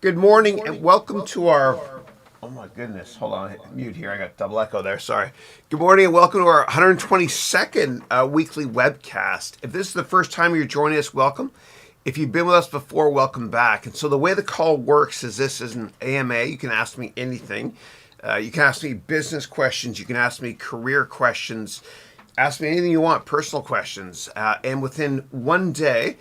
Good morning and welcome to our, oh my goodness, hold on, mute here, I got double echo there, sorry. Good morning and welcome to our 122nd weekly webcast. If this is the first time you're joining us, welcome. If you've been with us before, welcome back. And so the way the call works is this is an AMA. You can ask me anything. You can ask me business questions, you can ask me career questions, ask me anything you want, personal questions. And within one day,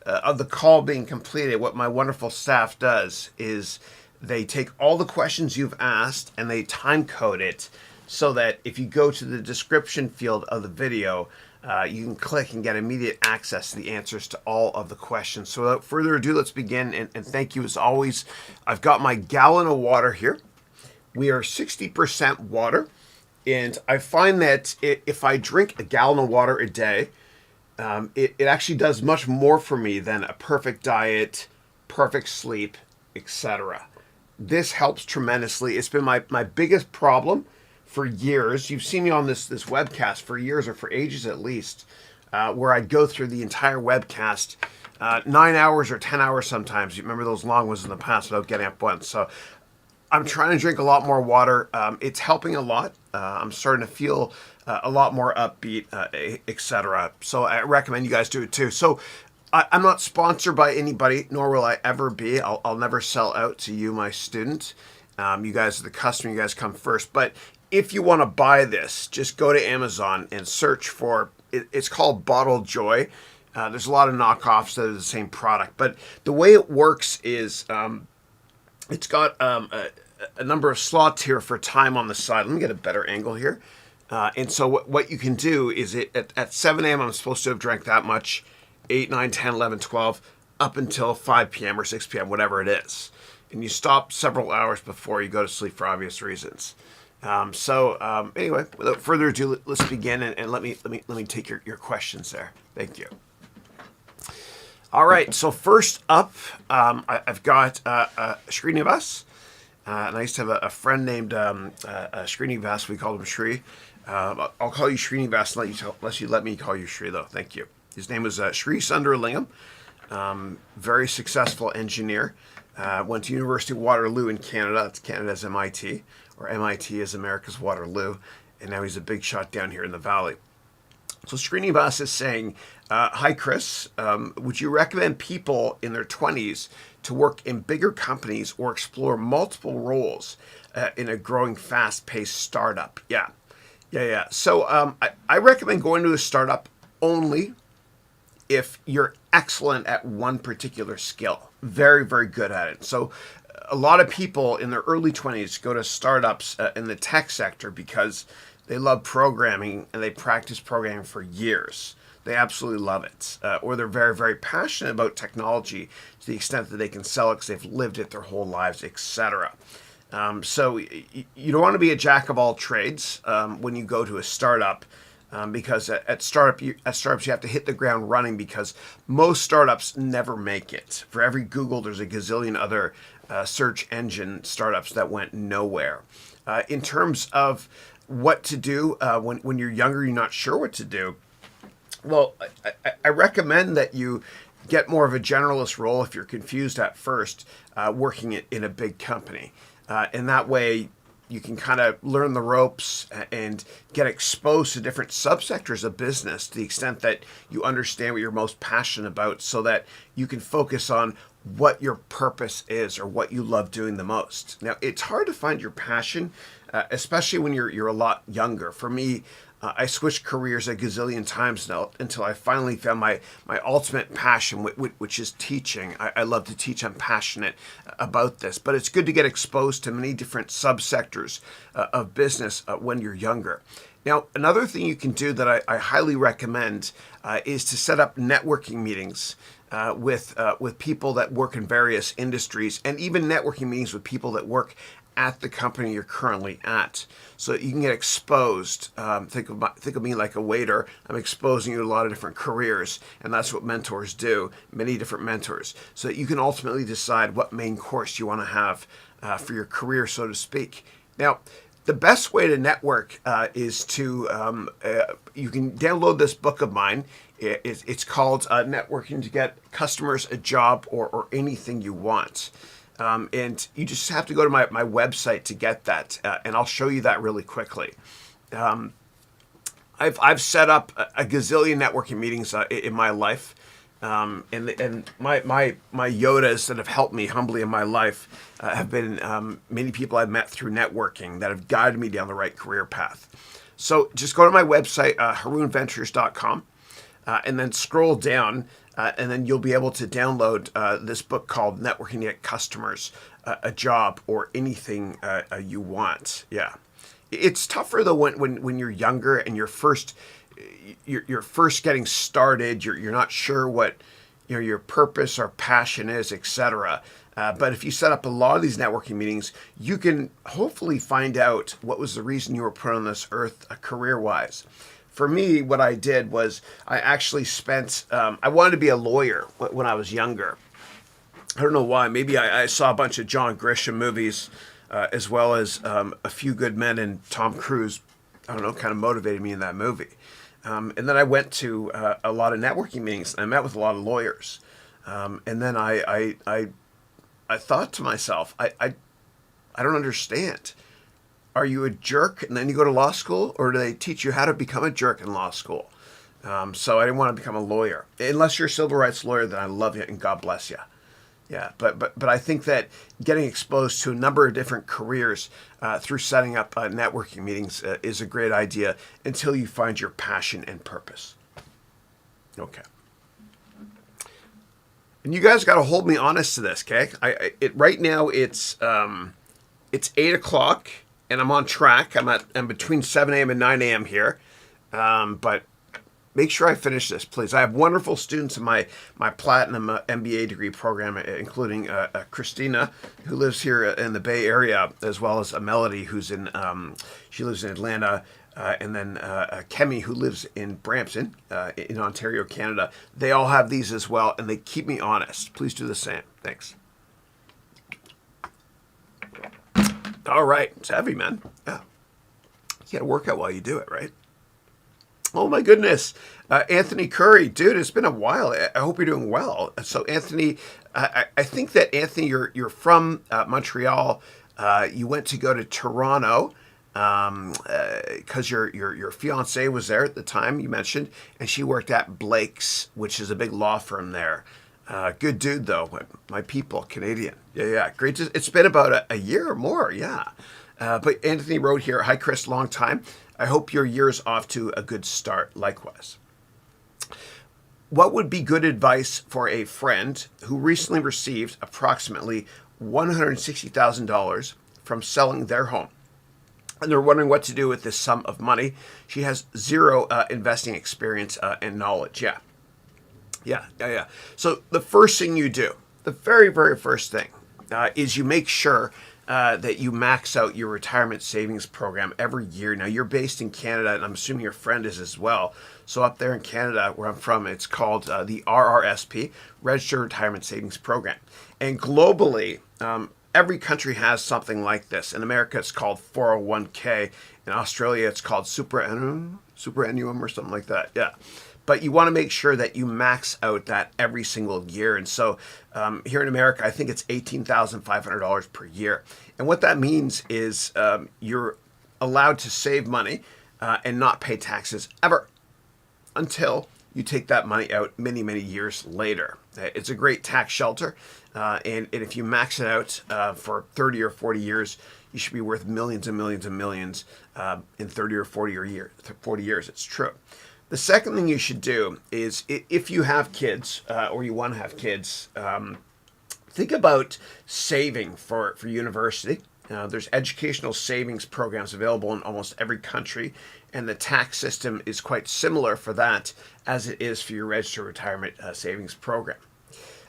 of the call being completed, what my wonderful staff does is they take all the questions you've asked and they time code it so that if you go to the description field of the video, you can click and get immediate access to the answers to all of the questions. So without further ado, let's begin. And thank you as always. I've got my gallon of water here. We are 60% water. And I find that if I drink a gallon of water a day, it actually does much more for me than a perfect diet, perfect sleep, etc. This helps tremendously. It's been my biggest problem for years. You've seen me on this webcast for years, or for ages at least, where I'd go through the entire webcast, 9 hours or 10 hours sometimes. You remember those long ones in the past without getting up once. So I'm trying to drink a lot more water. It's helping a lot. I'm starting to feel a lot more upbeat, etc. So I recommend you guys do it too. So I'm not sponsored by anybody, nor will I ever be. I'll never sell out to you, my student. You guys are the customer. You guys come first. But if you want to buy this, just go to Amazon and search for it's called Bottled Joy. There's a lot of knockoffs that are the same product. But the way it works is it's got a number of slots here for time on the side. Let me get a better angle here. And so what you can do is at 7 a.m. I'm supposed to have drank that much, 8, 9, 10, 11, 12, up until 5 p.m. or 6 p.m., whatever it is. And you stop several hours before you go to sleep for obvious reasons. Anyway, without further ado, let's begin and let me take your questions there. Thank you. All right, so first up, I've got Srinivas. And I used to have a friend named Srinivas. We called him Shri. I'll call you Srinivas unless you let me call you Shri, though. Thank you. His name was Shri Sundarlingam. Very successful engineer. Went to University of Waterloo in Canada. That's Canada's MIT, or MIT is America's Waterloo. And now he's a big shot down here in the Valley. So Srinivas is saying, hi, Chris. Would you recommend people in their 20s to work in bigger companies or explore multiple roles in a growing, fast-paced startup? Yeah. So I recommend going to a startup only if you're excellent at one particular skill. Very, very good at it. So a lot of people in their early 20s go to startups in the tech sector because they love programming and they practice programming for years. They absolutely love it. Or they're very, very passionate about technology to the extent that they can sell it because they've lived it their whole lives, etc. So you don't want to be a jack of all trades when you go to a startup, because at startups you have to hit the ground running, because most startups never make it. For every Google, there's a gazillion other search engine startups that went nowhere. In terms of what to do when you're younger, you're not sure what to do. Well, I recommend that you get more of a generalist role if you're confused at first, working in a big company. And that way you can kind of learn the ropes and get exposed to different subsectors of business to the extent that you understand what you're most passionate about, so that you can focus on what your purpose is or what you love doing the most. Now, it's hard to find your passion, especially when you're a lot younger. For me, I switched careers a gazillion times now until I finally found my ultimate passion, which is teaching. I love to teach. I'm passionate about this. But it's good to get exposed to many different subsectors of business when you're younger. Now, another thing you can do that I highly recommend is to set up networking meetings with people that work in various industries, and even networking meetings with people that work at the company you're currently at, so that you can get exposed. Think of me like a waiter. I'm exposing you to a lot of different careers, and that's what mentors do, many different mentors, so that you can ultimately decide what main course you want to have for your career, so to speak. Now, the best way to network is to, you can download this book of mine. It's called Networking to Get Customers a Job or Anything You Want. And you just have to go to my website to get that, and I'll show you that really quickly. I've set up a gazillion networking meetings in my life, and my Yodas that have helped me humbly in my life have been many people I've met through networking that have guided me down the right career path. So just go to my website, harounventures.com, and then scroll down. And then you'll be able to download this book called Networking to Get Customers a Job or Anything You Want. Yeah, it's tougher though when you're younger and you're first getting started. You're not sure what your purpose or passion is, etc. But if you set up a lot of these networking meetings, you can hopefully find out what was the reason you were put on this earth career-wise. For me, what I did was I actually spent, I wanted to be a lawyer when I was younger. I don't know why. Maybe I saw a bunch of John Grisham movies, as well as A Few Good Men, and Tom Cruise, I don't know, kind of motivated me in that movie. And then I went to a lot of networking meetings, and I met with a lot of lawyers. And then I thought to myself, I don't understand. Are you a jerk and then you go to law school, or do they teach you how to become a jerk in law school? So I didn't want to become a lawyer. Unless you're a civil rights lawyer, then I love you and God bless you. Yeah, but I think that getting exposed to a number of different careers through setting up networking meetings is a great idea until you find your passion and purpose. Okay. And you guys got to hold me honest to this, okay? Right now it's 8 o'clock. And I'm on track. I'm between 7 a.m. and 9 a.m. here. But make sure I finish this, please. I have wonderful students in my Platinum MBA degree program, including Christina, who lives here in the Bay Area, as well as Melody, who's she lives in Atlanta, and then Kemi, who lives in Brampton, in Ontario, Canada. They all have these as well, and they keep me honest. Please do the same. Thanks. All right. It's heavy, man. Yeah. You got to work out while you do it, right? Oh, my goodness. Anthony Curry. Dude, it's been a while. I hope you're doing well. So, Anthony, I think that, Anthony, you're from Montreal. You went to go to Toronto because your fiancée was there at the time, you mentioned, and she worked at Blake's, which is a big law firm there. Good dude, though. My people, Canadian. Yeah. Great. It's been about a year or more, yeah. But Anthony wrote here, "Hi, Chris, long time. I hope your year's off to a good start. Likewise. What would be good advice for a friend who recently received approximately $160,000 from selling their home? And they're wondering what to do with this sum of money. She has zero investing experience and knowledge." Yeah. So the first thing you do, the very, very first thing, is you make sure that you max out your retirement savings program every year. Now, you're based in Canada, and I'm assuming your friend is as well. So up there in Canada, where I'm from, it's called the RRSP, Registered Retirement Savings Program. And globally, every country has something like this. In America, it's called 401k. In Australia, it's called superannuum or something like that. Yeah. but you want to make sure that you max out that every single year. And so here in America, I think it's $18,500 per year. And what that means is you're allowed to save money and not pay taxes ever until you take that money out many, many years later. It's a great tax shelter. And if you max it out for 30 or 40 years, you should be worth millions and millions and millions in 30 or 40 years. It's true. The second thing you should do is, if you have kids or you want to have kids, think about saving for university. There's educational savings programs available in almost every country, and the tax system is quite similar for that as it is for your registered retirement savings program.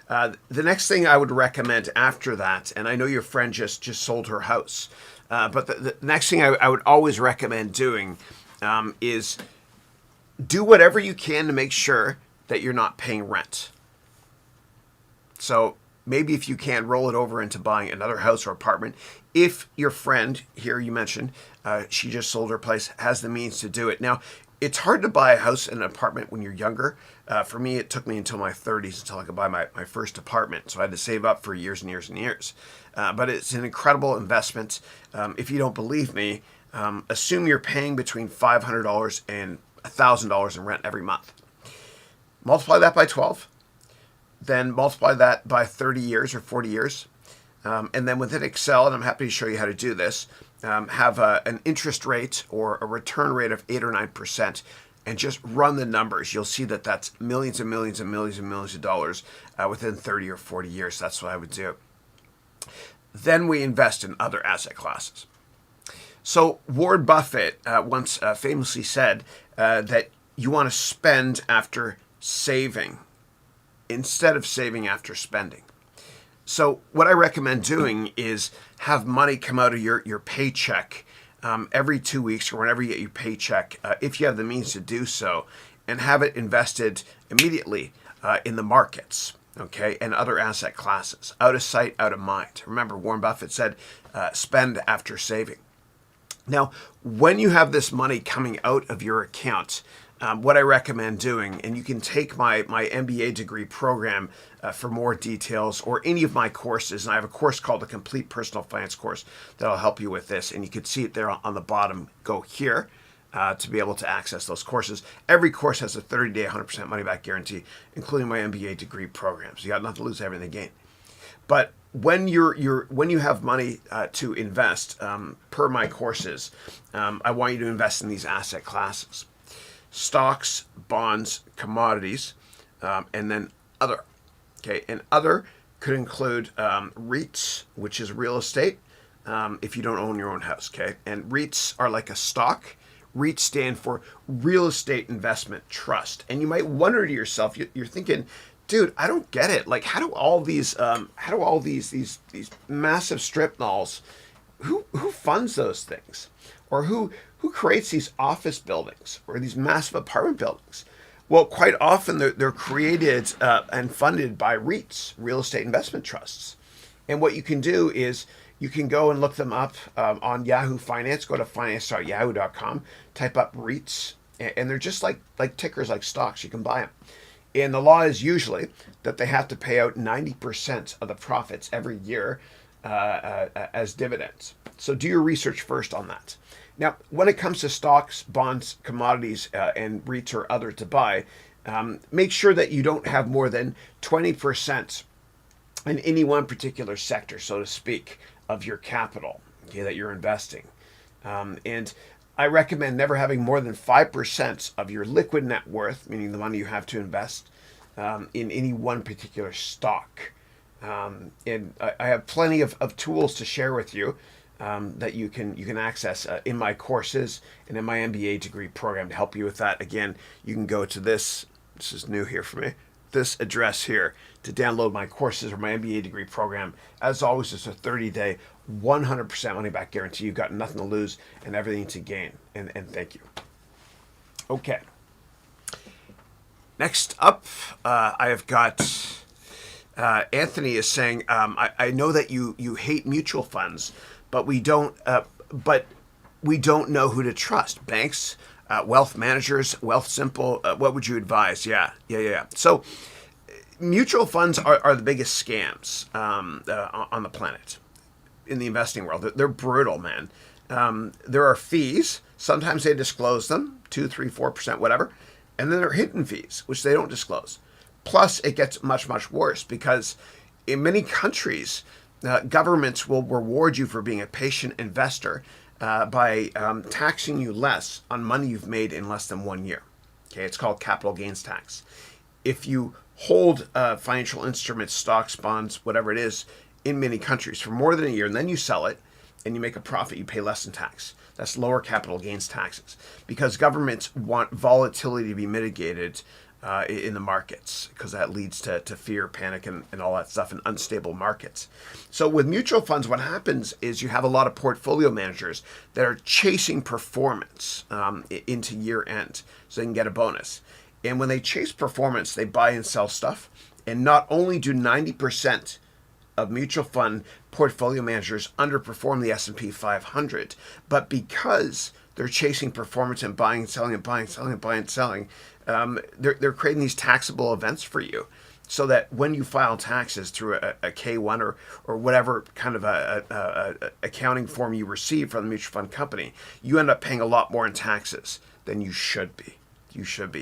The next thing I would recommend after that, and I know your friend just sold her house, but the next thing I would always recommend doing is do whatever you can to make sure that you're not paying rent. So maybe if you can, roll it over into buying another house or apartment. If your friend here, you mentioned, she just sold her place, has the means to do it. Now, it's hard to buy a house and an apartment when you're younger. For me, it took me until my 30s until I could buy my first apartment. So I had to save up for years and years and years. But it's an incredible investment. If you don't believe me, assume you're paying between $500 and $1,000 in rent every month. Multiply that by 12. Then multiply that by 30 years or 40 years. And then within Excel, and I'm happy to show you how to do this, have an interest rate or a return rate of 8 or 9%, and just run the numbers. You'll see that that's millions and millions and millions and millions of dollars within 30 or 40 years. That's what I would do. Then we invest in other asset classes. So Warren Buffett once famously said that you want to spend after saving instead of saving after spending. So what I recommend doing is have money come out of your paycheck every 2 weeks or whenever you get your paycheck, if you have the means to do so, and have it invested immediately in the markets, okay, and other asset classes. Out of sight, out of mind. Remember, Warren Buffett said, spend after saving. Now, when you have this money coming out of your account, what I recommend doing, and you can take my MBA degree program for more details, or any of my courses, and I have a course called the Complete Personal Finance Course that'll help you with this, and you can see it there on the bottom. Go here to be able to access those courses. Every course has a 30-day, 100% money-back guarantee, including my MBA degree program. So you got nothing to lose, everything to gain. But when you have money to invest, per my courses, I want you to invest in these asset classes: stocks, bonds, commodities, and then other. Okay, and other could include Reits, which is real estate, if you don't own your own house. Okay, and Reits are like a stock. Reits stand for Real Estate Investment Trust. And you might wonder to yourself, you're thinking, dude, I don't get it. Like, how do all these massive strip malls, who funds those things, or who creates these office buildings or these massive apartment buildings? Well, quite often they're created and funded by REITs, real estate investment trusts. And what you can do is you can go and look them up on Yahoo Finance. Go to finance.yahoo.com, type up REITs, and they're just like tickers, like stocks. You can buy them. And the law is usually that they have to pay out 90% of the profits every year as dividends. So do your research first on that. Now, when it comes to stocks, bonds, commodities, and REITs or other to buy, make sure that you don't have more than 20% in any one particular sector, so to speak, of your capital, okay, that you're investing. And I recommend never having more than 5% of your liquid net worth, meaning the money you have to invest, in any one particular stock. And I have plenty of tools to share with you that you can access in my courses and in my MBA degree program to help you with that. Again, you can go to this is new here for me, this address here to download my courses or my MBA degree program. As always, it's a 30-day, 100% money back guarantee. You've got nothing to lose and everything to gain. And thank you. Okay. Next up, I have got Anthony is saying, I know that you hate mutual funds, but we don't know who to trust. Banks wealth managers, Wealthsimple. What would you advise? Yeah. So mutual funds are the biggest scams on the planet in the investing world. They're brutal, man. There are fees. Sometimes they disclose them, 2, 3, 4%, whatever. And then there are hidden fees, which they don't disclose. Plus, it gets much, much worse because in many countries, governments will reward you for being a patient investor by taxing you less on money you've made in less than 1 year. Okay, it's called capital gains tax. If you hold financial instruments, stocks, bonds, whatever it is, in many countries for more than a year, and then you sell it and you make a profit, you pay less in tax. That's lower capital gains taxes because governments want volatility to be mitigated in the markets because that leads to fear, panic, and all that stuff in unstable markets. So with mutual funds, what happens is you have a lot of portfolio managers that are chasing performance into year end so they can get a bonus. And when they chase performance, they buy and sell stuff. And not only do 90% of mutual fund portfolio managers underperform the S&P 500, but because they're chasing performance and buying and selling and buying and selling and buying and selling, they're creating these taxable events for you so that when you file taxes through a K1 or whatever kind of a accounting form you receive from the mutual fund company, you end up paying a lot more in taxes than you should be.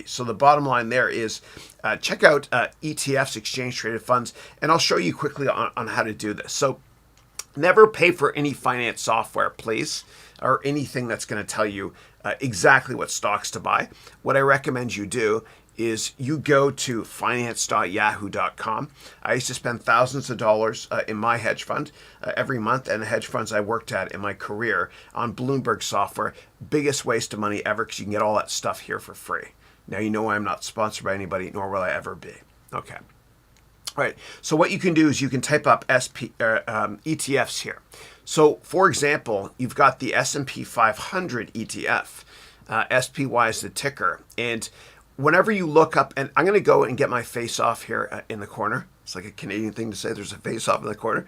So the bottom line there is check out ETFs, exchange traded funds, and I'll show you quickly on how to do this. So never pay for any finance software, please, or anything that's going to tell you exactly what stocks to buy. What I recommend you do is you go to finance.yahoo.com. I used to spend thousands of dollars in my hedge fund every month, and the hedge funds I worked at in my career on Bloomberg software. Biggest waste of money ever because you can get all that stuff here for free. Now you know I'm not sponsored by anybody, nor will I ever be. Okay. All right. So what you can do is you can type up ETFs here. So for example, you've got the S&P 500 ETF. SPY is the ticker, and whenever you look up, and I'm going to go and get my face off here in the corner. It's like a Canadian thing to say. There's a face off in the corner.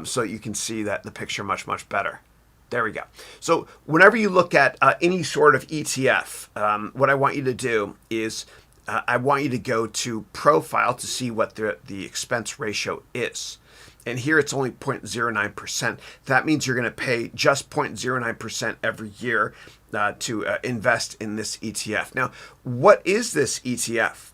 So you can see that the picture much, much better. There we go. So whenever you look at any sort of ETF, what I want you to do is I want you to go to profile to see what the expense ratio is. And here it's only 0.09%. That means you're going to pay just 0.09% every year to invest in this ETF. Now, what is this ETF?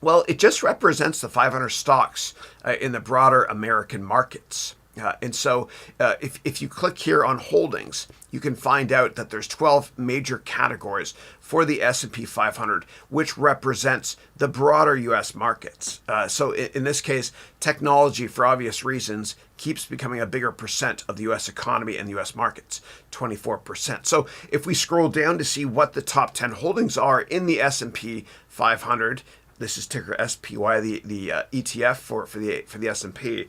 Well, it just represents the 500 stocks in the broader American markets. And so if you click here on holdings, you can find out that there's 12 major categories for the S&P 500, which represents the broader U.S. markets. So in this case, technology, for obvious reasons, keeps becoming a bigger percent of the U.S. economy and the U.S. markets, 24%. So if we scroll down to see what the top 10 holdings are in the S&P 500, this is ticker SPY, the ETF for the S&P.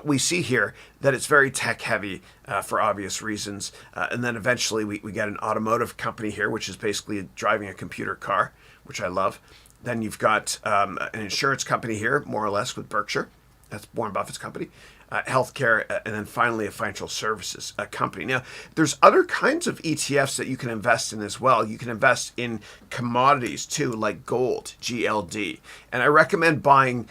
We see here that it's very tech heavy for obvious reasons. And then eventually we get an automotive company here, which is basically driving a computer car, which I love. Then you've got an insurance company here, more or less, with Berkshire. That's Warren Buffett's company. Healthcare, and then finally a financial services company. Now, there's other kinds of ETFs that you can invest in as well. You can invest in commodities too, like gold, GLD. And I recommend buying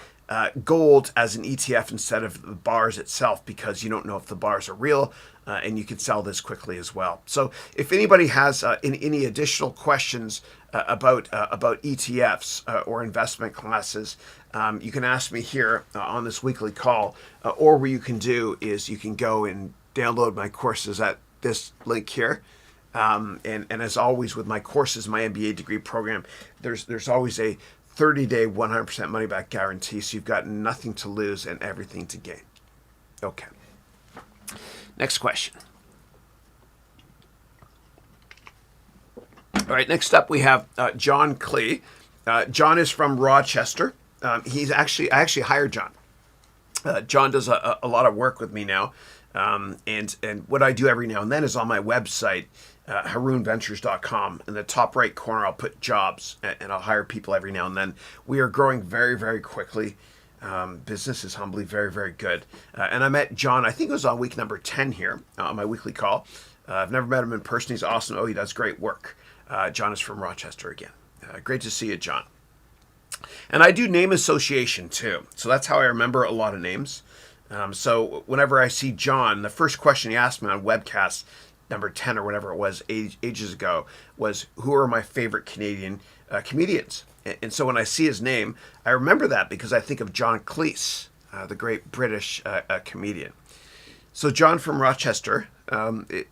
gold as an ETF instead of the bars itself because you don't know if the bars are real, and you can sell this quickly as well. So if anybody has any additional questions about ETFs or investment classes, you can ask me here on this weekly call, or what you can do is you can go and download my courses at this link here. And as always with my courses, my MBA degree program, there's always a 30-day 100% money back guarantee, so you've got nothing to lose and everything to gain. Okay. Next question. All right, next up we have John Clee. John is from Rochester. I actually hired John. John does a lot of work with me now. And what I do every now and then is on my website, harounventures.com. In the top right corner, I'll put jobs, and I'll hire people every now and then. We are growing very, very quickly. Business is humbly very, very good. And I met John, I think it was on week number 10 here on my weekly call. I've never met him in person. He's awesome. Oh, he does great work. John is from Rochester again. Great to see you, John. And I do name association too. So that's how I remember a lot of names. So whenever I see John, the first question he asked me on webcast number 10 or whatever it was ages ago was, who are my favorite Canadian comedians? And so when I see his name, I remember that because I think of John Cleese, the great British comedian. So John from Rochester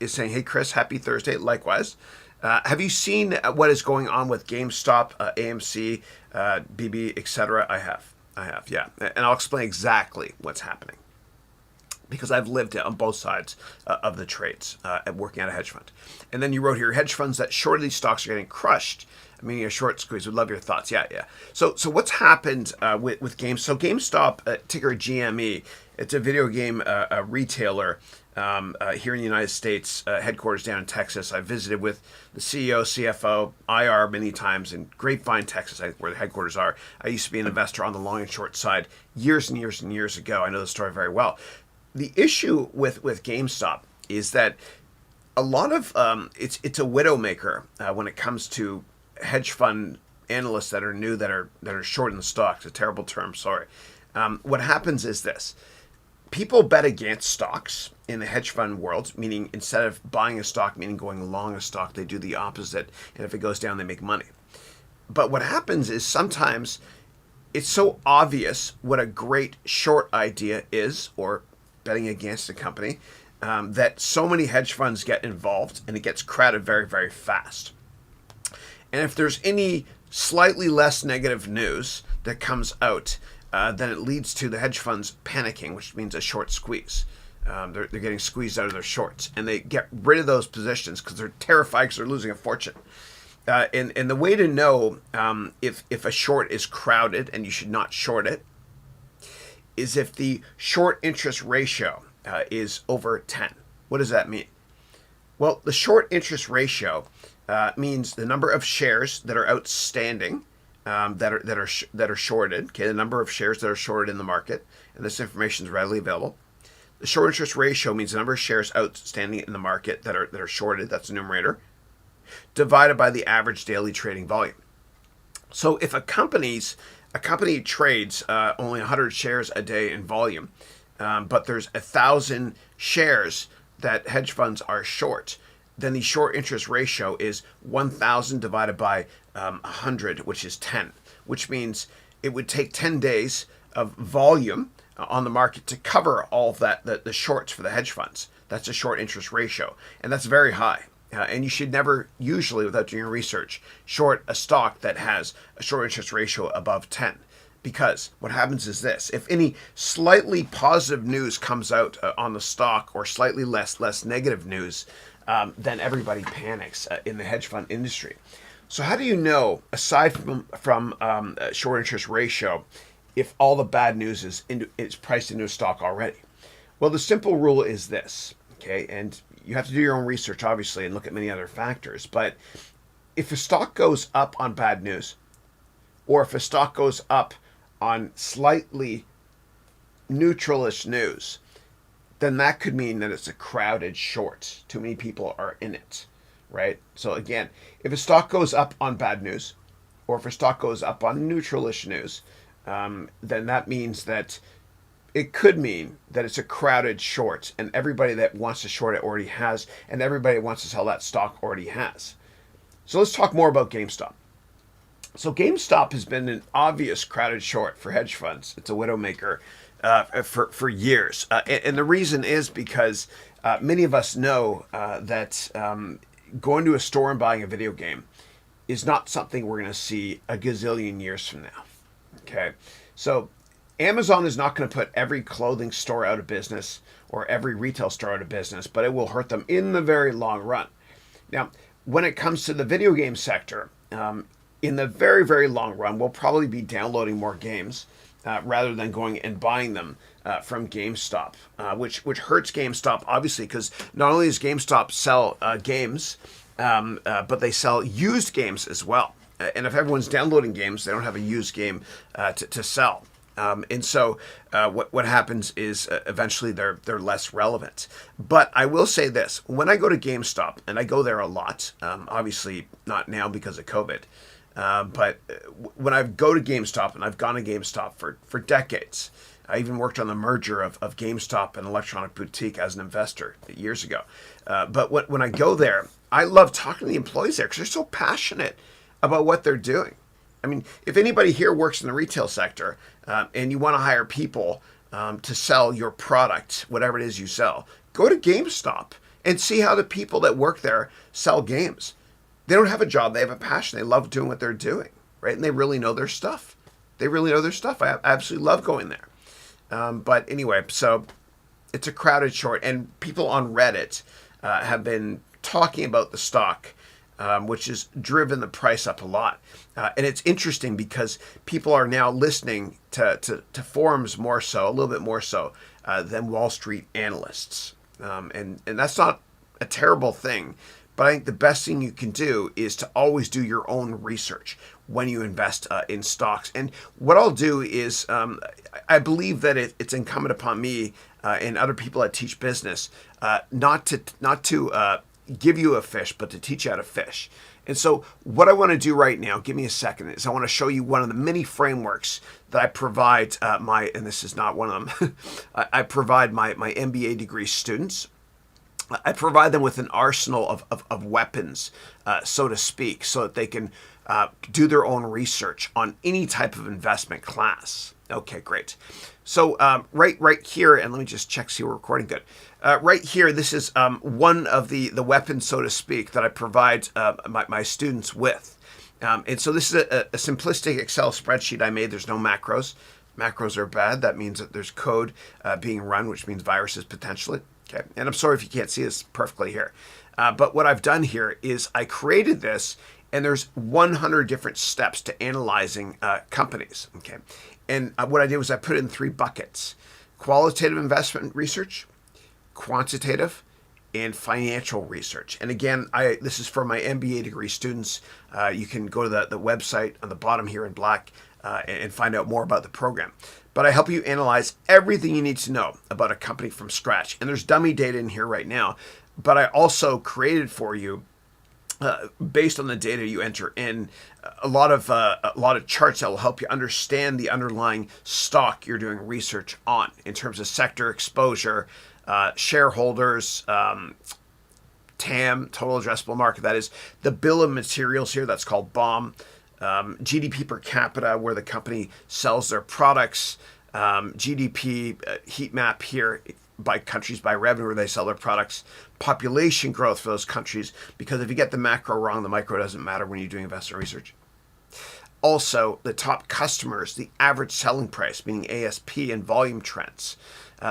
is saying, hey, Chris, happy Thursday. Likewise. Have you seen what is going on with GameStop, AMC, BB, etc.? I have, yeah. And I'll explain exactly what's happening, because I've lived on both sides of the trades working at a hedge fund. And then you wrote here, hedge funds that shorted these stocks are getting crushed, meaning a short squeeze. Would love your thoughts. Yeah. So what's happened with GameStop, ticker GME, it's a video game retailer here in the United States, headquarters down in Texas. I visited with the CEO, CFO, IR many times in Grapevine, Texas, where the headquarters are. I used to be an investor on the long and short side years and years and years ago. I know the story very well. The issue with GameStop is that a lot of it's a widowmaker when it comes to hedge fund analysts that are new, that are short in the stock. It's a terrible term, sorry. What happens is this. People bet against stocks in the hedge fund world, meaning instead of buying a stock, meaning going long a stock, they do the opposite. And if it goes down, they make money. But what happens is sometimes it's so obvious what a great short idea is, or betting against a company, that so many hedge funds get involved and it gets crowded very, very fast. And if there's any slightly less negative news that comes out, then it leads to the hedge funds panicking, which means a short squeeze. They're getting squeezed out of their shorts, and they get rid of those positions because they're terrified because they're losing a fortune. And the way to know if a short is crowded and you should not short it is if the short interest ratio is over 10. What does that mean? Well, the short interest ratio means the number of shares that are outstanding that are shorted. Okay, the number of shares that are shorted in the market, and this information is readily available. The short interest ratio means the number of shares outstanding in the market that are shorted. That's the numerator, divided by the average daily trading volume. So if a company trades only 100 shares a day in volume, but there's 1,000 shares that hedge funds are short, then the short interest ratio is 1,000 divided by 100, which is 10, which means it would take 10 days of volume on the market to cover all of that, the shorts for the hedge funds. That's a short interest ratio, and that's very high. And you should never, usually without doing your research, short a stock that has a short interest ratio above 10. Because what happens is this: if any slightly positive news comes out on the stock, or slightly less negative news, then everybody panics in the hedge fund industry. So how do you know, aside from short interest ratio, if all the bad news is priced into a stock already? Well, the simple rule is this, okay? And you have to do your own research, obviously, and look at many other factors. But if a stock goes up on bad news, or if a stock goes up on slightly neutralish news, then that could mean that it's a crowded short. Too many people are in it, right? So again, if a stock goes up on bad news, or if a stock goes up on neutralish news, then that means that it could mean that it's a crowded short, and everybody that wants to short it already has, and everybody that wants to sell that stock already has. So let's talk more about GameStop. So GameStop has been an obvious crowded short for hedge funds. It's a widowmaker for years. And the reason is because many of us know that going to a store and buying a video game is not something we're going to see a gazillion years from now. Okay, so Amazon is not going to put every clothing store out of business or every retail store out of business, but it will hurt them in the very long run. Now, when it comes to the video game sector, in the very, very long run, we'll probably be downloading more games rather than going and buying them from GameStop, which hurts GameStop, obviously, because not only does GameStop sell games, but they sell used games as well. And if everyone's downloading games, they don't have a used game to sell. And so what happens is eventually they're less relevant. But I will say this: when I go to GameStop, and I go there a lot, obviously not now because of COVID, but when I go to GameStop, and I've gone to GameStop for decades. I even worked on the merger of GameStop and Electronic Boutique as an investor years ago. But when I go there, I love talking to the employees there because they're so passionate about what they're doing. I mean, if anybody here works in the retail sector and you want to hire people to sell your product, whatever it is you sell, go to GameStop and see how the people that work there sell games. They don't have a job. They have a passion. They love doing what they're doing, right? And they really know their stuff. They really know their stuff. I absolutely love going there. But anyway, so it's a crowded short, and people on Reddit have been talking about the stock, which has driven the price up a lot. And it's interesting because people are now listening to forums more so, a little bit more so, than Wall Street analysts. And that's not a terrible thing. But I think the best thing you can do is to always do your own research when you invest in stocks. And what I'll do is I believe that it's incumbent upon me and other people that teach business not to give you a fish, but to teach you how to fish. And so what I want to do right now, give me a second, is I want to show you one of the many frameworks that I provide and this is not one of them, I provide my MBA degree students. I provide them with an arsenal of weapons, so to speak, so that they can do their own research on any type of investment class. Okay, great. So right here, and let me just check, see we're recording good. Right here, this is one of the weapons, so to speak, that I provide my students with. And so this is a simplistic Excel spreadsheet I made. There's no macros. Macros are bad. That means that there's code being run, which means viruses potentially. Okay, and I'm sorry if you can't see this perfectly here. But what I've done here is I created this, and there's 100 different steps to analyzing companies. Okay, and what I did was I put it in 3 buckets: qualitative investment research, quantitative, and financial research. And again, this is for my MBA degree students. You can go to the website on the bottom here in black and find out more about the program. But I help you analyze everything you need to know about a company from scratch. And there's dummy data in here right now, but I also created for you, based on the data you enter in, a lot of charts that will help you understand the underlying stock you're doing research on in terms of sector exposure, shareholders, TAM, total addressable market. That is the bill of materials here. That's called BOM. GDP per capita, where the company sells their products, GDP heat map here by countries by revenue where they sell their products, population growth for those countries, because if you get the macro wrong, the micro doesn't matter when you're doing investment research. Also, the top customers, the average selling price, meaning ASP, and volume trends,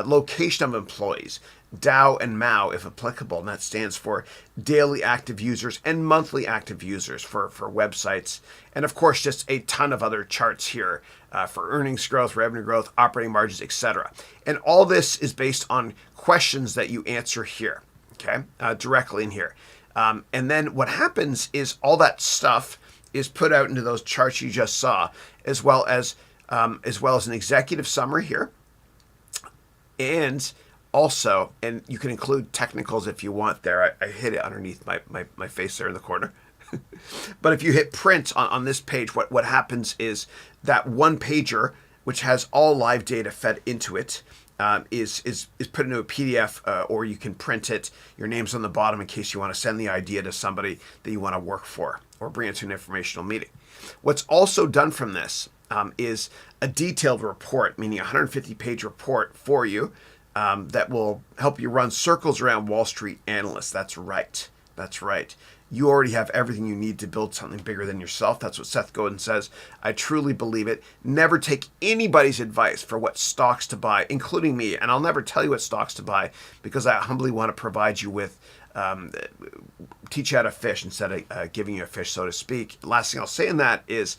location of employees, DAO and MAU if applicable, and that stands for daily active users and monthly active users for websites. And of course, just a ton of other charts here for earnings growth, revenue growth, operating margins, etc. And all this is based on questions that you answer here, okay, directly in here. And then what happens is all that stuff is put out into those charts you just saw, as well as an executive summary here, and also, and you can include technicals if you want there. I hid it underneath my face there in the corner. But if you hit print on this page, what happens is that one pager, which has all live data fed into it, is put into a PDF, or you can print it. Your name's on the bottom in case you want to send the idea to somebody that you want to work for or bring it to an informational meeting. What's also done from this is a detailed report, meaning a 150-page report for you, that will help you run circles around Wall Street analysts. That's right. That's right. You already have everything you need to build something bigger than yourself. That's what Seth Godin says. I truly believe it. Never take anybody's advice for what stocks to buy, including me. And I'll never tell you what stocks to buy because I humbly want to provide you with, teach you how to fish instead of giving you a fish, so to speak. Last thing I'll say in that is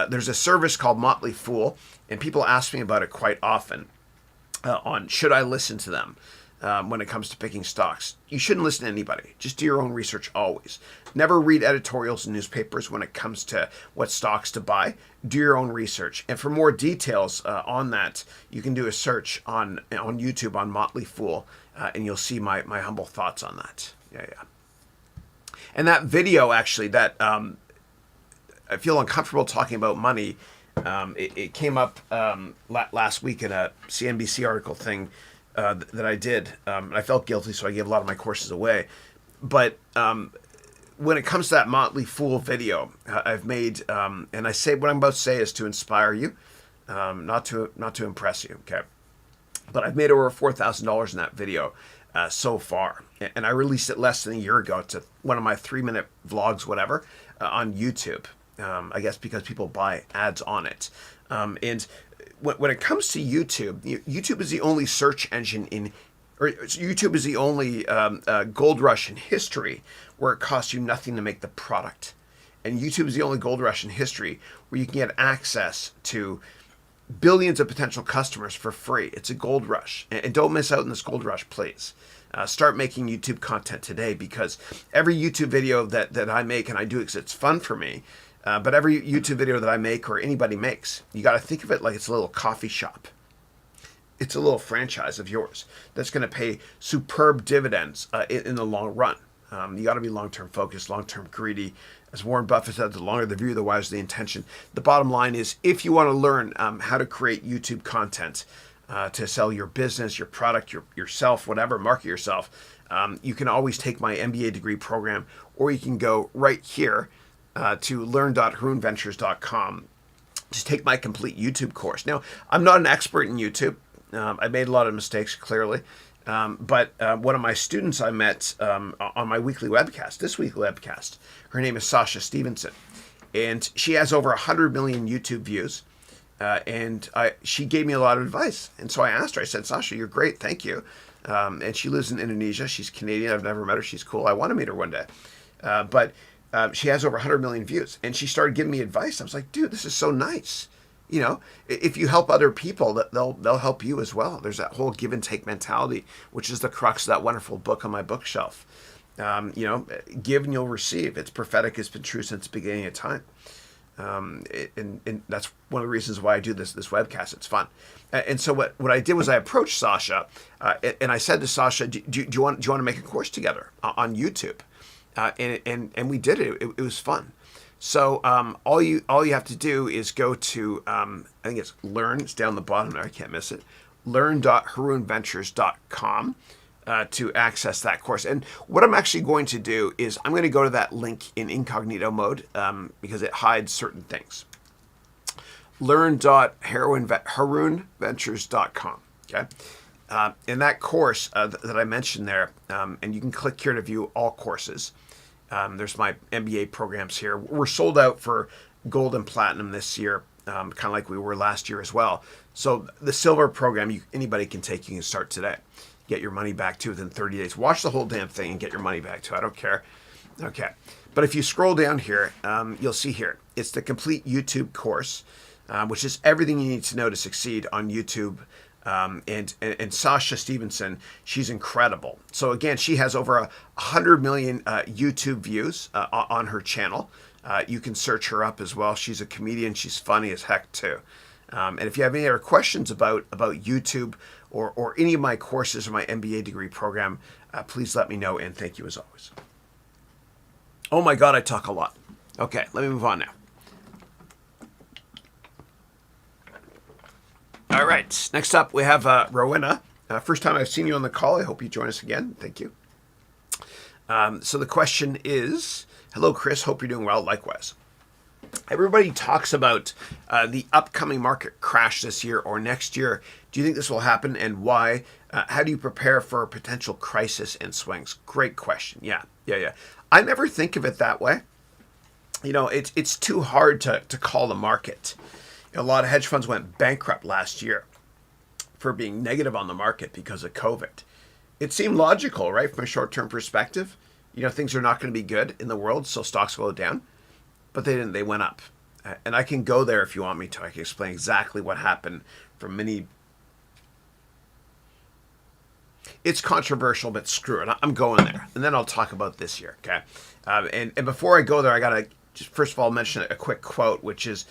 there's a service called Motley Fool, and people ask me about it quite often. On should I listen to them? when it comes to picking stocks. You shouldn't listen to anybody. Just do your own research always. Never read editorials in newspapers when it comes to what stocks to buy. Do your own research. And for more details on that, you can do a search on YouTube on Motley Fool, and you'll see my humble thoughts on that. Yeah. And that video, actually, that I feel uncomfortable talking about money. It came up last week in a CNBC article thing that I did. I felt guilty, so I gave a lot of my courses away. But when it comes to that Motley Fool video I've made, and I say what I'm about to say is to inspire you, not to impress you. Okay, but I've made over $4,000 in that video so far, and I released it less than a year ago. It's one of my 3-minute vlogs, whatever, on YouTube. I guess because people buy ads on it, and when it comes to YouTube, YouTube is the only search engine YouTube is the only gold rush in history where it costs you nothing to make the product. And YouTube is the only gold rush in history where you can get access to billions of potential customers for free. It's a gold rush. And don't miss out on this gold rush, please. Start making YouTube content today, because every YouTube video that I make, and I do because it's fun for me, but every YouTube video that I make or anybody makes, you got to think of it like it's a little coffee shop. It's a little franchise of yours that's going to pay superb dividends in the long run. You got to be long-term focused, long-term greedy. As Warren Buffett said, the longer the view, the wiser the intention. The bottom line is, if you want to learn how to create YouTube content to sell your business, your product, yourself, whatever, market yourself, you can always take my MBA degree program, or you can go right here to learn.harounventures.com to take my complete YouTube course. Now, I'm not an expert in YouTube. I made a lot of mistakes, clearly. But one of my students I met on my weekly webcast, this weekly webcast, her name is Sasha Stevenson. And she has over 100 million YouTube views. And she gave me a lot of advice. And so I asked her, I said, Sasha, you're great, thank you. And she lives in Indonesia. She's Canadian. I've never met her. She's cool. I want to meet her one day. But she has over 100 million views. And she started giving me advice. I was like, dude, this is so nice. You know, if you help other people, they'll help you as well. There's that whole give and take mentality, which is the crux of that wonderful book on my bookshelf. Give and you'll receive. It's prophetic. It's been true since the beginning of time. And that's one of the reasons why I do this webcast. It's fun. And so what I did was I approached Sasha, and I said to Sasha, do you want to make a course together on YouTube? And we did it. It was fun. So all you have to do is go to I think it's Learn. It's down the bottom there. I can't miss it. Learn.harounventures.com to access that course. And what I'm actually going to do is I'm going to go to that link in incognito mode because it hides certain things. Learn.harounventures.com. Okay. In that course that I mentioned there, and you can click here to view all courses. There's my MBA programs here. We're sold out for gold and platinum this year, kind of like we were last year as well. So the silver program, anybody can take. You can start today. Get your money back to within 30 days. Watch the whole damn thing and get your money back to. I don't care. Okay. But if you scroll down here, you'll see here, it's the complete YouTube course, which is everything you need to know to succeed on YouTube. And Sasha Stevenson, she's incredible. So again, she has over 100 million YouTube views on her channel. You can search her up as well. She's a comedian. She's funny as heck too. And if you have any other questions about YouTube or any of my courses or my MBA degree program, please let me know. And thank you as always. Oh my God, I talk a lot. Okay, let me move on now. All right. Next up, we have Rowena. First time I've seen you on the call. I hope you join us again. Thank you. So the question is, hello, Chris. Hope you're doing well. Likewise. Everybody talks about the upcoming market crash this year or next year. Do you think this will happen, and why? How do you prepare for a potential crisis and swings? Great question. Yeah. I never think of it that way. You know, it's too hard to call the market. A lot of hedge funds went bankrupt last year for being negative on the market because of COVID. It seemed logical, right, from a short-term perspective. You know, things are not going to be good in the world, so stocks will go down. But they didn't. They went up. And I can go there if you want me to. I can explain exactly what happened from many. It's controversial, but screw it. I'm going there. And then I'll talk about this year, okay? And before I go there, I got to just first of all mention a quick quote, which is,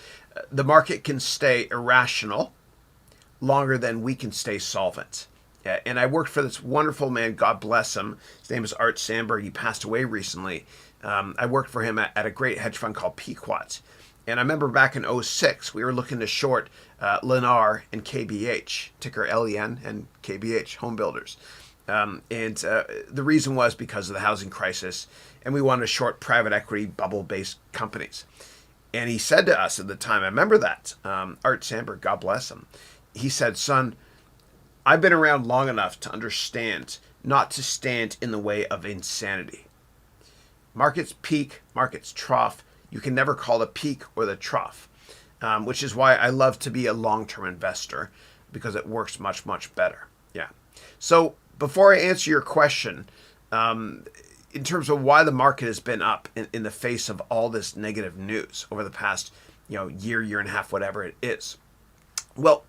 the market can stay irrational longer than we can stay solvent. Yeah, and I worked for this wonderful man, God bless him. His name is Art Sandberg. He passed away recently. I worked for him at a great hedge fund called Pequot. And I remember back in '06, we were looking to short Lennar and KBH, ticker LEN and KBH, home builders. The reason was because of the housing crisis, and we wanted to short private equity bubble-based companies. And he said to us at the time, I remember that, Art Sandberg, God bless him, he said, son, I've been around long enough to understand not to stand in the way of insanity. Markets peak, markets trough. You can never call the peak or the trough, which is why I love to be a long-term investor, because it works much, much better. Yeah. So before I answer your question, in terms of why the market has been up in the face of all this negative news over the past, year and a half, whatever it is. Well,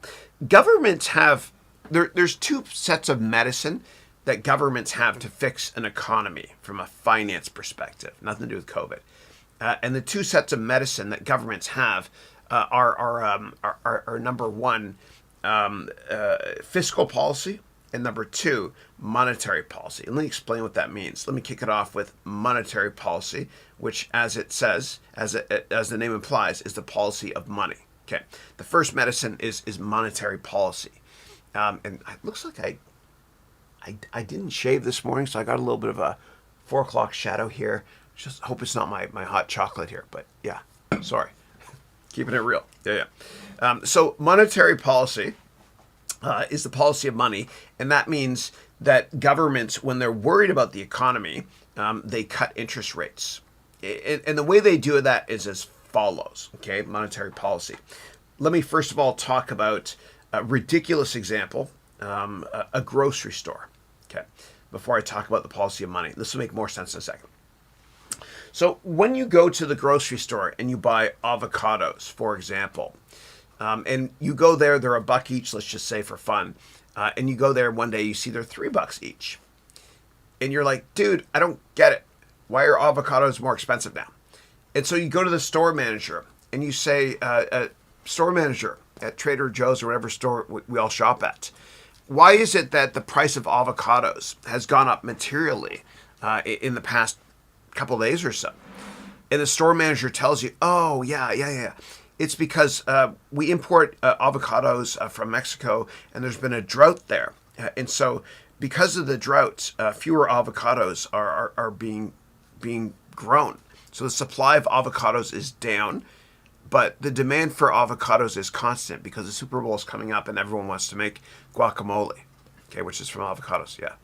governments have, there's two sets of medicine that governments have to fix an economy from a finance perspective, nothing to do with COVID. And the two sets of medicine that governments have are number one, fiscal policy, and number two, monetary policy. And let me explain what that means. Let me kick it off with monetary policy, which, as it says, as the name implies, is the policy of money. Okay. The first medicine is monetary policy. And it looks like I didn't shave this morning, so I got a little bit of a 4 o'clock shadow here. Just hope it's not my hot chocolate here, but yeah, sorry. Keeping it real. Yeah. So monetary policy is the policy of money, and that means that governments, when they're worried about the economy, they cut interest rates. And the way they do that is as follows, okay, monetary policy. Let me first of all talk about a ridiculous example, a grocery store, okay, before I talk about the policy of money. This will make more sense in a second. So when you go to the grocery store and you buy avocados, for example, and you go there, they're $1 each, let's just say for fun, and you go there one day, you see they're $3 each. And you're like, dude, I don't get it. Why are avocados more expensive now? And so you go to the store manager and you say, store manager at Trader Joe's or whatever store we all shop at, why is it that the price of avocados has gone up materially in the past couple of days or so? And the store manager tells you, oh, yeah. It's because we import avocados from Mexico, and there's been a drought there. And so because of the drought, fewer avocados are being grown. So the supply of avocados is down, but the demand for avocados is constant because the Super Bowl is coming up and everyone wants to make guacamole, okay, which is from avocados, yeah.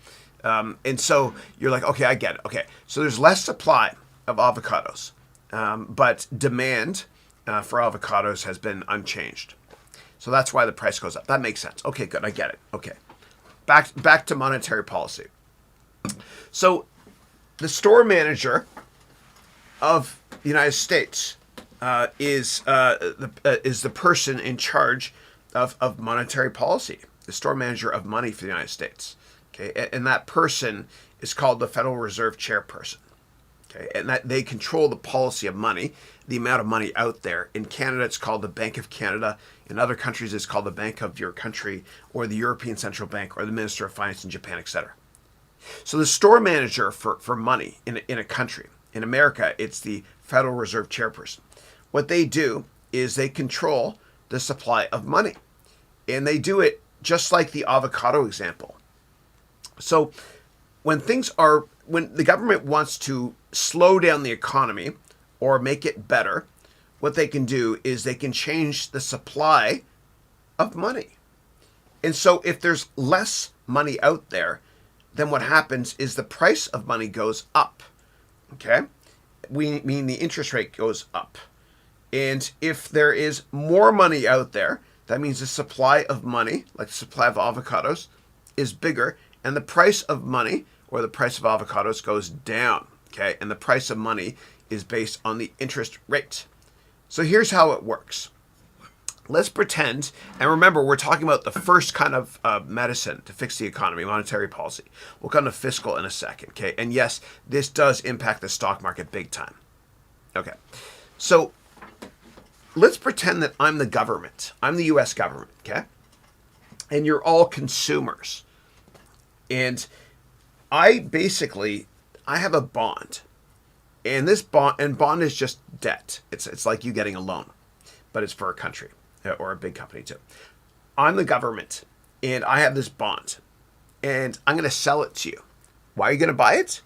And so you're like, okay, I get it. Okay, so there's less supply of avocados, but demand for avocados has been unchanged. So that's why the price goes up. That makes sense. Okay, good. I get it. Okay. Back to monetary policy. So the store manager of the United States is the person in charge of monetary policy, the store manager of money for the United States. Okay, and that person is called the Federal Reserve Chairperson. Okay, and that they control the policy of money, the amount of money out there. In Canada, it's called the Bank of Canada. In other countries, it's called the Bank of your country, or the European Central Bank, or the Minister of Finance in Japan, etc. So the store manager for money in a country, in America, it's the Federal Reserve Chairperson. What they do is they control the supply of money. And they do it just like the avocado example. So when the government wants to slow down the economy or make it better, what they can do is they can change the supply of money. And so if there's less money out there, then what happens is the price of money goes up. Okay? We mean the interest rate goes up. And if there is more money out there, that means the supply of money, like the supply of avocados, is bigger, and the price of money, or the price of avocados, goes down. Okay? And the price of money is based on the interest rate. So here's how it works. let's pretend, and remember, we're talking about the first kind of medicine to fix the economy, monetary policy. We'll come to fiscal in a second, okay? And yes, this does impact the stock market big time. Okay, so let's pretend that I'm the government. I'm the U.S. government, okay? And you're all consumers. And I have a bond. And this bond is just debt. It's like you getting a loan, but it's for a country or a big company too. I'm the government, and I have this bond, and I'm going to sell it to you. Why are you going to buy it?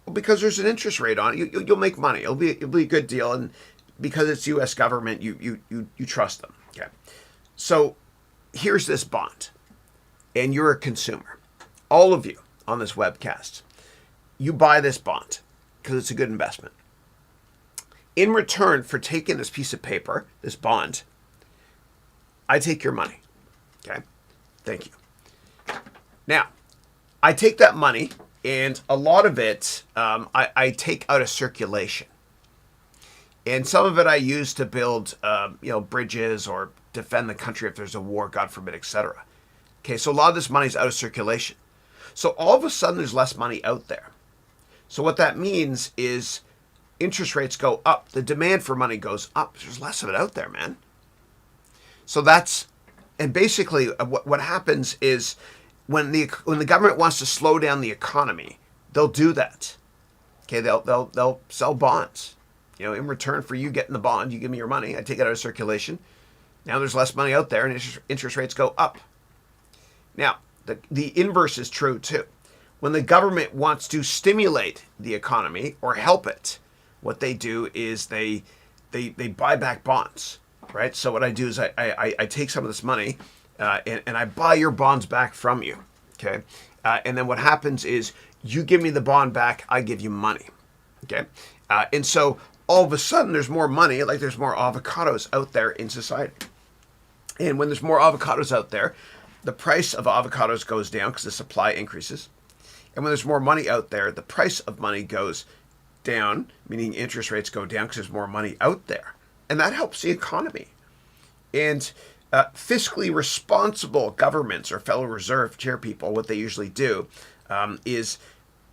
Well, because there's an interest rate on it. You'll make money. It'll be a good deal, and because it's U.S. government, you trust them. Okay, so here's this bond, and you're a consumer. All of you on this webcast, you buy this bond because it's a good investment. In return for taking this piece of paper, this bond, I take your money. Okay? Thank you. Now, I take that money, and a lot of it I take out of circulation. And some of it I use to build bridges or defend the country if there's a war, God forbid, etc. Okay, so a lot of this money is out of circulation. So all of a sudden there's less money out there. So what that means is interest rates go up. The demand for money goes up. There's less of it out there, man. So and basically what happens is when the government wants to slow down the economy, they'll do that. Okay, they'll sell bonds. In return for you getting the bond, you give me your money. I take it out of circulation. Now there's less money out there, and interest rates go up. Now the inverse is true too. When the government wants to stimulate the economy or help it, what they do is they buy back bonds. Right. So what I do is I take some of this money and I buy your bonds back from you. Okay. And then what happens is you give me the bond back. I give you money. Okay. And so all of a sudden there's more money, like there's more avocados out there in society. And when there's more avocados out there, the price of avocados goes down because the supply increases. And when there's more money out there, the price of money goes down, meaning interest rates go down because there's more money out there. And that helps the economy. And fiscally responsible governments or Federal Reserve chair people, what they usually do is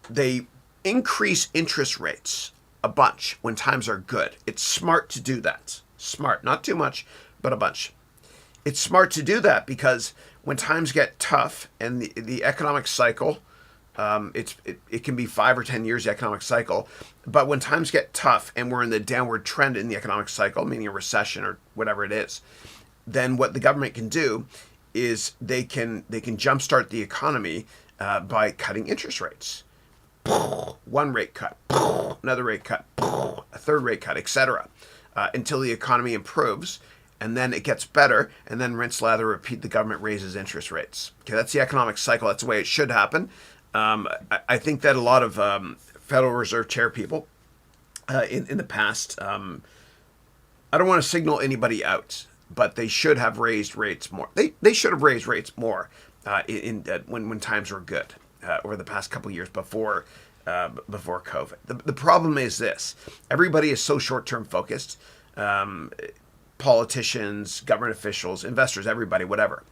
they increase interest rates a bunch when times are good. It's smart to do that. Smart, not too much, but a bunch. It's smart to do that because when times get tough and the economic cycle, it can be 5 or 10 years, the economic cycle. But when times get tough and we're in the downward trend in the economic cycle, meaning a recession or whatever it is, then what the government can do is they can jumpstart the economy by cutting interest rates. One rate cut, another rate cut, a third rate cut, etc., until the economy improves. And then it gets better, and then rinse, lather, repeat, the government raises interest rates. Okay, that's the economic cycle. That's the way it should happen. I think that a lot of Federal Reserve chair people in the past, I don't want to signal anybody out, but they should have raised rates more. They should have raised rates more when times were good over the past couple of years before COVID. The problem is this. Everybody is so short-term focused. Politicians, government officials, investors, everybody, whatever,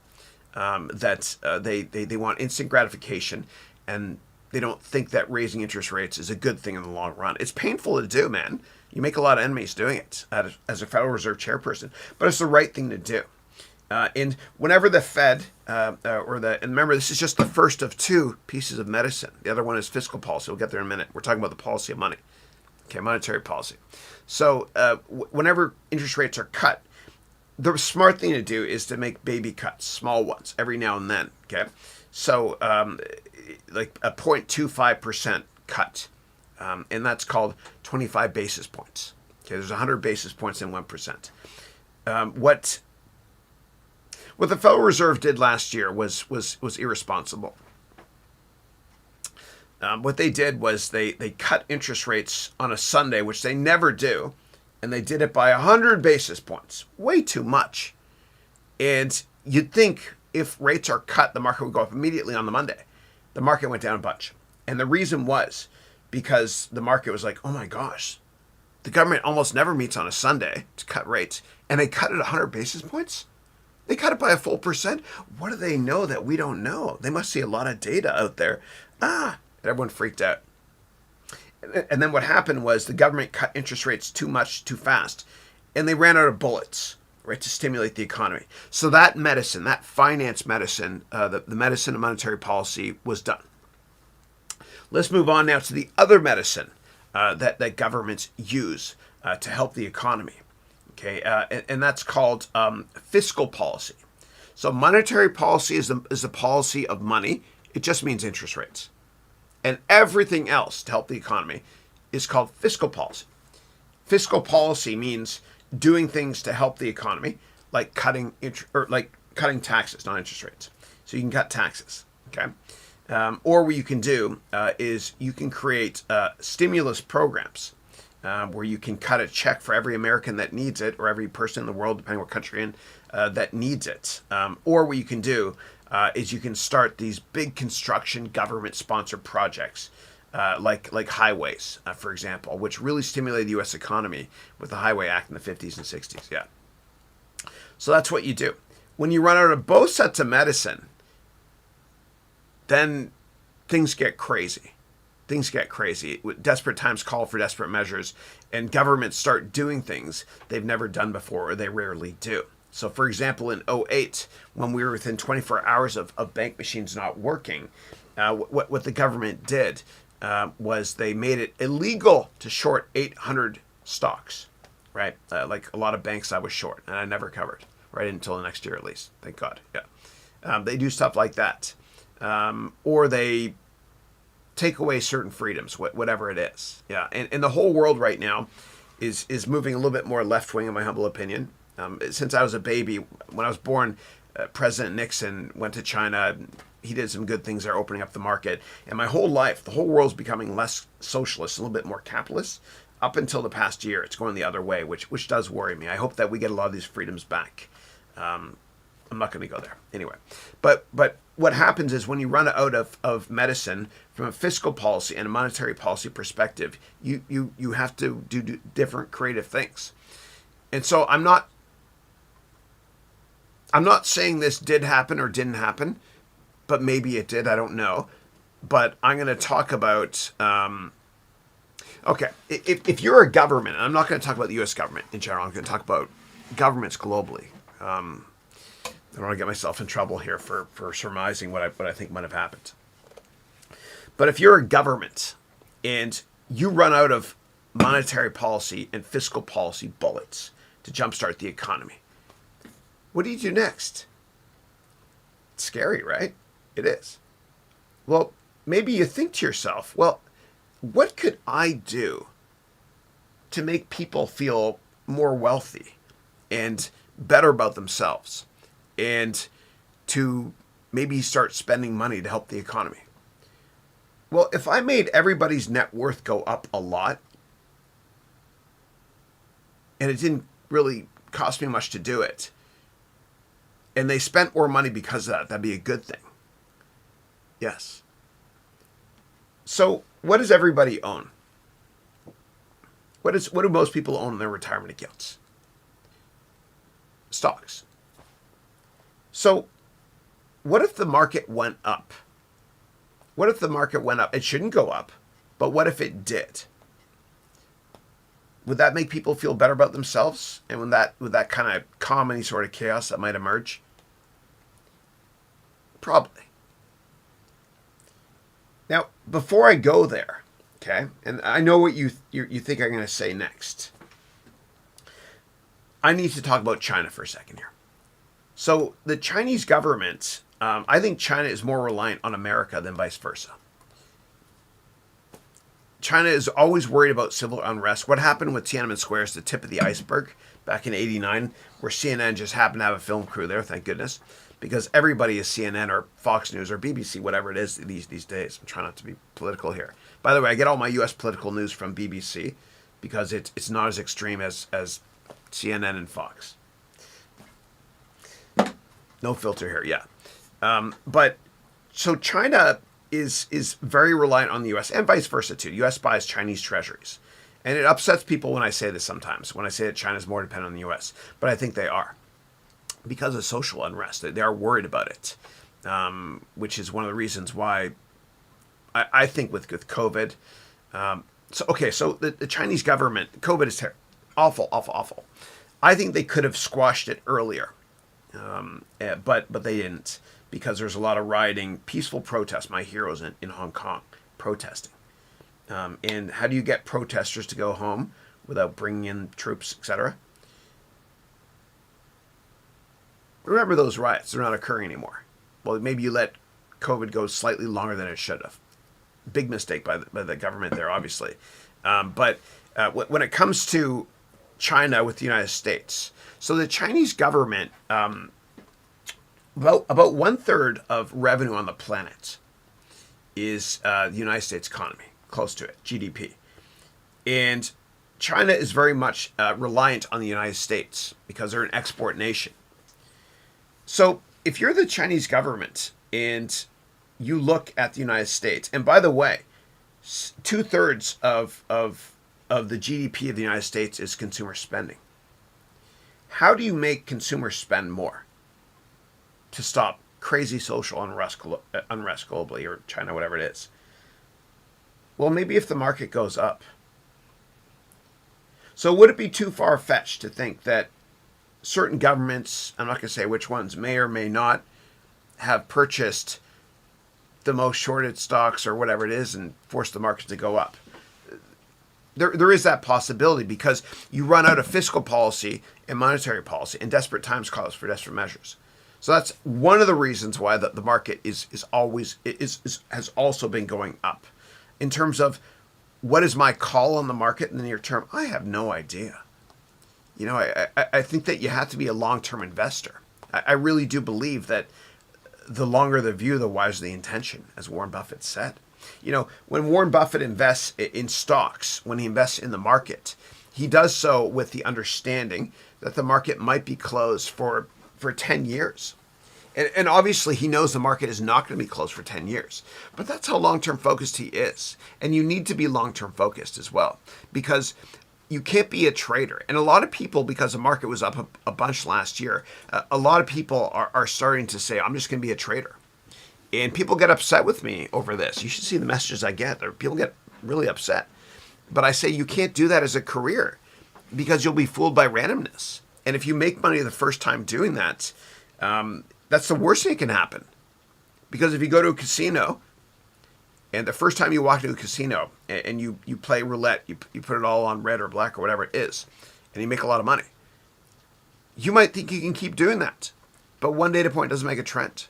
that they want instant gratification, and they don't think that raising interest rates is a good thing in the long run. It's painful to do, man. You make a lot of enemies doing it as a Federal Reserve chairperson, but it's the right thing to do. And whenever the Fed and remember, this is just the first of two pieces of medicine. The other one is fiscal policy. We'll get there in a minute. We're talking about the policy of money. Okay, monetary policy. So whenever interest rates are cut, the smart thing to do is to make baby cuts, small ones, every now and then. Okay, so like a 0.25% cut, and that's called 25 basis points. Okay, there's 100 basis points in 1%. What the Federal Reserve did last year was irresponsible. What they did was they cut interest rates on a Sunday, which they never do, and they did it by 100 basis points. Way too much. And you'd think if rates are cut, the market would go up immediately on the Monday. The market went down a bunch. And the reason was because the market was like, oh my gosh, the government almost never meets on a Sunday to cut rates, and they cut it 100 basis points? They cut it by a full percent. What do they know that we don't know? They must see a lot of data out there. And everyone freaked out. And then what happened was the government cut interest rates too much, too fast, and they ran out of bullets, right, to stimulate the economy. So that medicine, that finance medicine, the medicine of monetary policy was done. Let's move on now to the other medicine that governments use to help the economy. Okay, and that's called fiscal policy. So monetary policy is the policy of money. It just means interest rates. And everything else to help the economy is called fiscal policy. Fiscal policy means doing things to help the economy, like cutting taxes, not interest rates. So you can cut taxes, okay? Or what you can do is you can create stimulus programs where you can cut a check for every American that needs it, or every person in the world, depending what country you're in, that needs it. Or what you can do is you can start these big construction government-sponsored projects, like highways, for example, which really stimulated the U.S. economy with the Highway Act in the 50s and 60s. Yeah. So that's what you do. When you run out of both sets of medicine, then things get crazy. Things get crazy. Desperate times call for desperate measures, and governments start doing things they've never done before, or they rarely do. So, for example, in 2008, when we were within 24 hours of bank machines not working, what the government did was they made it illegal to short 800 stocks, right? Like a lot of banks I was short, and I never covered, right, until the next year at least. Thank God. Yeah. They do stuff like that. Or they take away certain freedoms, whatever it is. Yeah, and the whole world right now is moving a little bit more left-wing, in my humble opinion. Since I was a baby, when I was born, President Nixon went to China. He did some good things there, opening up the market. And my whole life, the whole world's becoming less socialist, a little bit more capitalist. Up until the past year, it's going the other way, which does worry me. I hope that we get a lot of these freedoms back. I'm not going to go there anyway. But what happens is when you run out of medicine from a fiscal policy and a monetary policy perspective, you have to do different creative things. And so I'm not saying this did happen or didn't happen, but maybe it did. I don't know. But I'm going to talk about, okay, if you're a government, and I'm not going to talk about the U.S. government in general, I'm going to talk about governments globally. I don't want to get myself in trouble here for surmising what I think might have happened. But if you're a government and you run out of monetary policy and fiscal policy bullets to jumpstart the economy, what do you do next? It's scary, right? It is. Well, maybe you think to yourself, well, what could I do to make people feel more wealthy and better about themselves, and to maybe start spending money to help the economy? Well, if I made everybody's net worth go up a lot, and it didn't really cost me much to do it, and they spent more money because of that, that'd be a good thing. Yes. So what does everybody own? What do most people own in their retirement accounts? Stocks. So what if the market went up? What if the market went up? It shouldn't go up, but what if it did? Would that make people feel better about themselves? And would that kind of calm any sort of chaos that might emerge? Probably. Now, before I go there, okay, and I know what you think I'm going to say next, I need to talk about China for a second here. So the Chinese government, I think China is more reliant on America than vice versa. China is always worried about civil unrest. What happened with Tiananmen Square is the tip of the iceberg back in '89, where CNN just happened to have a film crew there, thank goodness, because everybody is CNN or Fox News or BBC, whatever it is these days. I'm trying not to be political here. By the way, I get all my U.S. political news from BBC because it's not as extreme as CNN and Fox. No filter here, yeah. But so China is very reliant on the U.S. and vice versa too. U.S. buys Chinese treasuries. And it upsets people when I say this sometimes, when I say that China is more dependent on the U.S. But I think they are. because of social unrest. They are worried about it, which is one of the reasons why I think with COVID. So the Chinese government, COVID is awful, awful, awful. I think they could have squashed it earlier, but they didn't, because there's a lot of rioting, peaceful protests. My heroes in Hong Kong protesting. And how do you get protesters to go home without bringing in troops, etc.? Remember those riots. They're not occurring anymore. Well, maybe you let COVID go slightly longer than it should have. Big mistake by the government there, obviously. But when it comes to China with the United States, so the Chinese government, about 1/3 of revenue on the planet is the United States economy, close to it, GDP. And China is very much reliant on the United States because they're an export nation. So if you're the Chinese government and you look at the United States, and by the way, 2/3 of the GDP of the United States is consumer spending. How do you make consumers spend more to stop crazy social unrest globally, or China, whatever it is? Well, maybe if the market goes up. So would it be too far-fetched to think that certain governments, I'm not going to say which ones, may or may not have purchased the most shorted stocks or whatever it is and forced the market to go up? There is that possibility, because you run out of fiscal policy and monetary policy, and desperate times calls for desperate measures. So that's one of the reasons why the market has also been going up. In terms of what is my call on the market in the near term, I have no idea. You know, I think that you have to be a long-term investor. I really do believe that the longer the view, the wiser the intention, as Warren Buffett said. You know, when Warren Buffett invests in stocks, when he invests in the market, he does so with the understanding that the market might be closed for 10 years. And obviously he knows the market is not going to be closed for 10 years. But that's how long-term focused he is. And you need to be long-term focused as well, because you can't be a trader. And a lot of people, because the market was up a bunch last year, a lot of people are starting to say, I'm just going to be a trader. And people get upset with me over this. You should see the messages I get. People get really upset. But I say you can't do that as a career, because you'll be fooled by randomness. And if you make money the first time doing that, that's the worst thing that can happen. Because if you go to a casino, and the first time you walk into a casino and you play roulette, you put it all on red or black or whatever it is, and you make a lot of money, you might think you can keep doing that. But one data point doesn't make a trend.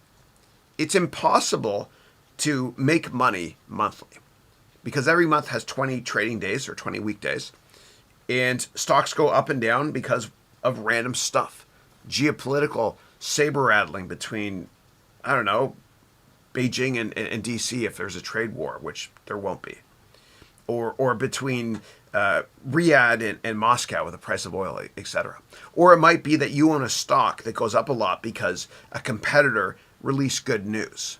It's impossible to make money monthly, because every month has 20 trading days or 20 weekdays, and stocks go up and down because of random stuff. Geopolitical saber rattling between, I don't know, Beijing and DC, if there's a trade war, which there won't be, or between Riyadh and Moscow with the price of oil, etc. Or it might be that you own a stock that goes up a lot because a competitor released good news,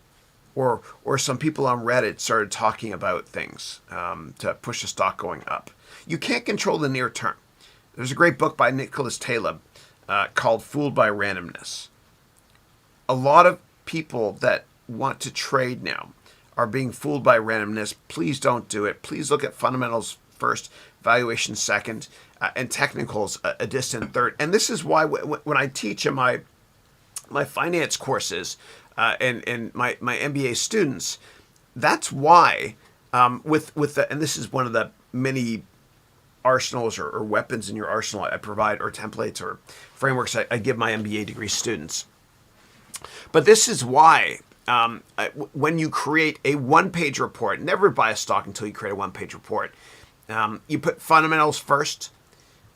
or some people on Reddit started talking about things to push the stock going up. You can't control the near term. There's a great book by Nicholas Taleb called Fooled by Randomness. A lot of people that want to trade now are being fooled by randomness. Please don't do it. Please look at fundamentals first, valuation second, and technicals a distant third. And this is why when I teach in my finance courses and my MBA students, that's why with the, and this is one of the many arsenals or weapons in your arsenal I provide, or templates or frameworks I give my MBA degree students. But this is why when you create a one-page report, never buy a stock until you create a one-page report. You put fundamentals first,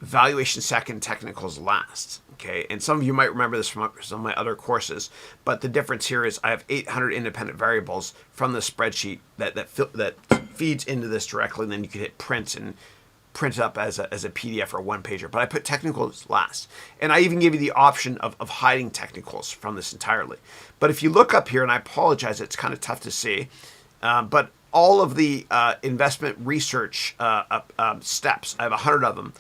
valuation second, technicals last. Okay, and some of you might remember this from some of my other courses, but the difference here is I have 800 independent variables from the spreadsheet that feeds into this directly, and then you can hit print and print it up as a PDF or a one-pager. But I put technicals last, and I even give you the option of hiding technicals from this entirely. But if you look up here, and I apologize, it's kind of tough to see, but all of the investment research steps, I have 100 of them.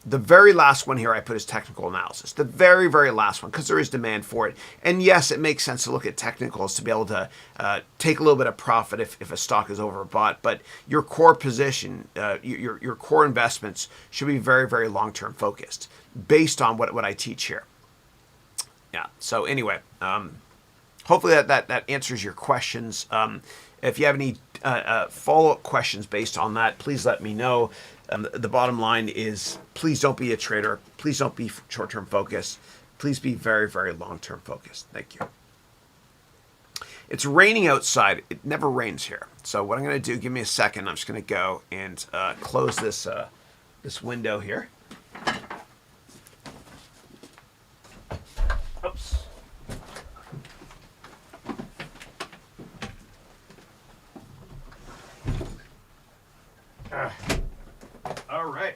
The very last one here I put is technical analysis. The very, very last one, because there is demand for it. And yes, it makes sense to look at technicals to be able to take a little bit of profit if a stock is overbought. But your core position, your core investments should be very, very long-term focused based on what I teach here. Yeah. So anyway, hopefully that answers your questions. If you have any follow-up questions based on that, please let me know. The bottom line is, please don't be a trader. Please don't be short-term focused. Please be very, very long-term focused. Thank you. It's raining outside. It never rains here. So what I'm going to do, give me a second. I'm just going to go and close this window here. Oops. All right.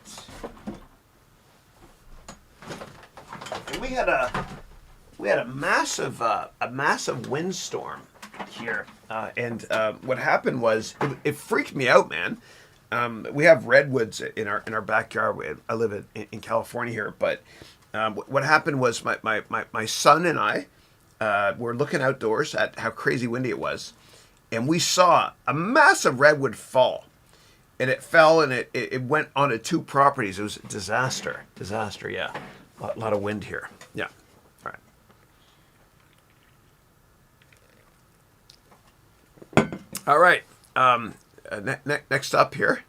And we had a massive windstorm here, and what happened was it freaked me out, man. We have redwoods in our backyard. I live in California here, but what happened was my son and I were looking outdoors at how crazy windy it was, and we saw a massive redwood fall. And it fell, and it went onto 2 properties. It was a disaster. Disaster, yeah. A lot of wind here. Yeah. All right. Next up here.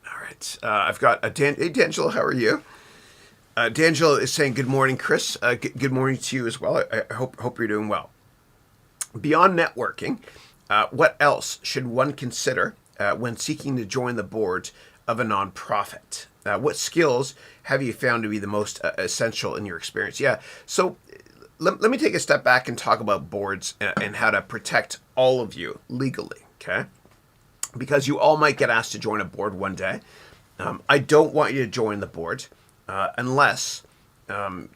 All right. I've got hey, D'Angelo, how are you? D'Angelo is saying, good morning, Chris. Good morning to you as well. I hope you're doing well. Beyond networking, what else should one consider when seeking to join the board of a nonprofit? What skills have you found to be the most essential in your experience? Yeah, so let me take a step back and talk about boards and how to protect all of you legally, okay? Because you all might get asked to join a board one day. I don't want you to join the board unless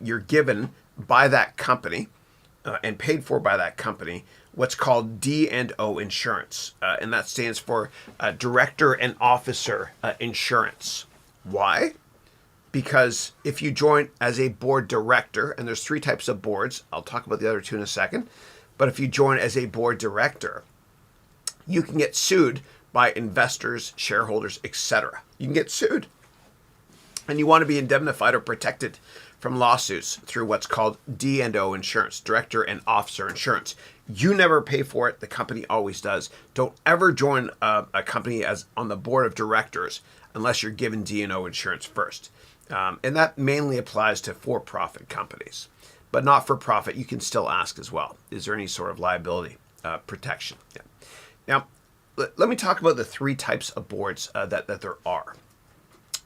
you're given by that company and paid for by that company what's called D&O insurance, and that stands for Director and Officer Insurance. Why? Because if you join as a board director, and there's 3 types of boards, I'll talk about the other 2 in a second, but if you join as a board director, you can get sued by investors, shareholders, etc. You can get sued. And you want to be indemnified or protected from lawsuits through what's called D&O insurance, Director and Officer Insurance. You never pay for it. The company always does. Don't ever join a company as on the board of directors unless you're given D&O insurance first. And that mainly applies to for-profit companies. But not for profit, you can still ask as well. Is there any sort of liability protection? Yeah. Now, let me talk about the 3 types of boards that there are.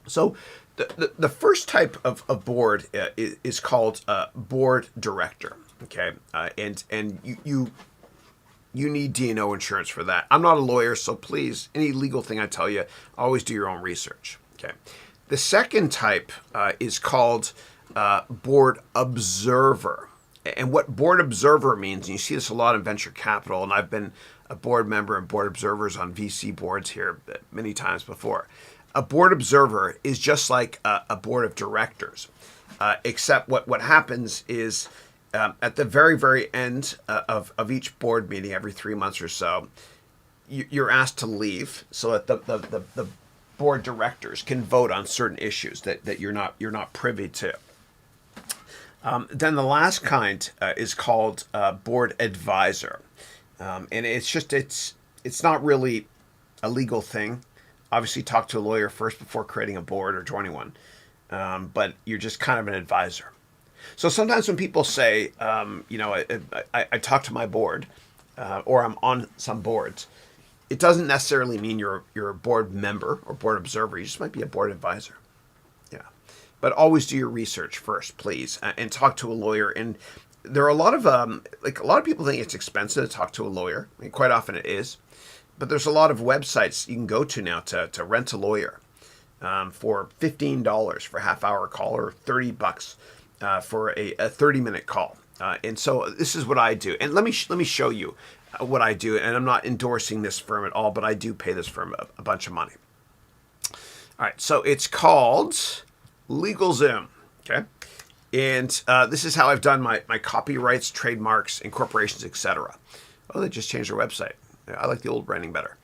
So the first type of board is called board director. Okay, and you need D&O insurance for that. I'm not a lawyer, so please, any legal thing I tell you, always do your own research. Okay, the second type is called board observer. And what board observer means, and you see this a lot in venture capital, and I've been a board member and board observers on VC boards here many times before. A board observer is just like a board of directors, except what happens is at the very, very end of each board meeting every 3 months or so, you're asked to leave so that the board directors can vote on certain issues that you're not privy to. Then the last kind is called board advisor, and it's not really a legal thing. Obviously, talk to a lawyer first before creating a board or joining one, but you're just kind of an advisor. So sometimes when people say, I talk to my board, or I'm on some boards, it doesn't necessarily mean you're a board member or board observer. You just might be a board advisor. Yeah, but always do your research first, please, and talk to a lawyer. And there are a lot of people think it's expensive to talk to a lawyer. I mean, quite often it is. But there's a lot of websites you can go to now to rent a lawyer for $15 for a half-hour call or $30 for a 30-minute call. And so this is what I do. And let me show you what I do. And I'm not endorsing this firm at all, but I do pay this firm a bunch of money. All right, so it's called LegalZoom. Okay, and this is how I've done my copyrights, trademarks, incorporations, etc. Oh, they just changed their website. I like the old branding better.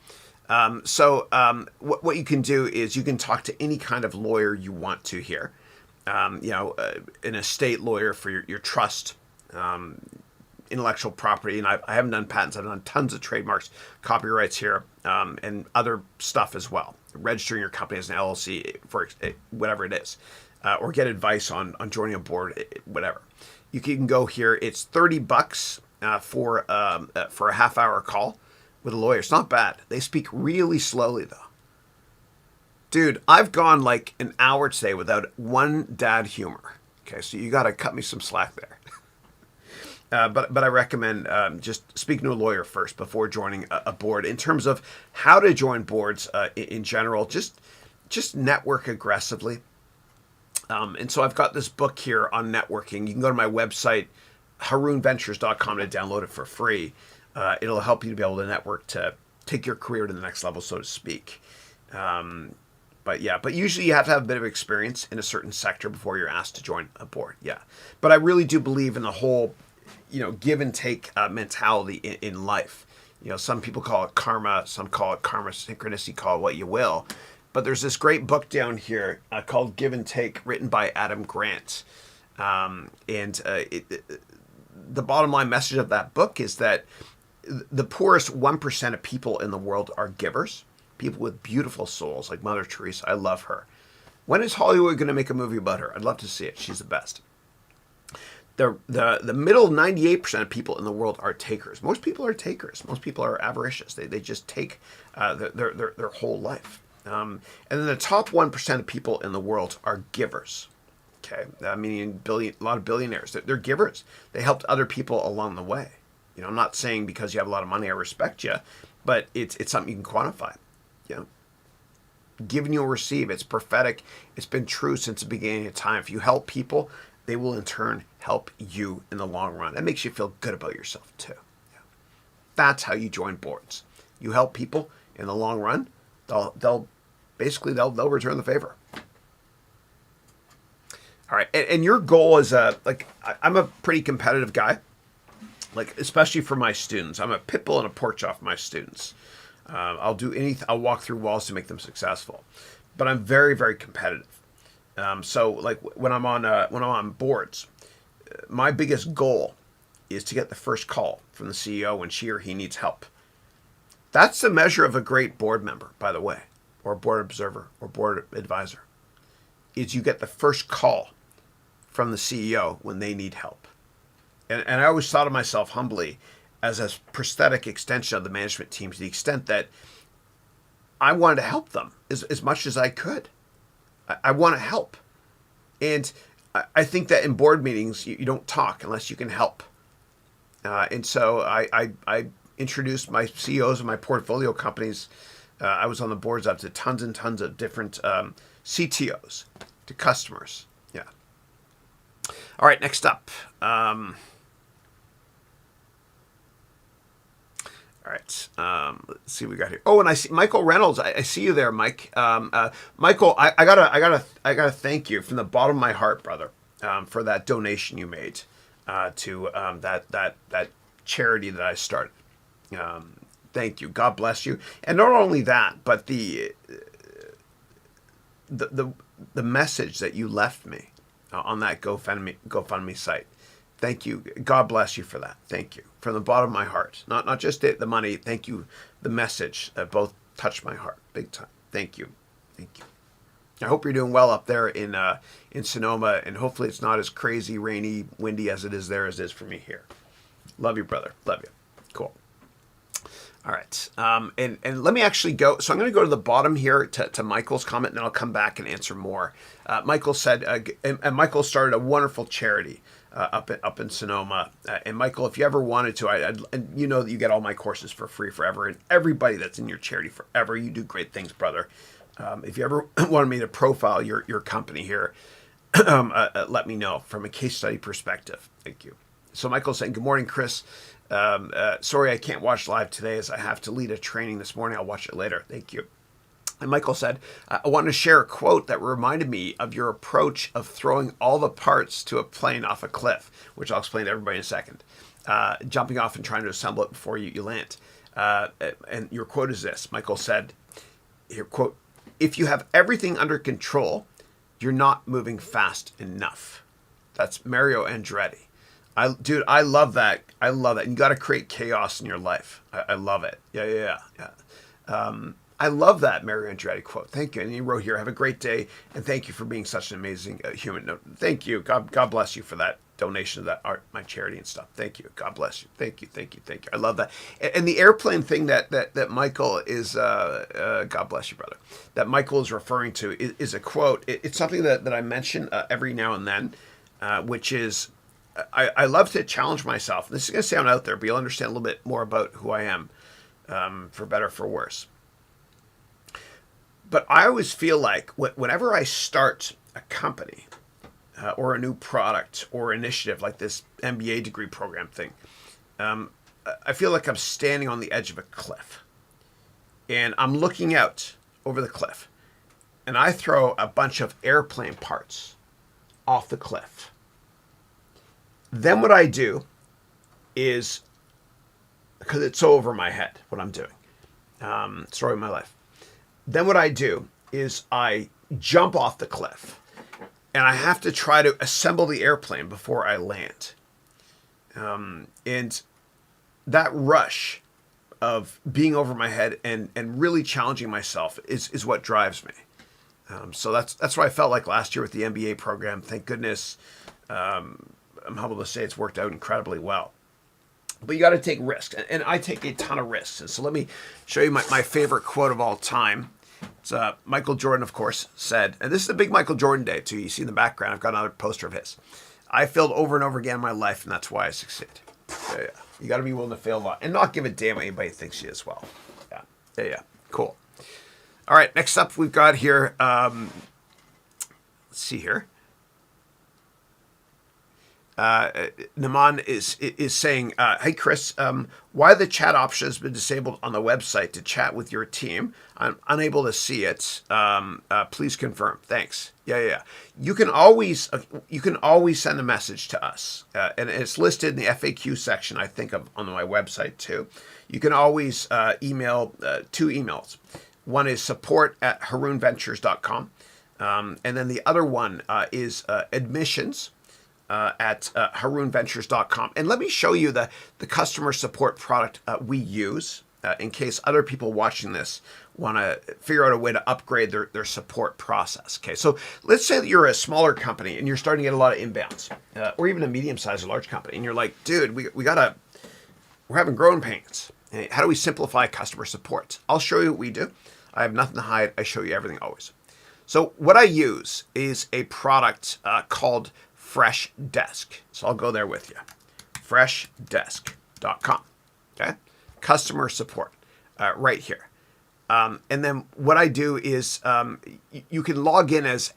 What you can do is you can talk to any kind of lawyer you want to here. An estate lawyer for your trust, intellectual property, and I haven't done patents. I've done tons of trademarks, copyrights here, and other stuff as well. Registering your company as an LLC for whatever it is, or get advice on joining a board, whatever. You can go here. It's $30 for a half-hour call with a lawyer. It's not bad. They speak really slowly though. Dude, I've gone like an hour today without one dad humor. Okay, so you got to cut me some slack there. But I recommend just speaking to a lawyer first before joining a board. In terms of how to join boards in general, just network aggressively. And so I've got this book here on networking. You can go to my website, harounventures.com, to download it for free. It'll help you to be able to network to take your career to the next level, so to speak. But usually you have to have a bit of experience in a certain sector before you're asked to join a board. Yeah. But I really do believe in the whole, give and take mentality in life. Some people call it karma, some call it karma synchronicity, call it what you will. But there's this great book down here called Give and Take, written by Adam Grant. The bottom line message of that book is that the poorest 1% of people in the world are givers. People with beautiful souls, like Mother Teresa. I love her. When is Hollywood going to make a movie about her? I'd love to see it. She's the best. The middle 98% of people in the world are takers. Most people are takers. Most people are avaricious. They just take their whole life. And then the top 1% of people in the world are givers. Okay, meaning a lot of billionaires. They're givers. They helped other people along the way. I'm not saying because you have a lot of money I respect you, but it's something you can quantify. Give and you'll receive. It's prophetic. It's been true since the beginning of time. If you help people, they will in turn help you in the long run. That makes you feel good about yourself too. That's how you join boards. You help people in the long run. They'll return the favor. All right, and your goal is I'm a pretty competitive guy, especially for my students. I'm a pit bull and a pork chop for my students. I'll do anything. I'll walk through walls to make them successful, but I'm very, very competitive. So when I'm on boards, my biggest goal is to get the first call from the CEO when she or he needs help. That's the measure of a great board member, by the way, or board observer or board advisor, is you get the first call from the CEO when they need help. And I always thought of myself humbly as a prosthetic extension of the management team, to the extent that I wanted to help them as much as I could. I want to help. And I think that in board meetings, you don't talk unless you can help. And so I introduced my CEOs of my portfolio companies. I was on the boards up to tons and tons of different CTOs to customers. Yeah. All right, next up. All right, let's see what we got here. Oh, and I see Michael Reynolds. I see you there, Mike. Michael, I gotta thank you from the bottom of my heart, brother, for that donation you made to that charity that I started. Thank you. God bless you. And not only that, but the message that you left me on that GoFundMe site. Thank you. God bless you for that. Thank you. From the bottom of my heart. Not just the money. Thank you. The message that both touched my heart big time. Thank you. Thank you. I hope you're doing well up there in Sonoma, and hopefully it's not as crazy, rainy, windy as it is there as it is for me here. Love you, brother. Love you. Cool. All right. And let me actually go. So I'm going to go to the bottom here to Michael's comment, and then I'll come back and answer more. Michael said, and Michael started a wonderful charity up in Sonoma. And Michael, if you ever wanted to, and you know that you get all my courses for free forever, and everybody that's in your charity forever. You do great things, brother. If you ever wanted me to profile your company here, let me know from a case study perspective. Thank you. So Michael's saying, good morning, Chris. Sorry I can't watch live today as I have to lead a training this morning. I'll watch it later. Thank you. And Michael said, I want to share a quote that reminded me of your approach of throwing all the parts to a plane off a cliff, which I'll explain to everybody in a second. Jumping off and trying to assemble it before you land. And your quote is this. Michael said, here, quote, if you have everything under control, you're not moving fast enough. That's Mario Andretti. I love that. I love that. And you got to create chaos in your life. I love it. Yeah. I love that Mario Andretti quote. Thank you. And he wrote here, have a great day, and thank you for being such an amazing human. No, thank you. God bless you for that donation of that art, my charity and stuff. Thank you. God bless you. Thank you. I love that. And the airplane thing that Michael is, God bless you, brother, that Michael is referring to is a quote. It's something that I mention every now and then, which is, I love to challenge myself. This is going to sound out there, but you'll understand a little bit more about who I am, for better or for worse. But I always feel like whenever I start a company or a new product or initiative like this MBA degree program thing, I feel like I'm standing on the edge of a cliff. And I'm looking out over the cliff. And I throw a bunch of airplane parts off the cliff. Then what I do is, because it's so over my head what I'm doing, story of my life. Then what I do is I jump off the cliff, and I have to try to assemble the airplane before I land. And that rush of being over my head and really challenging myself is what drives me. So that's what I felt like last year with the MBA program. Thank goodness, I'm humbled to say it's worked out incredibly well. But you got to take risks, and I take a ton of risks. And so let me show you my favorite quote of all time. It's Michael Jordan, of course, said, and this is a big Michael Jordan day too. You see in the background, I've got another poster of his. I failed over and over again in my life, and that's why I succeed. Yeah. You got to be willing to fail a lot and not give a damn what anybody thinks you as well. Yeah. Cool. All right, next up we've got here. Let's see here. Naman is saying, hey, Chris, why the chat option has been disabled on the website to chat with your team? I'm unable to see it. Please confirm. Thanks. Yeah. You can always send a message to us, and it's listed in the FAQ section, I think, on my website too. You can always email 2 emails. One is support@harounventures.com, and then the other one is admissions at harounventures.com. And let me show you the customer support product we use in case other people watching this want to figure out a way to upgrade their support process. Okay, so let's say that you're a smaller company and you're starting to get a lot of inbounds, or even a medium-sized or large company, and you're like, dude, we're having growing pains. How do we simplify customer support? I'll show you what we do. I have nothing to hide. I show you everything always. So what I use is a product called Fresh Desk. So I'll go there with you. freshdesk.com. Okay. Customer support right here. And then what I do is you can log in as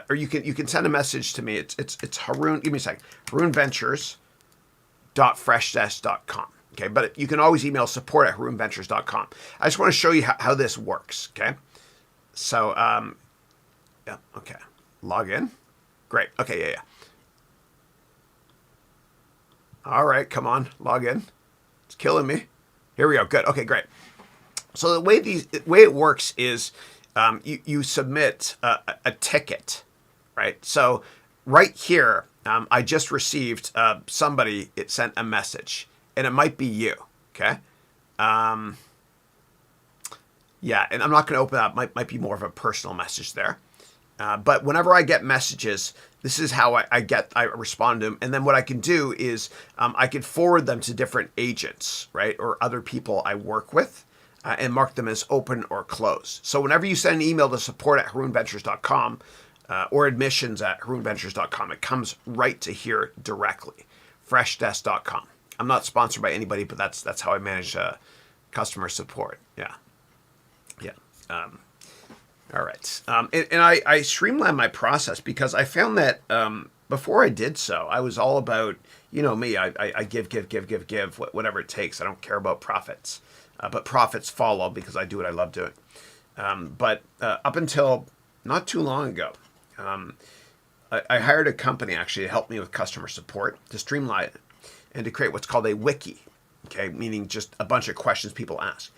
or you can send a message to me. It's Haroun. Give me a second. harounventures.freshdesk.com. Okay. But you can always email support@harounventures.com. I just want to show you how this works. Okay. So yeah. Okay. Log in. Great. Okay. Yeah. All right, come on, log in. It's killing me. Here we go. Good. Okay, great. So the way it works is you submit a ticket, right? So right here, I just received somebody. It sent a message, and it might be you. Okay. Yeah, and I'm not going to open that. Might be more of a personal message there. But whenever I get messages, this is how I respond to them. And then what I can do is I can forward them to different agents, right? Or other people I work with and mark them as open or closed. So whenever you send an email to support@harounventures.com or admissions@harounventures.com, it comes right to here directly, freshdesk.com. I'm not sponsored by anybody, but that's how I manage customer support. Yeah. All right. And I streamlined my process because I found that before I did so, I was all about, you know me, I give, whatever it takes. I don't care about profits. But profits follow because I do what I love doing. But up until not too long ago, I hired a company actually to help me with customer support to streamline it and to create what's called a wiki, okay, meaning just a bunch of questions people ask.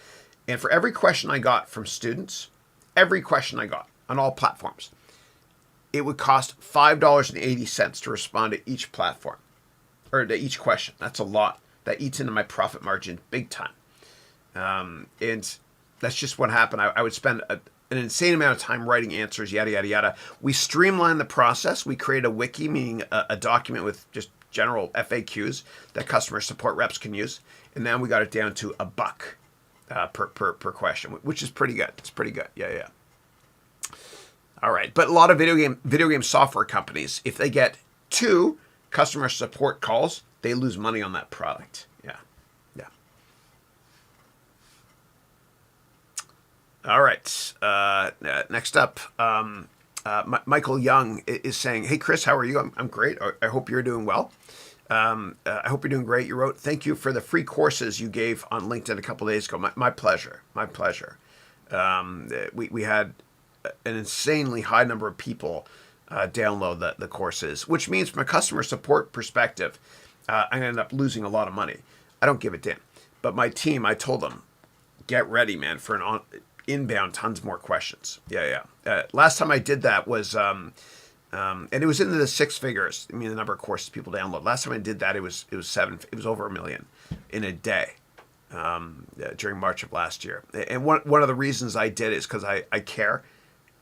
And for every question I got from students, every question I got on all platforms, it would cost $5.80 to respond to each platform or to each question. That's a lot. That eats into my profit margin big time. And that's just what happened. I would spend an insane amount of time writing answers, yada, yada, yada. We streamlined the process. We created a wiki, meaning a document with just general FAQs that customer support reps can use. And now we got it down to $1 per question, which is pretty good. It's pretty good. Yeah, yeah. All right. But a lot of video game software companies, if they get 2 customer support calls, they lose money on that product. Yeah. Yeah. All right. Next up, Michael Young is saying, "Hey, Chris, how are you? I'm great. I hope you're doing well. I hope you're doing great." You wrote, "Thank you for the free courses you gave on LinkedIn a couple of days ago." My pleasure. My pleasure. We had an insanely high number of people download the courses, which means from a customer support perspective, I'm going to end up losing a lot of money. I don't give a damn. But my team, I told them, get ready, man, for an inbound, tons more questions. Yeah, yeah. Last time I did that was, and it was into the 6 figures. I mean, the number of courses people download. Last time I did that, it was over 1 million in a day during March of last year. And one of the reasons I did is because I care.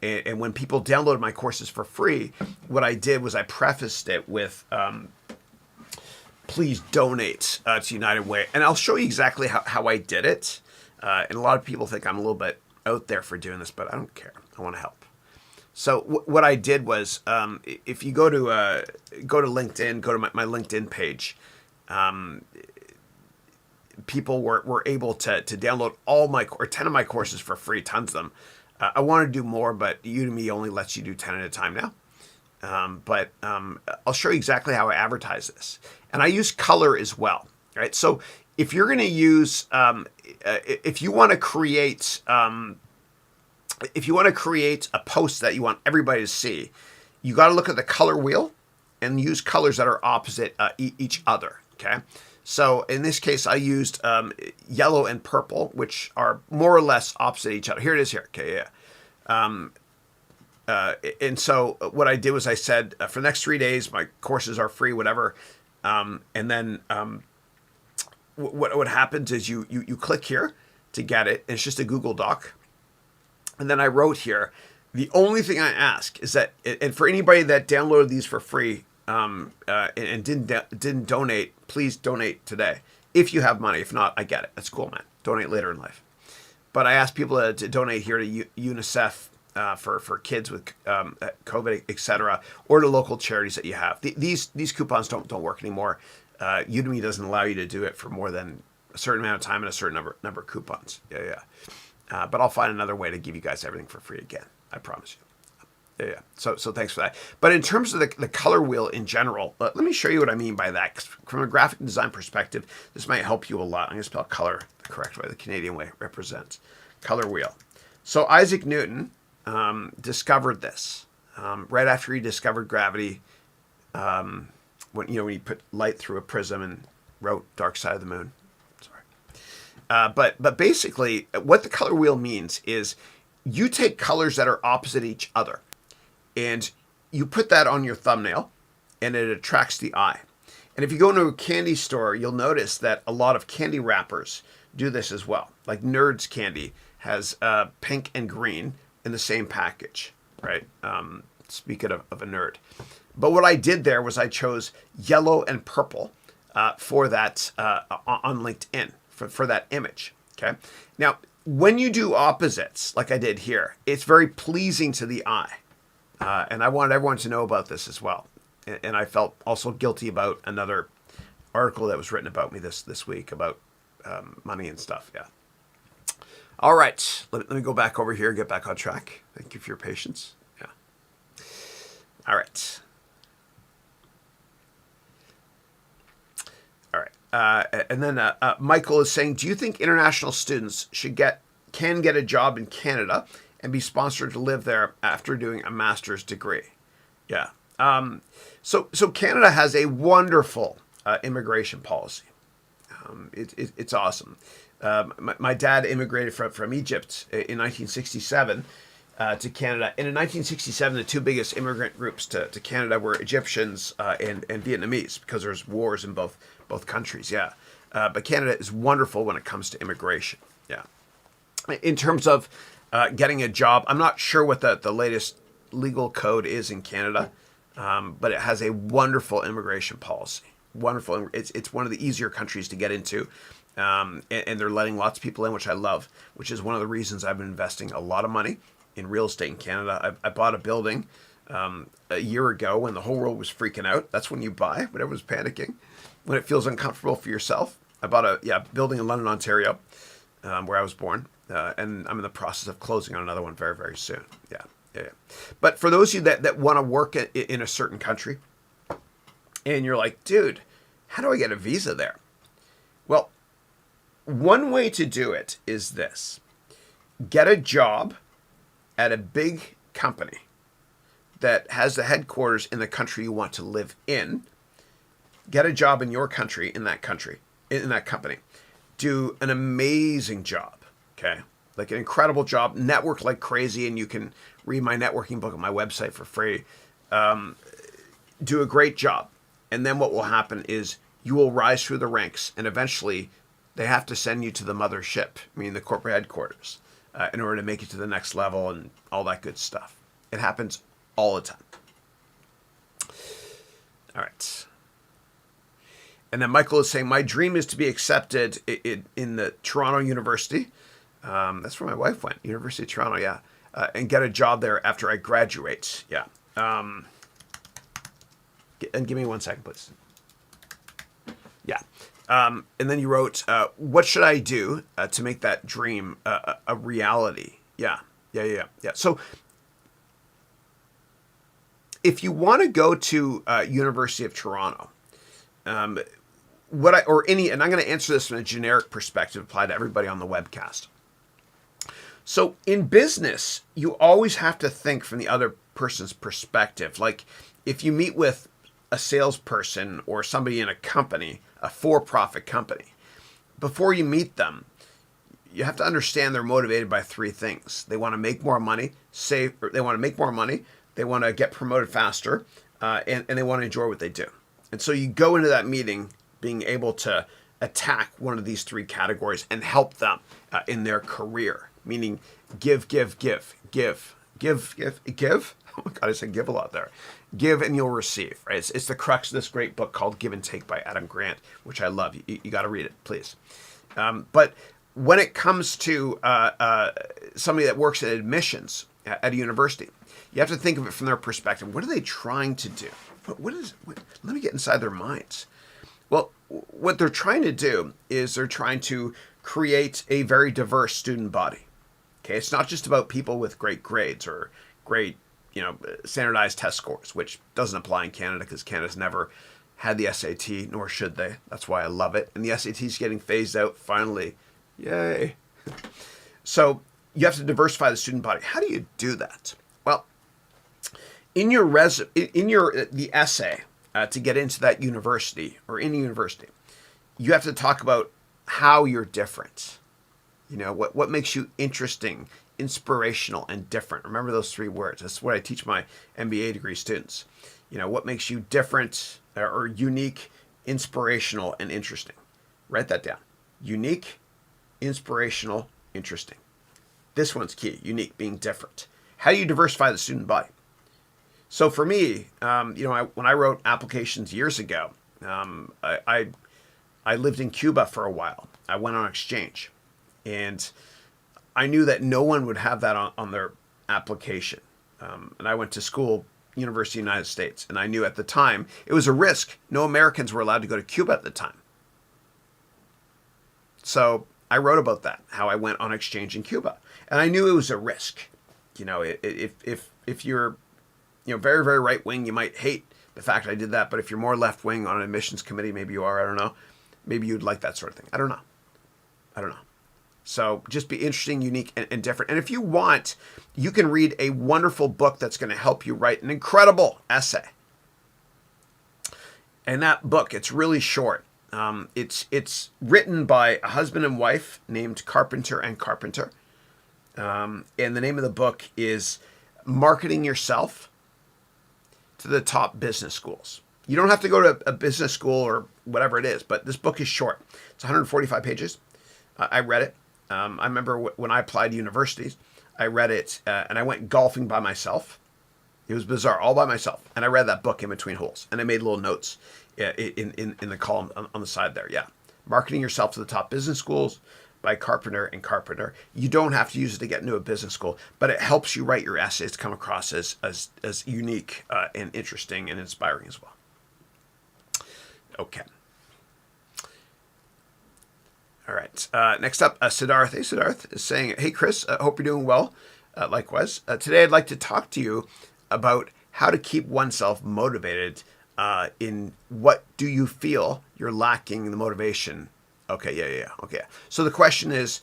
And when people downloaded my courses for free, what I did was I prefaced it with, please donate to United Way. And I'll show you exactly how I did it. And a lot of people think I'm a little bit out there for doing this, but I don't care. I want to help. So what I did was, if you go to LinkedIn, go to my LinkedIn page, people were able to download all 10 of my courses for free, tons of them. I want to do more, but Udemy only lets you do 10 at a time now. But I'll show you exactly how I advertise this. And I use color as well, right? So if you're going to use, if you want to create a post that you want everybody to see, you got to look at the color wheel and use colors that are opposite each other, okay? So in this case, I used yellow and purple, which are more or less opposite each other. Here it is here. Okay, yeah. And so what I did was I said, for the next 3 days, my courses are free, whatever. And then what happens is you click here to get it. And it's just a Google Doc. And then I wrote here, the only thing I ask is that, and for anybody that downloaded these for free, and didn't donate, please donate today. If you have money. If not, I get it. That's cool, man. Donate later in life. But I asked people to donate here to UNICEF for kids with COVID, etc., or to local charities that you have. These coupons don't work anymore. Udemy doesn't allow you to do it for more than a certain amount of time and a certain number of coupons. Yeah. But I'll find another way to give you guys everything for free again. I promise you. Yeah. So thanks for that. But in terms of the color wheel in general, let me show you what I mean by that. 'Cause from a graphic design perspective, this might help you a lot. I'm going to spell color the correct way, the Canadian way represents. Color wheel. So Isaac Newton discovered this right after he discovered gravity. When he put light through a prism and wrote "Dark Side of the Moon." Sorry. But basically, what the color wheel means is you take colors that are opposite each other. And you put that on your thumbnail, and it attracts the eye. And if you go into a candy store, you'll notice that a lot of candy wrappers do this as well. Like Nerds Candy has pink and green in the same package, right? Speaking of a nerd. But what I did there was I chose yellow and purple for that on LinkedIn, for that image, okay? Now, when you do opposites, like I did here, it's very pleasing to the eye. And I wanted everyone to know about this as well. And I felt also guilty about another article that was written about me this week about money and stuff. Yeah. All right. Let me go back over here and get back on track. Thank you for your patience. Yeah. All right. All right. And then Michael is saying, do you think international students can get a job in Canada and be sponsored to live there after doing a master's degree. Yeah. So Canada has a wonderful immigration policy. It's awesome. My dad immigrated from Egypt in 1967 to Canada. And in 1967, the two biggest immigrant groups to Canada were Egyptians and Vietnamese, because there's wars in both countries. Yeah. But Canada is wonderful when it comes to immigration. Yeah. In terms of getting a job, I'm not sure what the latest legal code is in Canada, but it has a wonderful immigration policy. Wonderful. It's one of the easier countries to get into, and they're letting lots of people in, which I love, which is one of the reasons I've been investing a lot of money in real estate in Canada. I bought a building a year ago when the whole world was freaking out. That's when you buy, when everyone's panicking, when it feels uncomfortable for yourself. I bought a building in London, Ontario, where I was born, and I'm in the process of closing on another one very, very soon. Yeah. But for those of you that want to work in a certain country, and you're like, dude, how do I get a visa there? Well, one way to do it is this. Get a job at a big company that has the headquarters in the country you want to live in. Get a job in your country, in that company. Do an amazing job, okay? Like an incredible job. Network like crazy, and you can read my networking book on my website for free. Do a great job. And then what will happen is you will rise through the ranks, and eventually they have to send you to the mothership, the corporate headquarters, in order to make it to the next level and all that good stuff. It happens all the time. All right. And then Michael is saying, my dream is to be accepted in the Toronto University. That's where my wife went, University of Toronto, yeah. And get a job there after I graduate, yeah. And give me 1 second, please. Yeah. And then you wrote, what should I do to make that dream a reality? Yeah. So if you want to go to University of Toronto, and I'm going to answer this from a generic perspective applied to everybody on the webcast. So in business, you always have to think from the other person's perspective. Like if you meet with a salesperson or somebody in a company, a for-profit company, before you meet them, you have to understand they're motivated by three things. They want to make more money, they want to get promoted faster, and they want to enjoy what they do. And so you go into that meeting being able to attack one of these three categories and help them in their career, meaning give. Oh my God, I said give a lot there. Give and you'll receive, right? It's the crux of this great book called Give and Take by Adam Grant, which I love. You got to read it, please. But when it comes to somebody that works in admissions at a university, you have to think of it from their perspective. What are they trying to do? Let me get inside their minds. Well, what they're trying to do is they're trying to create a very diverse student body. Okay, it's not just about people with great grades or great, standardized test scores, which doesn't apply in Canada because Canada's never had the SAT, nor should they. That's why I love it. And the SAT is getting phased out finally. Yay. So you have to diversify the student body. How do you do that? Well, in the essay to get into that university or any university, you have to talk about how you're different. What makes you interesting, inspirational, and different. Remember those three words. That's what I teach my MBA degree students. What makes you different or unique, inspirational, and interesting. Write that down. Unique, inspirational, interesting. This one's key. Unique, being different. How do you diversify the student body? So for me, when I wrote applications years ago, I lived in Cuba for a while. I went on exchange. And I knew that no one would have that on their application. And I went to school, University of the United States. And I knew at the time it was a risk. No Americans were allowed to go to Cuba at the time. So I wrote about that, how I went on exchange in Cuba. And I knew it was a risk. If you're very, very right wing, you might hate the fact I did that. But if you're more left wing on an admissions committee, maybe you are, I don't know. Maybe you'd like that sort of thing. I don't know. So just be interesting, unique, and different. And if you want, you can read a wonderful book that's going to help you write an incredible essay. And that book, it's really short. It's written by a husband and wife named Carpenter and Carpenter. And the name of the book is Marketing Yourself to the Top Business Schools. You don't have to go to a business school or whatever it is, but this book is short. It's 145 pages. I read it. I remember when I applied to universities, I read it and I went golfing by myself. It was bizarre, all by myself. And I read that book in between holes. And I made little notes in the column on the side there. Yeah. Marketing Yourself to the Top Business Schools by Carpenter and Carpenter. You don't have to use it to get into a business school, but it helps you write your essays to come across as unique and interesting and inspiring as well. Okay. All right. Next up, Siddharth. Hey, Siddharth is saying, hey, Chris, hope you're doing well. Likewise. Today, I'd like to talk to you about how to keep oneself motivated in what do you feel you're lacking the motivation. Okay, yeah. Okay. So the question is,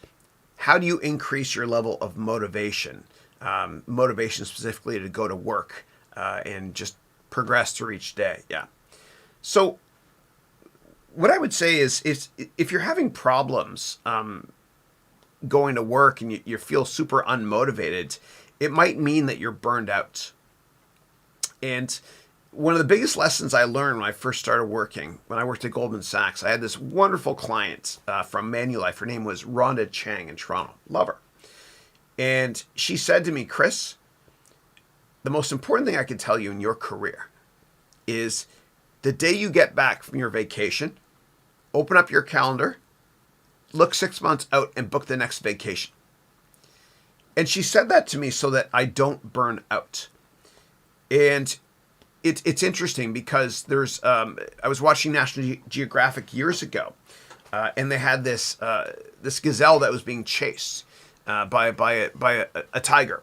how do you increase your level of motivation? Motivation specifically to go to work and just progress through each day. Yeah. So what I would say is if you're having problems going to work and you feel super unmotivated, it might mean that you're burned out. And one of the biggest lessons I learned when I first started working, when I worked at Goldman Sachs, I had this wonderful client from Manulife. Her name was Rhonda Chang in Toronto. Love her. And she said to me, Chris, the most important thing I can tell you in your career is the day you get back from your vacation, open up your calendar, look 6 months out and book the next vacation. And she said that to me so that I don't burn out. And it's interesting because there's I was watching National Geographic years ago, and they had this gazelle that was being chased by a tiger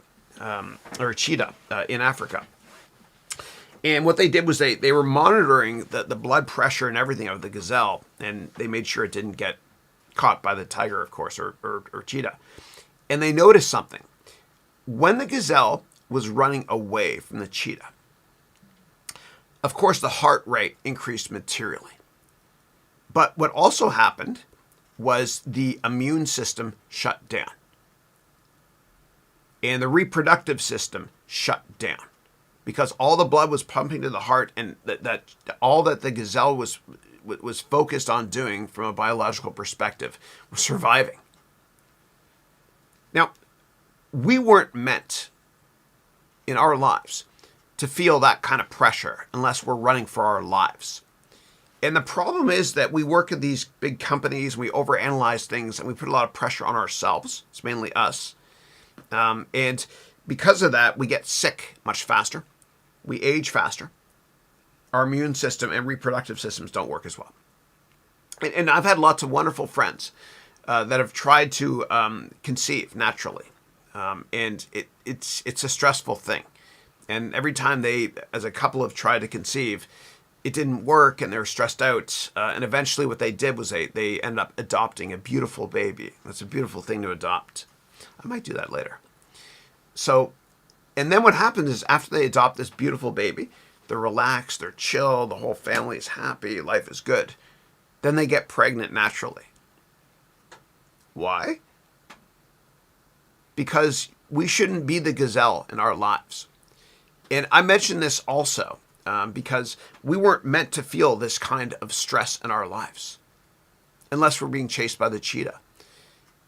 or a cheetah in Africa. And what they did was they were monitoring the blood pressure and everything of the gazelle, and they made sure it didn't get caught by the tiger, of course, or cheetah. And they noticed something. When the gazelle was running away from the cheetah, of course, the heart rate increased materially. But what also happened was the immune system shut down. And the reproductive system shut down. Because all the blood was pumping to the heart, and that all that the gazelle was focused on doing from a biological perspective was surviving. Now, we weren't meant in our lives to feel that kind of pressure unless we're running for our lives. And the problem is that we work at these big companies, we overanalyze things, and we put a lot of pressure on ourselves. It's mainly us. And because of that, we get sick much faster. We age faster. Our immune system and reproductive systems don't work as well. And I've had lots of wonderful friends that have tried to conceive naturally. And it's a stressful thing. And every time they, as a couple, have tried to conceive, it didn't work and they're stressed out. And eventually what they did was they ended up adopting a beautiful baby. That's a beautiful thing to adopt. I might do that later. So, and then what happens is after they adopt this beautiful baby, they're relaxed, they're chill, the whole family is happy, life is good. Then they get pregnant naturally. Why? Because we shouldn't be the gazelle in our lives. And I mention this also because we weren't meant to feel this kind of stress in our lives unless we're being chased by the cheetah.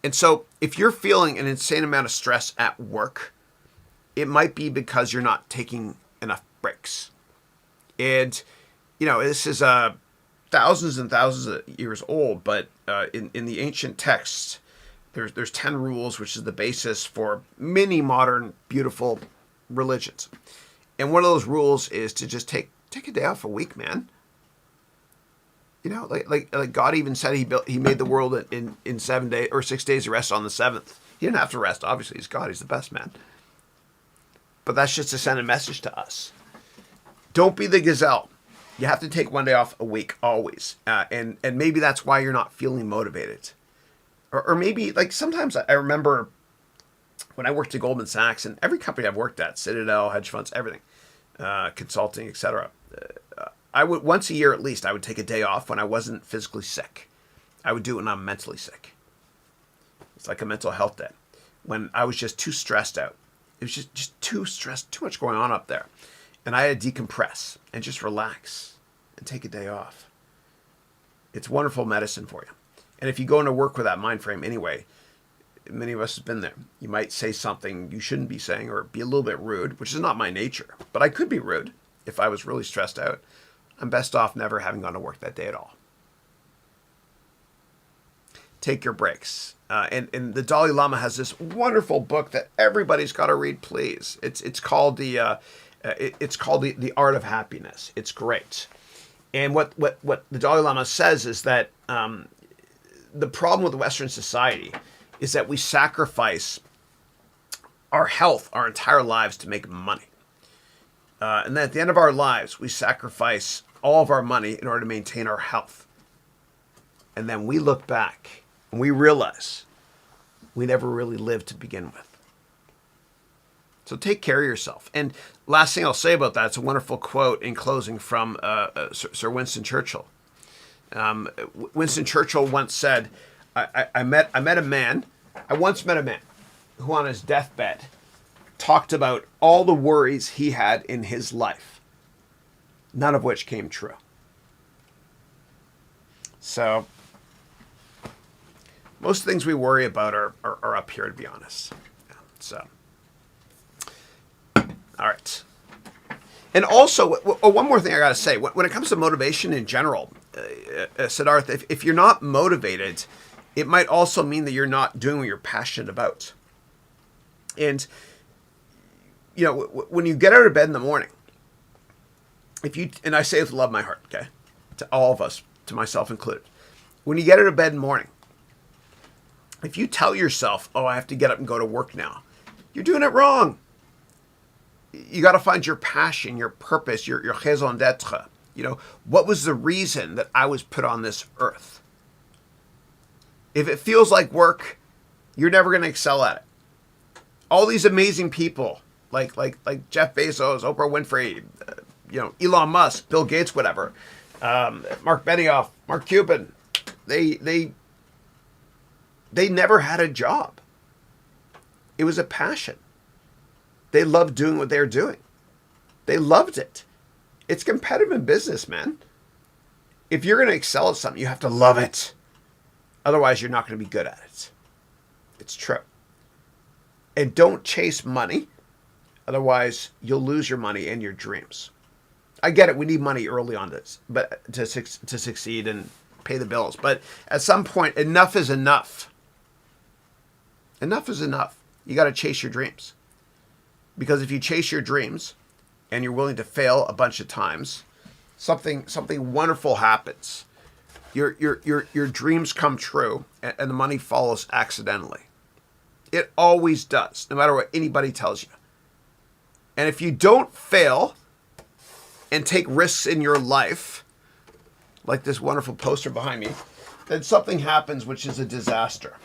And so if you're feeling an insane amount of stress at work, it might be because you're not taking enough breaks. And, you know, this is thousands and thousands of years old, but in the ancient texts, there's 10 rules, which is the basis for many modern, beautiful religions. And one of those rules is to just take a day off a week, man. You know, like God even said he made the world in 7 days or 6 days to rest on the seventh. He didn't have to rest. Obviously, he's God. He's the best man. But that's just to send a message to us. Don't be the gazelle. You have to take 1 day off a week always. And maybe that's why you're not feeling motivated. Or maybe, like, sometimes I remember when I worked at Goldman Sachs, and every company I've worked at, Citadel, hedge funds, everything, consulting, etc. I would, once a year at least, I would take a day off when I wasn't physically sick. I would do it when I'm mentally sick. It's like a mental health day. When I was just too stressed out. It was just too stressed, too much going on up there. And I had to decompress and just relax and take a day off. It's wonderful medicine for you. And if you go into work with that mind frame anyway, many of us have been there. You might say something you shouldn't be saying or be a little bit rude, which is not my nature. But I could be rude if I was really stressed out. I'm best off never having gone to work that day at all. Take your breaks. And the Dalai Lama has this wonderful book that everybody's got to read, please. It's called the Art of Happiness. It's great. And what the Dalai Lama says is that the problem with Western society is that we sacrifice our health, our entire lives to make money. And then at the end of our lives, we sacrifice all of our money in order to maintain our health. And then we look back and we realize we never really lived to begin with. So take care of yourself. And last thing I'll say about that, it's a wonderful quote in closing from Sir Winston Churchill. Winston Churchill once said, I once met a man who on his deathbed talked about all the worries he had in his life, none of which came true. So most things we worry about are up here, to be honest. Yeah, so, all right. And also, one more thing I got to say. When it comes to motivation in general, Siddharth, if you're not motivated, it might also mean that you're not doing what you're passionate about. And, you know, when you get out of bed in the morning, and I say it with love in my heart, okay, to all of us, to myself included, when you get out of bed in the morning, if you tell yourself, oh, I have to get up and go to work now, you're doing it wrong. You got to find your passion, your purpose, your raison d'être. You know, what was the reason that I was put on this earth? If it feels like work, you're never going to excel at it. All these amazing people, like Jeff Bezos, Oprah Winfrey, Elon Musk, Bill Gates, whatever, Mark Benioff, Mark Cuban, they never had a job. It was a passion. They loved doing what they were doing. They loved it. It's competitive in business, man. If you're going to excel at something, you have to love it. Otherwise, you're not going to be good at it. It's true. And don't chase money. Otherwise, you'll lose your money and your dreams. I get it. We need money early on but to succeed and pay the bills. But at some point, enough is enough. Enough is enough. You got to chase your dreams. Because if you chase your dreams and you're willing to fail a bunch of times, something wonderful happens. Your dreams come true and the money follows accidentally. It always does, no matter what anybody tells you. And if you don't fail and take risks in your life, like this wonderful poster behind me, then something happens which is a disaster.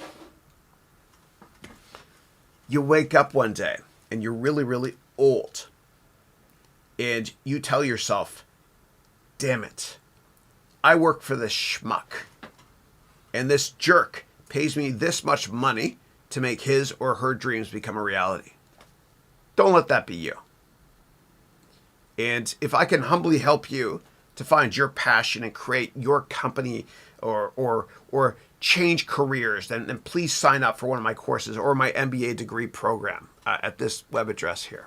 You wake up one day and you're really, really old. And you tell yourself, damn it, I work for this schmuck. And this jerk pays me this much money to make his or her dreams become a reality. Don't let that be you. And if I can humbly help you to find your passion and create your company or change careers, then please sign up for one of my courses or my MBA degree program at this web address here.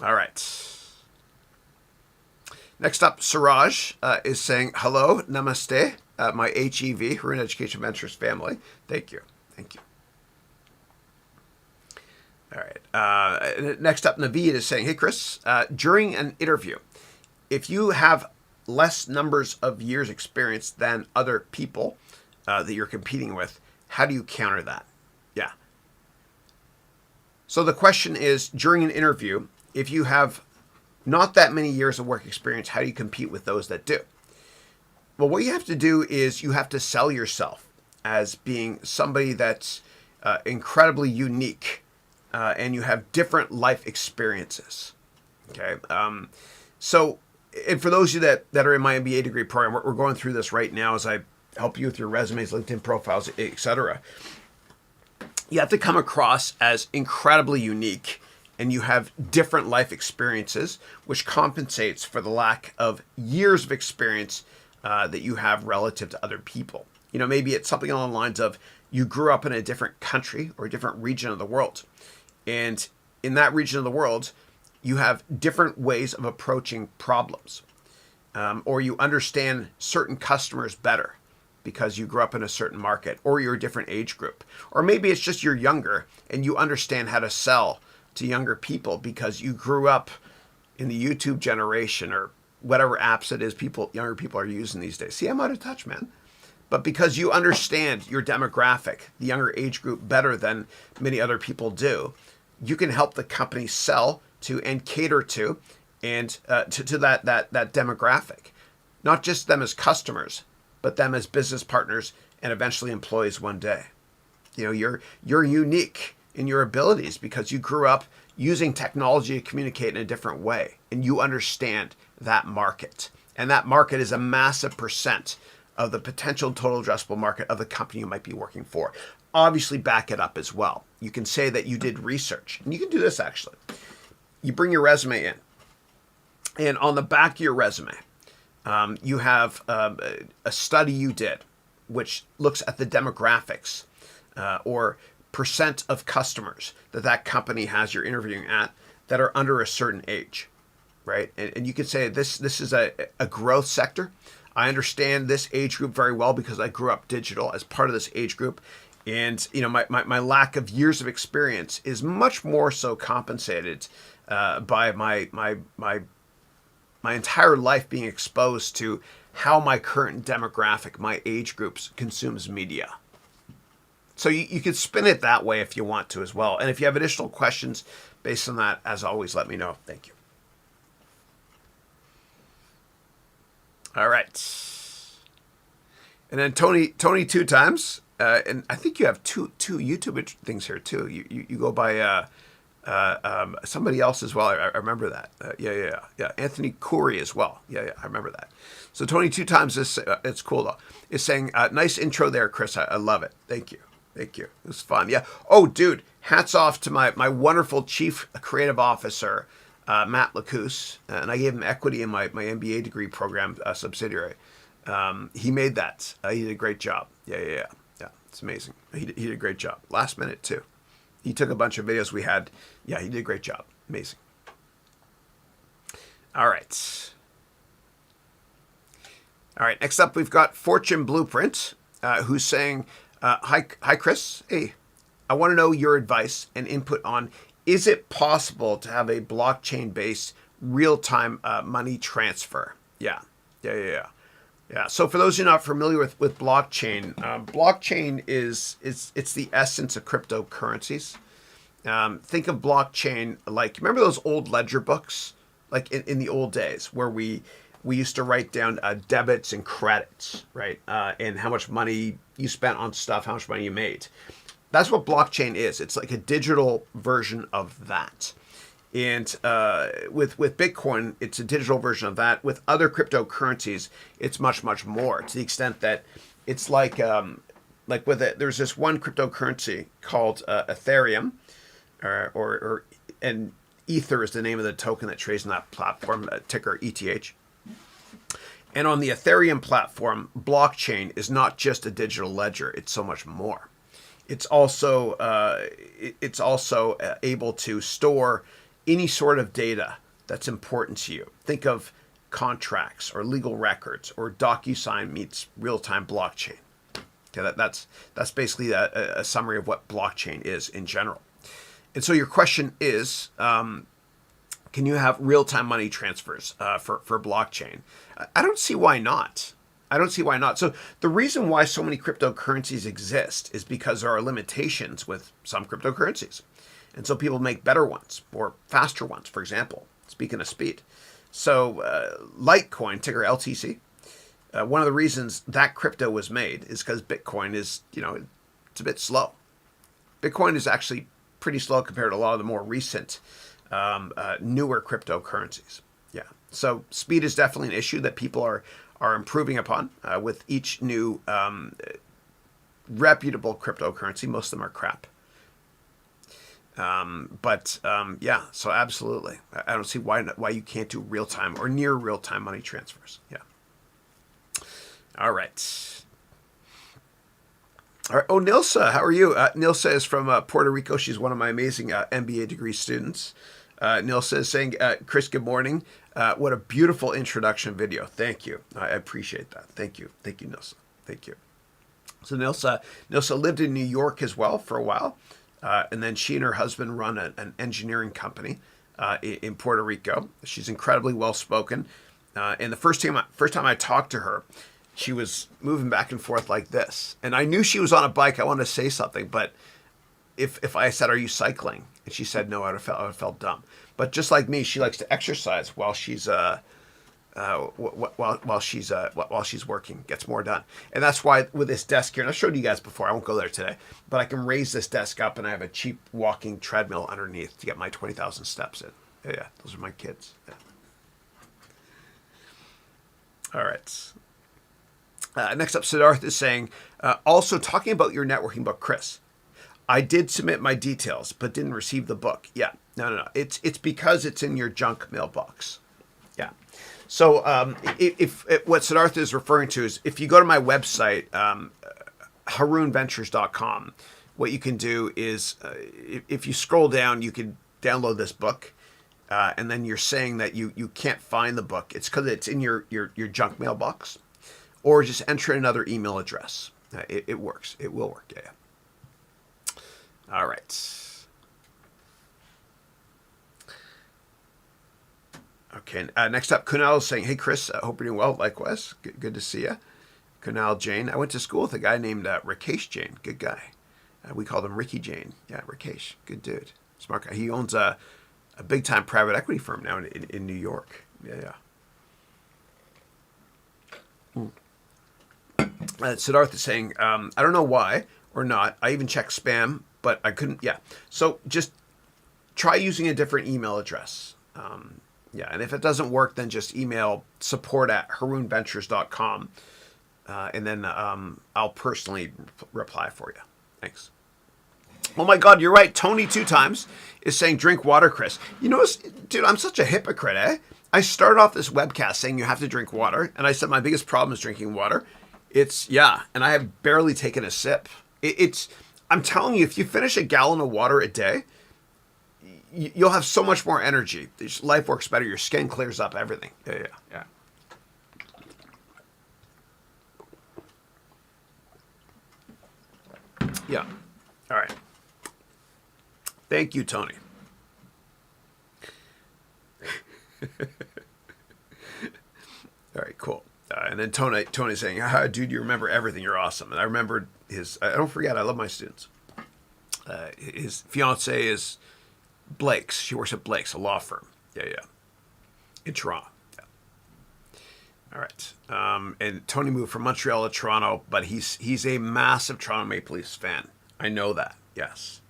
All right. Next up, Suraj is saying, hello, namaste, my HEV, Haroun Education Ventures family. Thank you. Thank you. All right. Next up, Naveed is saying, hey, Chris, during an interview, if you have less numbers of years experience than other people that you're competing with, how do you counter that? Yeah. So the question is, during an interview, if you have not that many years of work experience, how do you compete with those that do? Well, what you have to do is you have to sell yourself as being somebody that's incredibly unique, and you have different life experiences. Okay. So, and for those of you that are in my MBA degree program, we're going through this right now as I help you with your resumes, LinkedIn profiles, etc. You have to come across as incredibly unique, and you have different life experiences, which compensates for the lack of years of experience that you have relative to other people. You know, maybe it's something along the lines of you grew up in a different country or a different region of the world. And in that region of the world, you have different ways of approaching problems, or you understand certain customers better because you grew up in a certain market, or you're a different age group. Or maybe it's just you're younger and you understand how to sell to younger people because you grew up in the YouTube generation or whatever apps it is younger people are using these days. See, I'm out of touch, man. But because you understand your demographic, the younger age group, better than many other people do, you can help the company sell to and cater to and to that demographic. Not just them as customers, but them as business partners and eventually employees one day. You know, you're unique in your abilities because you grew up using technology to communicate in a different way, and you understand that market. And that market is a massive percent of the potential total addressable market of the company you might be working for. Obviously, back it up as well. You can say that you did research, and you can do this actually. You bring your resume in, and on the back of your resume, you have a study you did, which looks at the demographics or percent of customers that company has you're interviewing at that are under a certain age, right? And you could say this is a growth sector. I understand this age group very well because I grew up digital as part of this age group. And, you know, my lack of years of experience is much more so compensated by my entire life being exposed to how my current demographic, my age groups, consumes media. So you could spin it that way if you want to as well. And if you have additional questions based on that, as always, let me know. Thank you. All right. And then Tony 2 times. And I think you have two YouTube things here too. You go by somebody else as well. I remember that. Yeah. Anthony Corey as well. Yeah. I remember that. So Tony 2 times is it's cool though. Is saying nice intro there, Chris. I love it. Thank you. It was fun. Yeah. Oh, dude. Hats off to my wonderful chief creative officer, Matt Lacousse, and I gave him equity in my MBA degree program subsidiary. He made that. He did a great job. Yeah. It's amazing. He did a great job. Last minute, too. He took a bunch of videos we had. Yeah, he did a great job. Amazing. All right. Next up, we've got Fortune Blueprint, who's saying, hi, Chris. Hey, I want to know your advice and input on, is it possible to have a blockchain-based real-time money transfer? Yeah. So for those who are not familiar with blockchain, blockchain is the essence of cryptocurrencies. Think of blockchain like, remember those old ledger books? Like in the old days where we used to write down debits and credits, right? And how much money you spent on stuff, how much money you made. That's what blockchain is. It's like a digital version of that. And with Bitcoin, it's a digital version of that. With other cryptocurrencies, it's much, much more, to the extent that it's like with it, there's this one cryptocurrency called Ethereum, and Ether is the name of the token that trades on that platform, ticker ETH. And on the Ethereum platform, blockchain is not just a digital ledger; it's so much more. It's also able to store any sort of data that's important to you. Think of contracts or legal records, or DocuSign meets real-time blockchain. Okay, that's basically a summary of what blockchain is in general. And so your question is, can you have real-time money transfers for blockchain? I don't see why not. So the reason why so many cryptocurrencies exist is because there are limitations with some cryptocurrencies. And so people make better ones or faster ones, for example, speaking of speed. So Litecoin, ticker LTC, One of the reasons that crypto was made is because Bitcoin is, it's a bit slow. Bitcoin is actually pretty slow compared to a lot of the more recent, newer cryptocurrencies. Yeah. So speed is definitely an issue that people are improving upon with each new reputable cryptocurrency. Most of them are crap. Yeah, so absolutely. I don't see why you can't do real-time or near real-time money transfers. Yeah. All right. All right. Oh, Nilsa, how are you? Nilsa is from Puerto Rico. She's one of my amazing MBA degree students. Nilsa is saying, Chris, good morning. What a beautiful introduction video. Thank you. I appreciate that. Thank you. Thank you, Nilsa. Thank you. So Nilsa lived in New York as well for a while. And then she and her husband run an engineering company in Puerto Rico. She's incredibly well-spoken. And the first time I talked to her, she was moving back and forth like this. And I knew she was on a bike. I wanted to say something, but if I said, "Are you cycling?" and she said no, I would have felt dumb. But just like me, she likes to exercise while she's while she's working, gets more done. And that's why with this desk here, and I've showed you guys before, I won't go there today, but I can raise this desk up and I have a cheap walking treadmill underneath to get my 20,000 steps in. Yeah, those are my kids. Yeah. All right. Next up, Siddharth is saying, also talking about your networking book, Chris. I did submit my details, but didn't receive the book. Yeah, no. It's because it's in your junk mailbox. Yeah. So if what Siddharth is referring to is if you go to my website, harounventures.com, what you can do is if you scroll down, you can download this book. And then you're saying that you can't find the book. It's because it's in your junk mailbox. Or just enter another email address. It works. It will work. Yeah. All right. Okay. Next up, Kunal is saying, "Hey, Chris, I hope you're doing well. Likewise. Good to see you." Kunal Jain. I went to school with a guy named Rakesh Jain. Good guy. We called him Ricky Jain. Yeah, Rakesh. Good dude. Smart guy. He owns a big-time private equity firm now in New York. Yeah. Siddharth is saying, I don't know why or not. I even checked spam, but I couldn't. Yeah. So just try using a different email address. And if it doesn't work, then just email support@harounventures.com. And then I'll personally reply for you. Thanks. Oh my God, you're right. Tony 2 times is saying drink water, Chris. You know, dude, I'm such a hypocrite, eh? I started off this webcast saying you have to drink water. And I said my biggest problem is drinking water. And I have barely taken a sip. I'm telling you, if you finish a gallon of water a day, you'll have so much more energy. Life works better. Your skin clears up, everything. Yeah. Yeah. All right. Thank you, Tony. All right, cool. And then Tony saying, dude, you remember everything. You're awesome. And I remembered I don't forget, I love my students. His fiance is Blake's. She works at Blake's, a law firm. Yeah. In Toronto. Yeah. All right. And Tony moved from Montreal to Toronto, but he's a massive Toronto Maple Leafs fan. I know that, yes.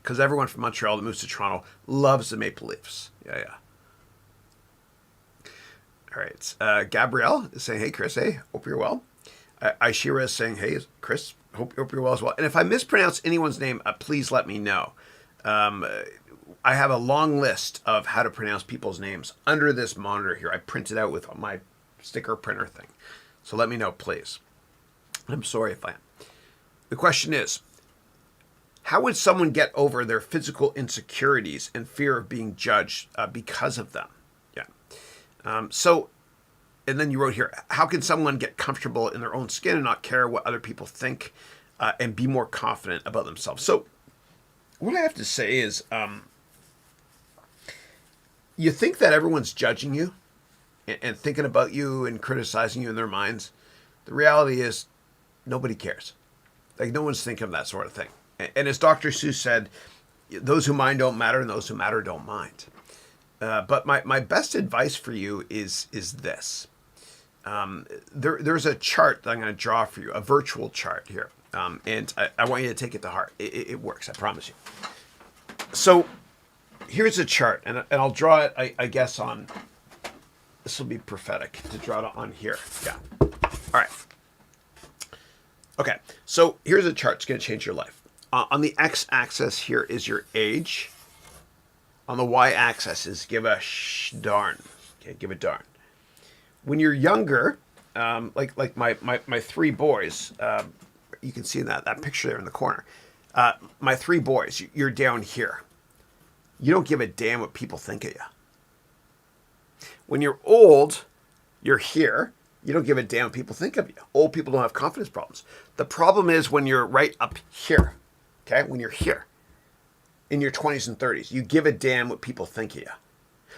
Because everyone from Montreal that moves to Toronto loves the Maple Leafs. Yeah. All right. Gabrielle is saying, "Hey, Chris. Hey, hope you're well." Aishira is saying, "Hey, Chris. Hope you're well as well." And if I mispronounce anyone's name, please let me know. I have a long list of how to pronounce people's names under this monitor here. I printed out with my sticker printer thing. So let me know, please. I'm sorry if I am. The question is, how would someone get over their physical insecurities and fear of being judged because of them? Yeah. And then you wrote here, how can someone get comfortable in their own skin and not care what other people think and be more confident about themselves? So what I have to say is, you think that everyone's judging you and thinking about you and criticizing you in their minds. The reality is nobody cares. Like no one's thinking of that sort of thing. And as Dr. Seuss said, those who mind don't matter and those who matter don't mind. But my best advice for you is this. there's a chart that I'm going to draw for you, a virtual chart here. And I want you to take it to heart. It works, I promise you. So here's a chart, and I'll draw it, I guess, on, this will be prophetic to draw it on here. Yeah. All right. Okay, so here's a chart. It's going to change your life. On the x-axis here is your age. On the y-axis is give a darn. Okay, give a darn. When you're younger, like my three boys, you can see that picture there in the corner. My three boys, you're down here. You don't give a damn what people think of you. When you're old, you're here. You don't give a damn what people think of you. Old people don't have confidence problems. The problem is when you're right up here, okay? When you're here, in your 20s and 30s, you give a damn what people think of you.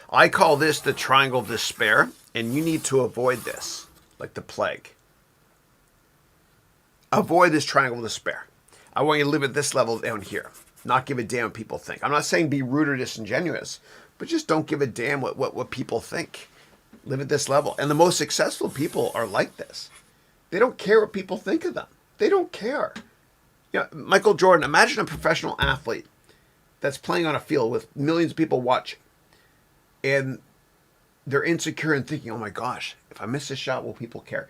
I call this the triangle of despair, and you need to avoid this, like the plague. Avoid this triangle of despair. I want you to live at this level down here, not give a damn what people think. I'm not saying be rude or disingenuous, but just don't give a damn what people think. Live at this level. And the most successful people are like this. They don't care what people think of them. They don't care. You know, Michael Jordan, imagine a professional athlete that's playing on a field with millions of people watching. And they're insecure and thinking, oh my gosh, if I miss a shot, will people care?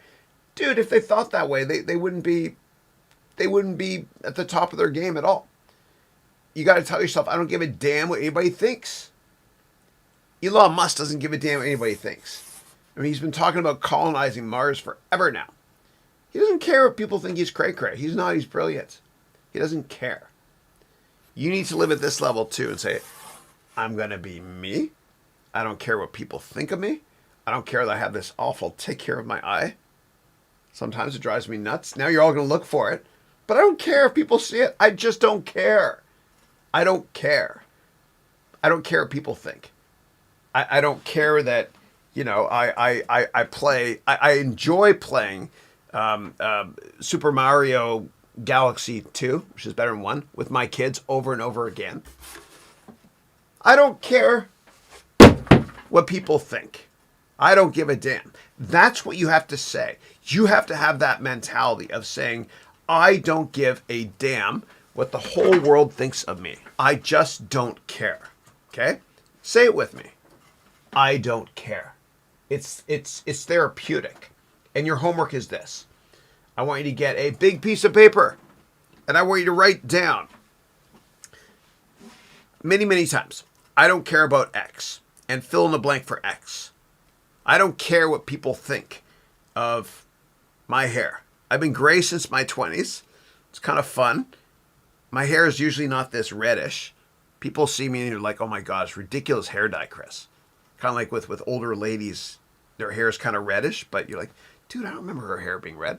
Dude, if they thought that way, they wouldn't be at the top of their game at all. You got to tell yourself, I don't give a damn what anybody thinks. Elon Musk doesn't give a damn what anybody thinks. I mean, he's been talking about colonizing Mars forever now. He doesn't care if people think he's cray-cray. He's not. He's brilliant. He doesn't care. You need to live at this level too and say, I'm going to be me. I don't care what people think of me. I don't care that I have this awful tick here of my eye. Sometimes it drives me nuts. Now you're all going to look for it. But I don't care if people see it. I just don't care. I don't care. I don't care what people think. I don't care that, you know, I enjoy playing Super Mario Galaxy 2, which is better than 1, with my kids over and over again. I don't care what people think. I don't give a damn. That's what you have to say. You have to have that mentality of saying, I don't give a damn what the whole world thinks of me. I just don't care. Okay? Say it with me. I don't care. It's therapeutic. And your homework is this. I want you to get a big piece of paper and I want you to write down many, many times. I don't care about X, and fill in the blank for X. I don't care what people think of my hair. I've been gray since my 20s. It's kind of fun. My hair is usually not this reddish. People see me and they're like, oh my gosh, ridiculous hair dye, Chris. Kind of like with older ladies, their hair is kind of reddish, but you're like, dude, I don't remember her hair being red.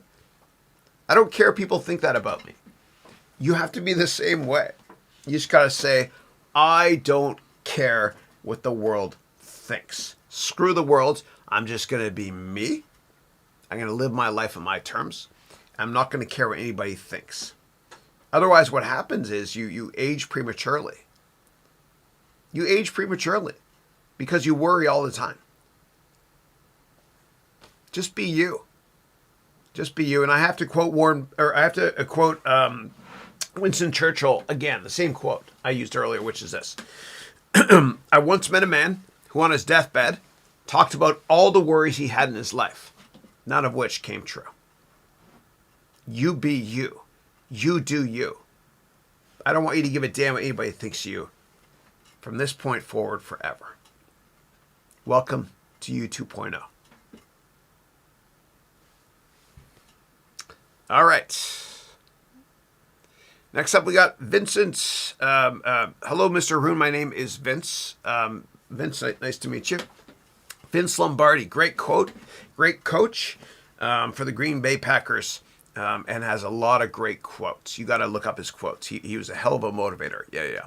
I don't care if people think that about me. You have to be the same way. You just got to say, I don't care what the world thinks. Screw the world. I'm just going to be me. I'm going to live my life on my terms. I'm not going to care what anybody thinks. Otherwise, what happens is you age prematurely. You age prematurely because you worry all the time. Just be you. Just be you. And I have to quote Winston Churchill again, the same quote I used earlier, which is this. I once met a man who on his deathbed talked about all the worries he had in his life, none of which came true. You be you. You do you. I don't want you to give a damn what anybody thinks of you from this point forward forever. Welcome to you 2.0. All right. Next up, we got Vincent. Hello, Mr. Haroun. My name is Vince. Vince, nice to meet you. Vince Lombardi, great quote, great coach for the Green Bay Packers, and has a lot of great quotes. You got to look up his quotes. He was a hell of a motivator. Yeah.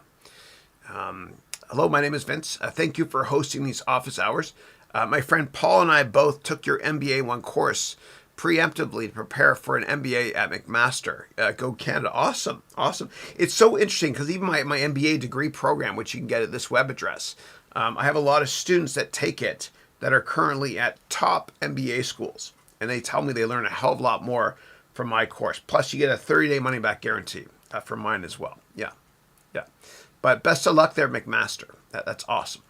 Hello, my name is Vince. Thank you for hosting these office hours. My friend Paul and I both took your MBA 1 course preemptively to prepare for an MBA at McMaster. Go Canada. Awesome. It's so interesting because even my MBA degree program, which you can get at this web address, I have a lot of students that take it that are currently at top MBA schools. And they tell me they learn a hell of a lot more from my course. Plus, you get a 30-day money-back guarantee from mine as well. Yeah. But best of luck there, McMaster. That's awesome.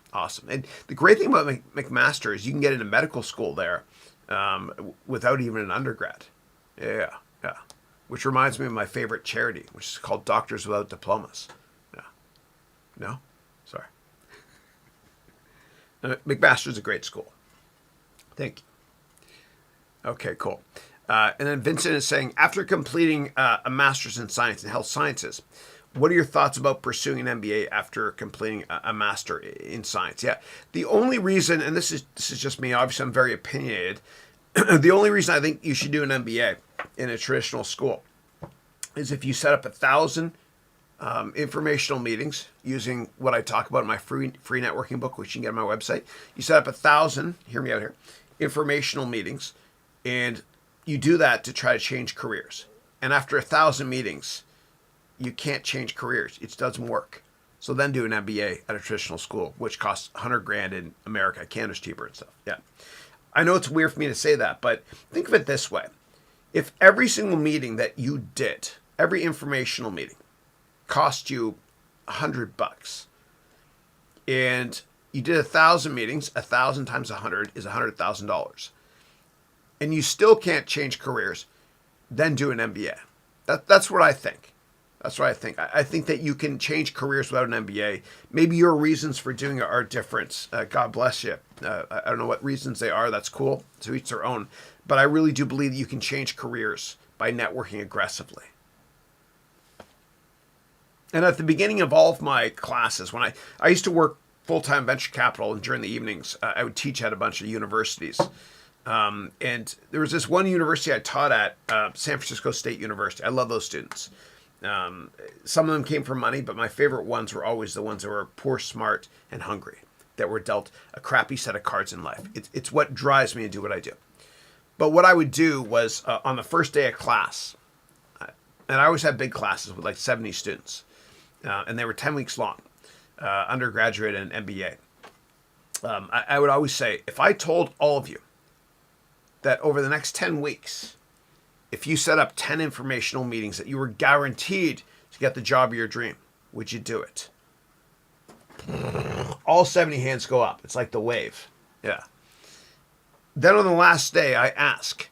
And the great thing about McMaster is you can get into medical school there without even an undergrad. Yeah. Which reminds me of my favorite charity, which is called Doctors Without Diplomas. Yeah. No? Sorry. McMaster's a great school. Thank you. Okay, cool. And then Vincent is saying, after completing a master's in science and health sciences, what are your thoughts about pursuing an MBA after completing a master in science? Yeah, the only reason, and this is just me, obviously I'm very opinionated, the only reason I think you should do an MBA in a traditional school is if you set up 1,000 informational meetings using what I talk about in my free networking book, which you can get on my website. You set up 1,000, hear me out here, informational meetings, and you do that to try to change careers. And after 1,000 meetings, you can't change careers. It doesn't work. So then do an MBA at a traditional school, which costs $100,000 in America. Canada's cheaper and stuff. Yeah. I know it's weird for me to say that, but think of it this way. If every single meeting that you did, every informational meeting, cost you $100, and you did 1,000 meetings, 1,000 times 100 is $100,000, and you still can't change careers, then do an MBA. That's what I think. That's what I think. I think that you can change careers without an MBA. Maybe your reasons for doing it are different. God bless you. I don't know what reasons they are. That's cool. To each their own. But I really do believe that you can change careers by networking aggressively. And at the beginning of all of my classes, when I used to work full-time venture capital, and during the evenings, I would teach at a bunch of universities. And there was this one university I taught at, San Francisco State University. I love those students. Some of them came from money, but my favorite ones were always the ones that were poor, smart, and hungry, that were dealt a crappy set of cards in life. It's what drives me to do what I do. But what I would do was on the first day of class, and I always had big classes with like 70 students, and they were 10 weeks long, undergraduate and MBA. I would always say, if I told all of you that over the next 10 weeks, if you set up 10 informational meetings that you were guaranteed to get the job of your dream, would you do it? All 70 hands go up. It's like the wave. Yeah. Then on the last day, I ask,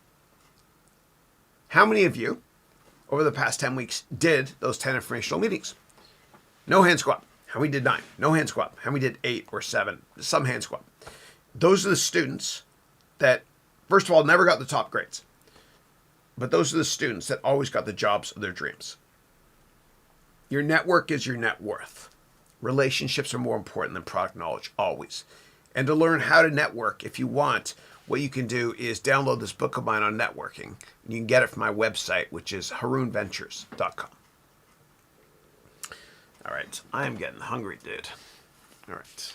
how many of you over the past 10 weeks did those 10 informational meetings? No hands go up. How many did 9? No hands go up. How many did 8 or 7? Some hands go up. Those are the students that, first of all, never got the top grades. But those are the students that always got the jobs of their dreams. Your network is your net worth. Relationships are more important than product knowledge, always. And to learn how to network, if you want, what you can do is download this book of mine on networking. You can get it from my website, which is harounventures.com. All right. I am getting hungry, dude. All right.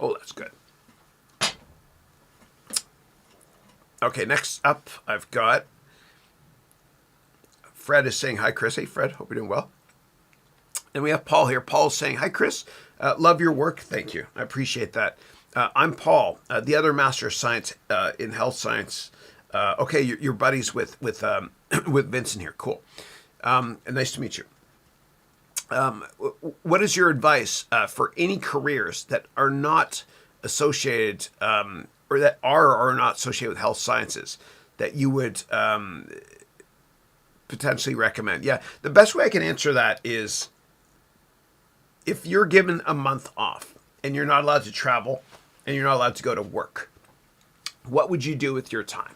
Oh, that's good. Okay, next up, I've got Fred is saying, hi, Chris. Hey, Fred. Hope you're doing well. And we have Paul here. Paul's saying, hi, Chris. Love your work. Thank you. I appreciate that. I'm Paul, the other Master of Science in Health Science. Okay, you're buddies with Vincent here. Cool. And nice to meet you. What is your advice for any careers that are not associated or that are or are not associated with health sciences that you would potentially recommend? Yeah, the best way I can answer that is if you're given a month off and you're not allowed to travel and you're not allowed to go to work, what would you do with your time?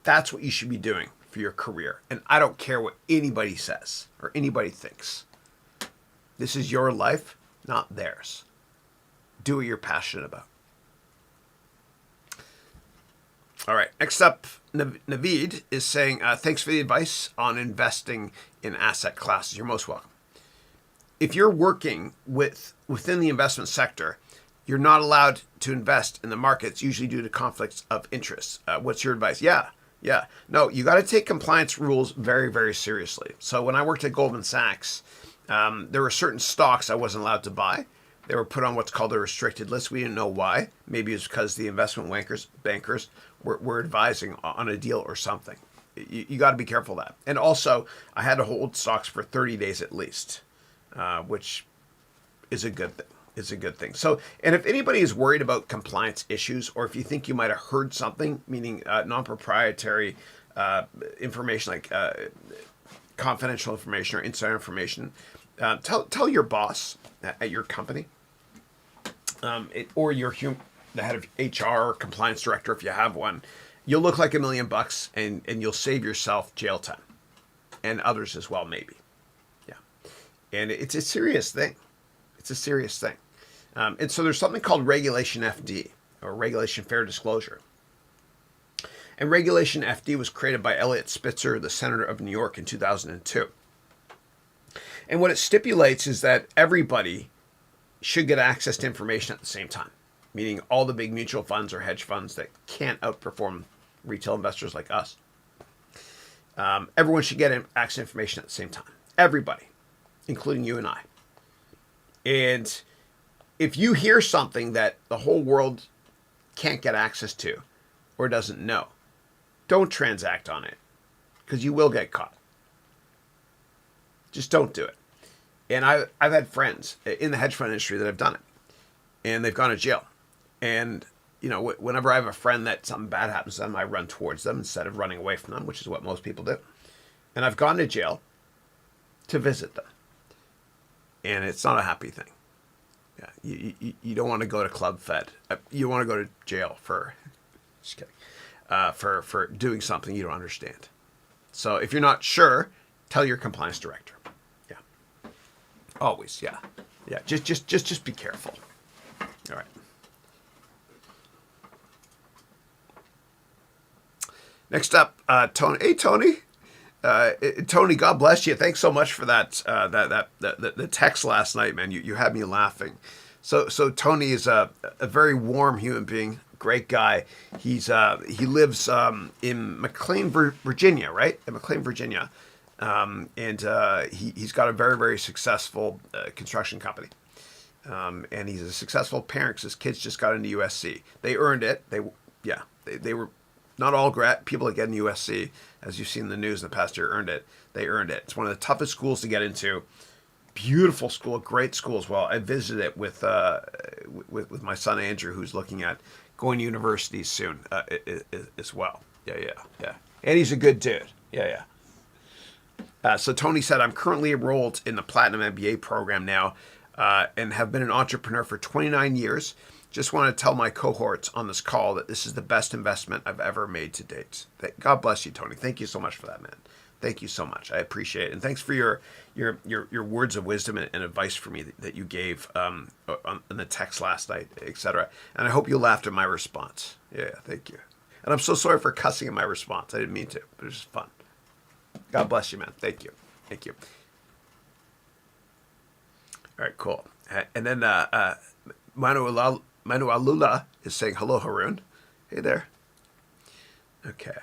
That's what you should be doing for your career. And I don't care what anybody says or anybody thinks. This is your life, not theirs. Do what you're passionate about. All right. Next up, Naveed is saying, thanks for the advice on investing in asset classes. You're most welcome. If you're working within the investment sector, you're not allowed to invest in the markets, usually due to conflicts of interest. What's your advice? Yeah. No, you got to take compliance rules very, very seriously. So when I worked at Goldman Sachs, There were certain stocks I wasn't allowed to buy. They were put on what's called a restricted list. We didn't know why. Maybe it's because the investment bankers were advising on a deal or something. You got to be careful of that. And also, I had to hold stocks for 30 days at least, which is a good thing. It's a good thing. So, and if anybody is worried about compliance issues, or if you think you might have heard something, meaning non-proprietary information like confidential information or insider information, tell your boss at your company, or the head of HR or compliance director if you have one. You'll look like $1 million, and you'll save yourself jail time, and others as well, maybe. Yeah, and it's a serious thing. It's a serious thing. And so there's something called Regulation FD, or Regulation Fair Disclosure. And Regulation FD was created by Eliot Spitzer, the Senator of New York, in 2002. And what it stipulates is that everybody should get access to information at the same time, meaning all the big mutual funds or hedge funds that can't outperform retail investors like us. Everyone should get access to information at the same time. Everybody, including you and I. And if you hear something that the whole world can't get access to or doesn't know, don't transact on it, because you will get caught. Just don't do it. And I've had friends in the hedge fund industry that have done it, and they've gone to jail. And whenever I have a friend that something bad happens to them, I run towards them instead of running away from them, which is what most people do. And I've gone to jail to visit them, and it's not a happy thing. Yeah, you don't want to go to Club Fed. You want to go to jail for, just kidding, for doing something you don't understand. So if you're not sure, tell your compliance director. Yeah, always. Yeah, yeah. Just be careful. All right. Next up, Tony. Hey, Tony. Tony, God bless you. Thanks so much for the text last night, man. You had me laughing. So Tony is a very warm human being, great guy. He lives in McLean, Virginia, right? In McLean, Virginia, and he's got a very, very successful construction company. And he's a successful parent because his kids just got into USC. They earned it. They were. Not all people that get in USC, as you've seen in the news in the past year, earned it. They earned it. It's one of the toughest schools to get into. Beautiful school, great school as well. I visited it with my son Andrew, who's looking at going to university soon as well. Yeah. And he's a good dude. Yeah. So Tony said, I'm currently enrolled in the Platinum MBA program now, and have been an entrepreneur for 29 years. Just want to tell my cohorts on this call that this is the best investment I've ever made to date. God bless you, Tony. Thank you so much for that, man. Thank you so much. I appreciate it. And thanks for your words of wisdom and advice for me that you gave on the text last night, etc. And I hope you laughed at my response. Yeah, thank you. And I'm so sorry for cussing in my response. I didn't mean to, but it was just fun. God bless you, man. Thank you. Thank you. All right, cool. And then Manualula is saying, hello, Haroun. Hey there. Okay.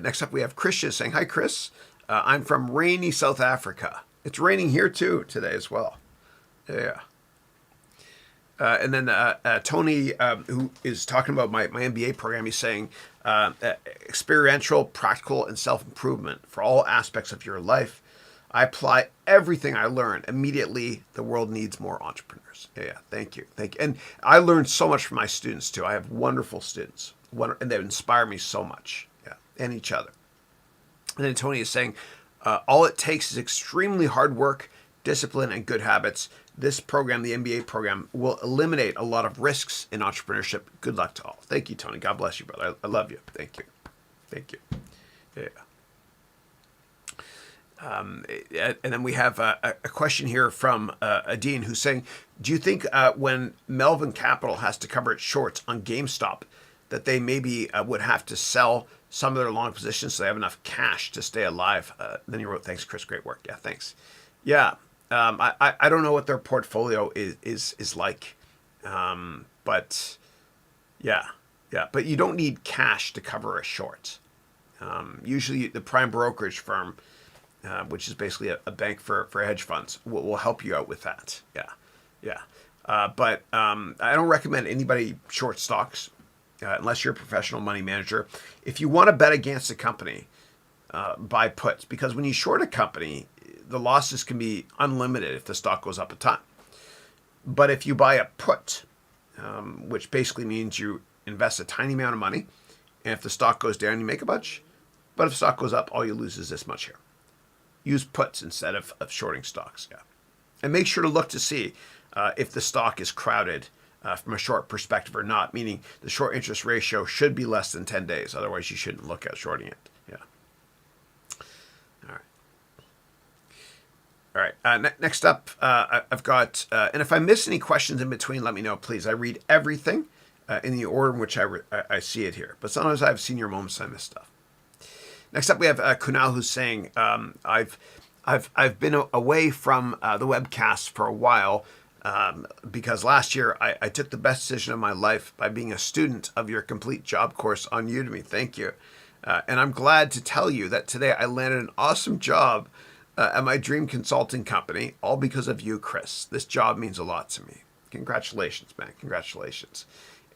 Next up, we have Christian saying, hi, Chris. I'm from rainy South Africa. It's raining here, too, today as well. Yeah. And then Tony, who is talking about my MBA program, he's saying, experiential, practical, and self-improvement for all aspects of your life. I apply everything I learned immediately. The world needs more entrepreneurs. Yeah, thank you. And I learned so much from my students too. I have wonderful students, and they inspire me so much. Yeah, and each other. And then Tony is saying, all it takes is extremely hard work, discipline, and good habits. This program, the MBA program, will eliminate a lot of risks in entrepreneurship. Good luck to all. Thank you, Tony. God bless you, brother. I love you. Thank you. Yeah. And then we have a question here from Adine, who's saying, do you think when Melvin Capital has to cover its shorts on GameStop that they maybe would have to sell some of their long positions so they have enough cash to stay alive? Then he wrote, thanks, Chris. Great work. Yeah, thanks. Yeah. I don't know what their portfolio is like. But yeah. But you don't need cash to cover a short. Usually the prime brokerage firm which is basically a bank for hedge funds. We'll help you out with that. Yeah. But I don't recommend anybody short stocks unless you're a professional money manager. If you want to bet against a company, buy puts, because when you short a company, the losses can be unlimited if the stock goes up a ton. But if you buy a put, which basically means you invest a tiny amount of money, and if the stock goes down, you make a bunch. But if the stock goes up, all you lose is this much here. Use puts instead of shorting stocks. Yeah. And make sure to look to see if the stock is crowded from a short perspective or not, meaning the short interest ratio should be less than 10 days. Otherwise, you shouldn't look at shorting it. Yeah. All right. Next up, I've got, and if I miss any questions in between, let me know, please. I read everything in the order in which I see it here. But sometimes I have senior moments I miss stuff. Next up, we have Kunal, who's saying, I've been away from the webcast for a while because last year I took the best decision of my life by being a student of your complete job course on Udemy. Thank you. And I'm glad to tell you that today I landed an awesome job at my dream consulting company, all because of you, Chris. This job means a lot to me. Congratulations, man. Congratulations.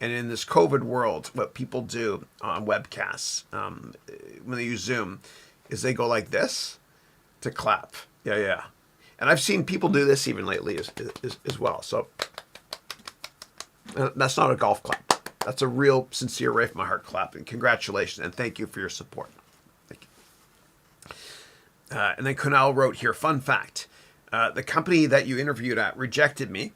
And in this COVID world, what people do on webcasts, when they use Zoom, is they go like this to clap. Yeah. And I've seen people do this even lately as well. So that's not a golf clap. That's a real sincere, right from my heart clap. And congratulations. And thank you for your support. Thank you. And then Kunal wrote here, fun fact, the company that you interviewed at rejected me,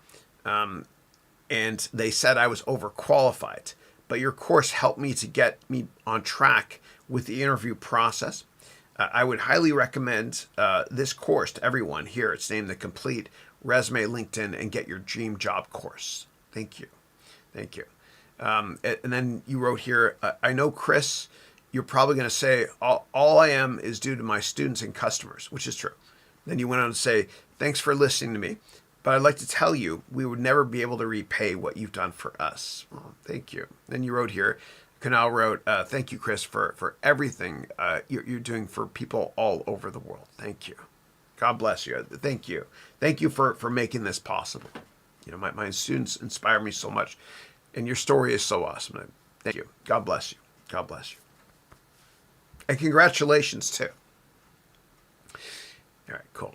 and they said I was overqualified, but your course helped me to get me on track with the interview process. I would highly recommend this course to everyone here. It's named The Complete Resume, LinkedIn, and Get Your Dream Job Course. Thank you. And then you wrote here, I know, Chris, you're probably going to say, all I am is due to my students and customers, which is true. Then you went on to say, thanks for listening to me, but I'd like to tell you we would never be able to repay what you've done for us. Oh, thank you. Then you wrote here, Kunal wrote, thank you, Chris, for everything you're doing for people all over the world. Thank you. God bless you. Thank you. Thank you for making this possible. You know, my students inspire me so much, and your story is so awesome. Thank you. God bless you. God bless you. And congratulations, too. All right, cool.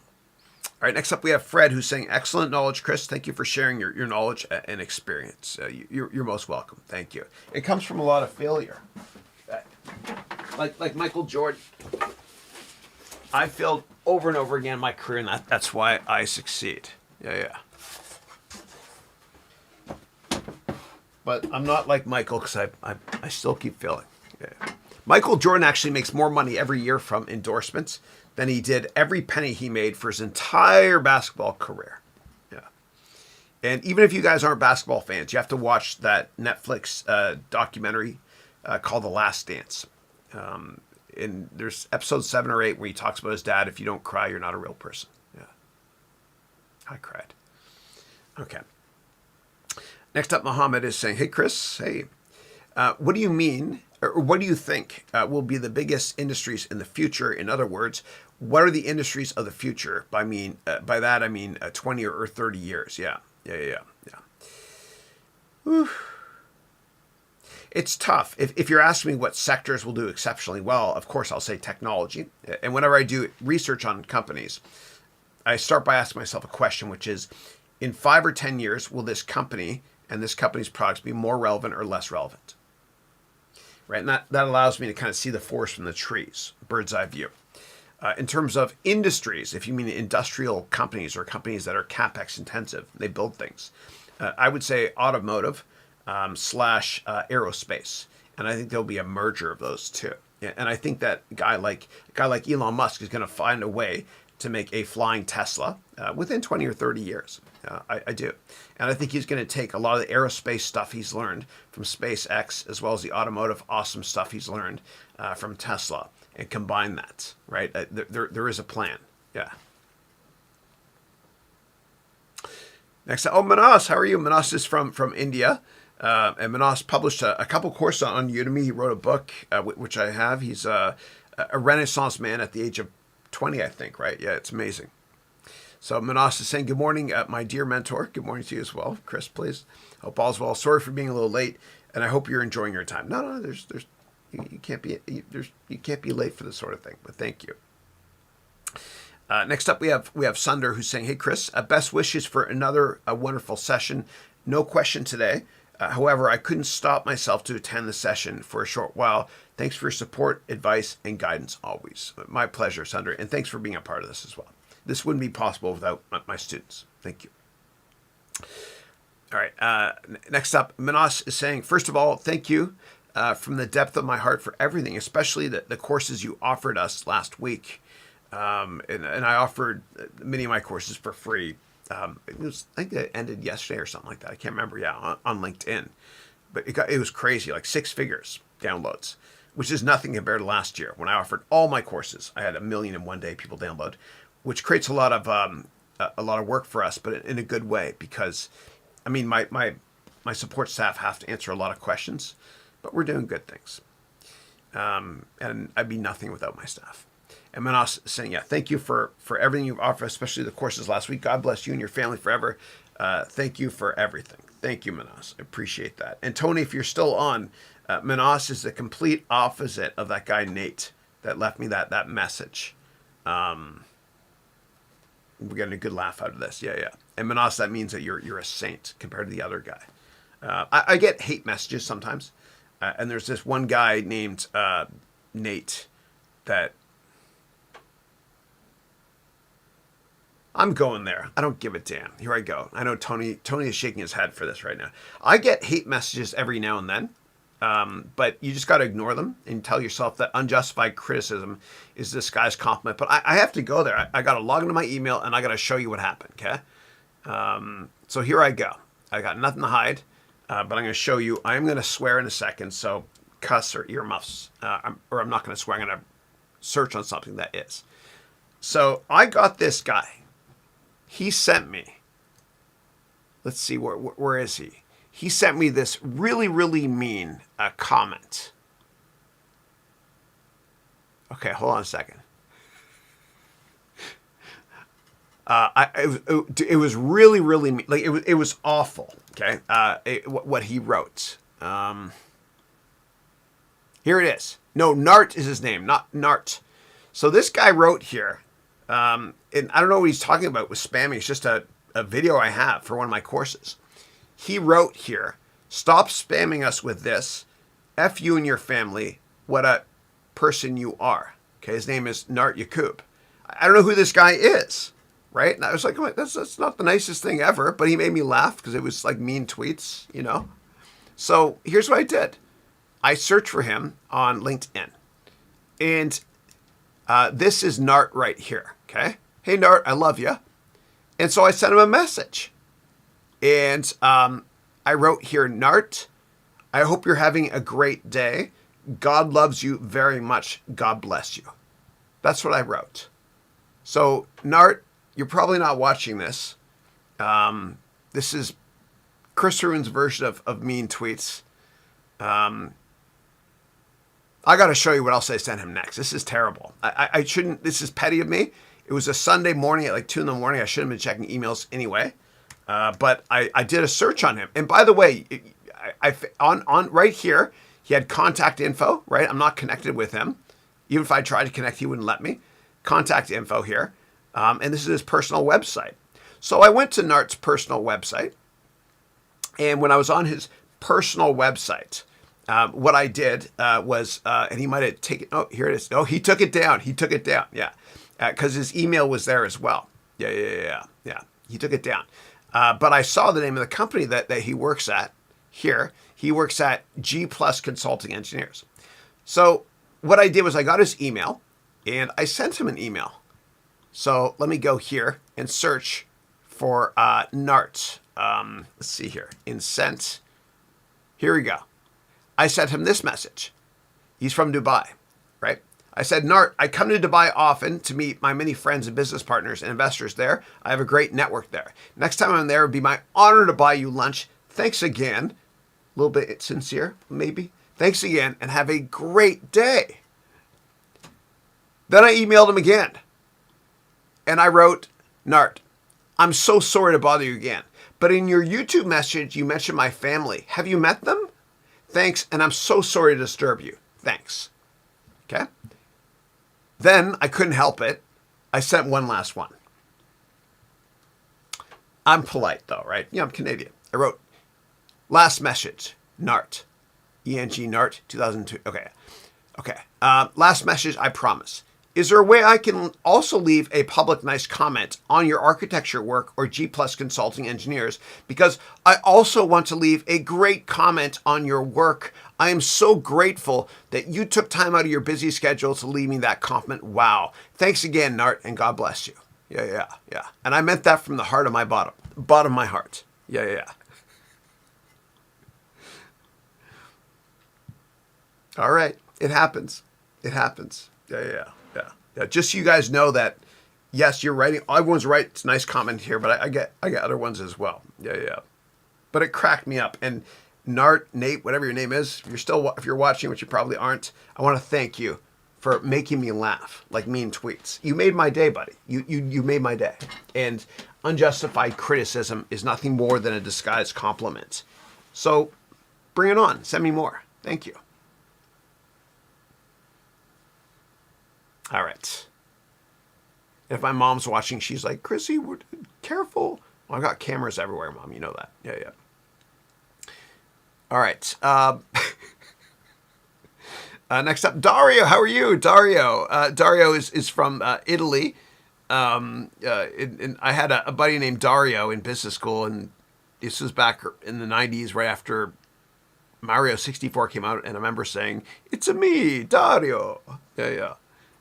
All right, next up we have Fred, who's saying, excellent knowledge, Chris. Thank you for sharing your knowledge and experience. You're most welcome. Thank you. It comes from a lot of failure. Like Michael Jordan. I failed over and over again in my career, and that's why I succeed. Yeah. But I'm not like Michael because I still keep failing. Yeah. Michael Jordan actually makes more money every year from endorsements than he did every penny he made for his entire basketball career. Yeah. And even if you guys aren't basketball fans, you have to watch that Netflix documentary called The Last Dance. And there's episode 7 or 8 where he talks about his dad. If you don't cry, you're not a real person. Yeah. I cried. Okay. Next up, Mohammed is saying, hey, Chris, hey, what do you mean, or what do you think will be the biggest industries in the future? In other words, what are the industries of the future? By that, I mean 20 or 30 years. Yeah. Whew. It's tough. If you're asking me what sectors will do exceptionally well, of course, I'll say technology. And whenever I do research on companies, I start by asking myself a question, which is, in 5 or 10 years, will this company and this company's products be more relevant or less relevant? Right, and that allows me to kind of see the forest from the trees, bird's eye view. In terms of industries, if you mean industrial companies or companies that are CapEx intensive, they build things, I would say automotive / aerospace. And I think there'll be a merger of those two. And I think that a guy like Elon Musk is going to find a way to make a flying Tesla within 20 or 30 years. I do. And I think he's going to take a lot of the aerospace stuff he's learned from SpaceX, as well as the automotive awesome stuff he's learned from Tesla, and combine that, right? There is a plan. Yeah. Next up, Manas, how are you? Manas is from India. And Manas published a couple courses on Udemy. He wrote a book, which I have. He's a Renaissance man at the age of 20, I think, right? Yeah, it's amazing. So Manas is saying, good morning, my dear mentor. Good morning to you as well. Chris, please. Hope all's well. Sorry for being a little late, and I hope you're enjoying your time. No, you can't be late for this sort of thing, but thank you. Next up, we have Sunder, who's saying, hey, Chris, best wishes for another wonderful session. No question today. However, I couldn't stop myself to attend the session for a short while. Thanks for your support, advice, and guidance always. My pleasure, Sunder, and thanks for being a part of this as well. This wouldn't be possible without my students. Thank you. All right. Next up, Manas is saying, first of all, thank you from the depth of my heart for everything, especially the courses you offered us last week. And I offered many of my courses for free. I think it ended yesterday or something like that. I can't remember. Yeah, on LinkedIn, but it was crazy, like 6 figures downloads, which is nothing compared to last year when I offered all my courses. I had 1 million in one day people download, which creates a lot of work for us, but in a good way, because I mean my support staff have to answer a lot of questions, but we're doing good things, and I'd be nothing without my staff. And Manas saying, yeah, thank you for everything you've offered, especially the courses last week. God bless you and your family forever. Thank you for everything. Thank you, Manas. I appreciate that. And Tony, if you're still on, Manas is the complete opposite of that guy, Nate, that left me that message. We're getting a good laugh out of this. Yeah. And Manas, that means that you're a saint compared to the other guy. I get hate messages sometimes. And there's this one guy named Nate that... I'm going there. I don't give a damn. Here I go. I know Tony is shaking his head for this right now. I get hate messages every now and then, but you just got to ignore them and tell yourself that unjustified criticism is this guy's compliment. But I have to go there. I got to log into my email and I got to show you what happened, okay? So here I go. I got nothing to hide, but I'm going to show you. I'm going to swear in a second, so cuss or earmuffs, or I'm not going to swear. I'm going to search on something that is. So I got this guy. He sent me, let's see, where is he? He sent me this really, really mean comment. Okay, hold on a second. It was really, really mean. Like it was awful. Okay, what he wrote. Here it is. No, Nart is his name, not Nart. So this guy wrote here. And I don't know what he's talking about with spamming. It's just a video I have for one of my courses. He wrote here, stop spamming us with this. F you and your family. What a person you are. Okay, his name is Nart Yakub. I don't know who this guy is, right? And I was like, that's not the nicest thing ever, but he made me laugh because it was like mean tweets, you know? So here's what I did. I searched for him on LinkedIn. And this is Nart right here, okay? Hey, Nart, I love you. And so I sent him a message. And I wrote here, Nart, I hope you're having a great day. God loves you very much. God bless you. That's what I wrote. So, Nart, you're probably not watching this. This is Chris Haroun's version of mean tweets. I got to show you what else I sent him next. This is terrible. I shouldn't, this is petty of me. It was a Sunday morning at like 2 a.m. I shouldn't have been checking emails anyway. But I did a search on him. And by the way, on right here, he had contact info, right? I'm not connected with him. Even if I tried to connect, he wouldn't let me. Contact info here. And this is his personal website. So I went to Nart's personal website. And when I was on his personal website, what I did was, and he might have taken, oh, here it is. No, he took it down. Yeah. Because his email was there as well. Yeah. He took it down. But I saw the name of the company that he works at here. He works at G Plus Consulting Engineers. So what I did was I got his email and I sent him an email. So let me go here and search for Nart. Let's see here. In sent. Here we go. I sent him this message. He's from Dubai, right? I said, Nart, I come to Dubai often to meet my many friends and business partners and investors there. I have a great network there. Next time I'm there, it would be my honor to buy you lunch. Thanks again. A little bit sincere, maybe. Thanks again, and have a great day. Then I emailed him again. And I wrote, Nart, I'm so sorry to bother you again, but in your YouTube message, you mentioned my family. Have you met them? Thanks, and I'm so sorry to disturb you. Thanks. Okay? Then I couldn't help it. I sent one last one. I'm polite though, right? Yeah, I'm Canadian. I wrote, last message, Nart. E-N-G Nart, 2002. Okay. Last message, I promise. Is there a way I can also leave a public nice comment on your architecture work or G Plus Consulting Engineers? Because I also want to leave a great comment on your work. I am so grateful that you took time out of your busy schedule to leave me that compliment. Wow. Thanks again, Nart, and God bless you. Yeah. And I meant that from the heart of my bottom of my heart. Yeah. All right. It happens. Yeah. Just so you guys know that, yes, you're writing. Everyone's right. It's a nice comment here, but I get other ones as well. Yeah. But it cracked me up. And Nart, Nate, whatever your name is, if you're watching, which you probably aren't, I want to thank you for making me laugh like mean tweets. You made my day, buddy. You made my day. And unjustified criticism is nothing more than a disguised compliment. So bring it on. Send me more. Thank you. All right. If my mom's watching, she's like, Chrissy, careful. Well, I've got cameras everywhere, Mom. You know that. Yeah. All right. Next up, Dario. How are you? Dario is from Italy. And I had a buddy named Dario in business school, and this was back in the 90s, right after Mario 64 came out, and I remember saying, it's a me, Dario. Yeah.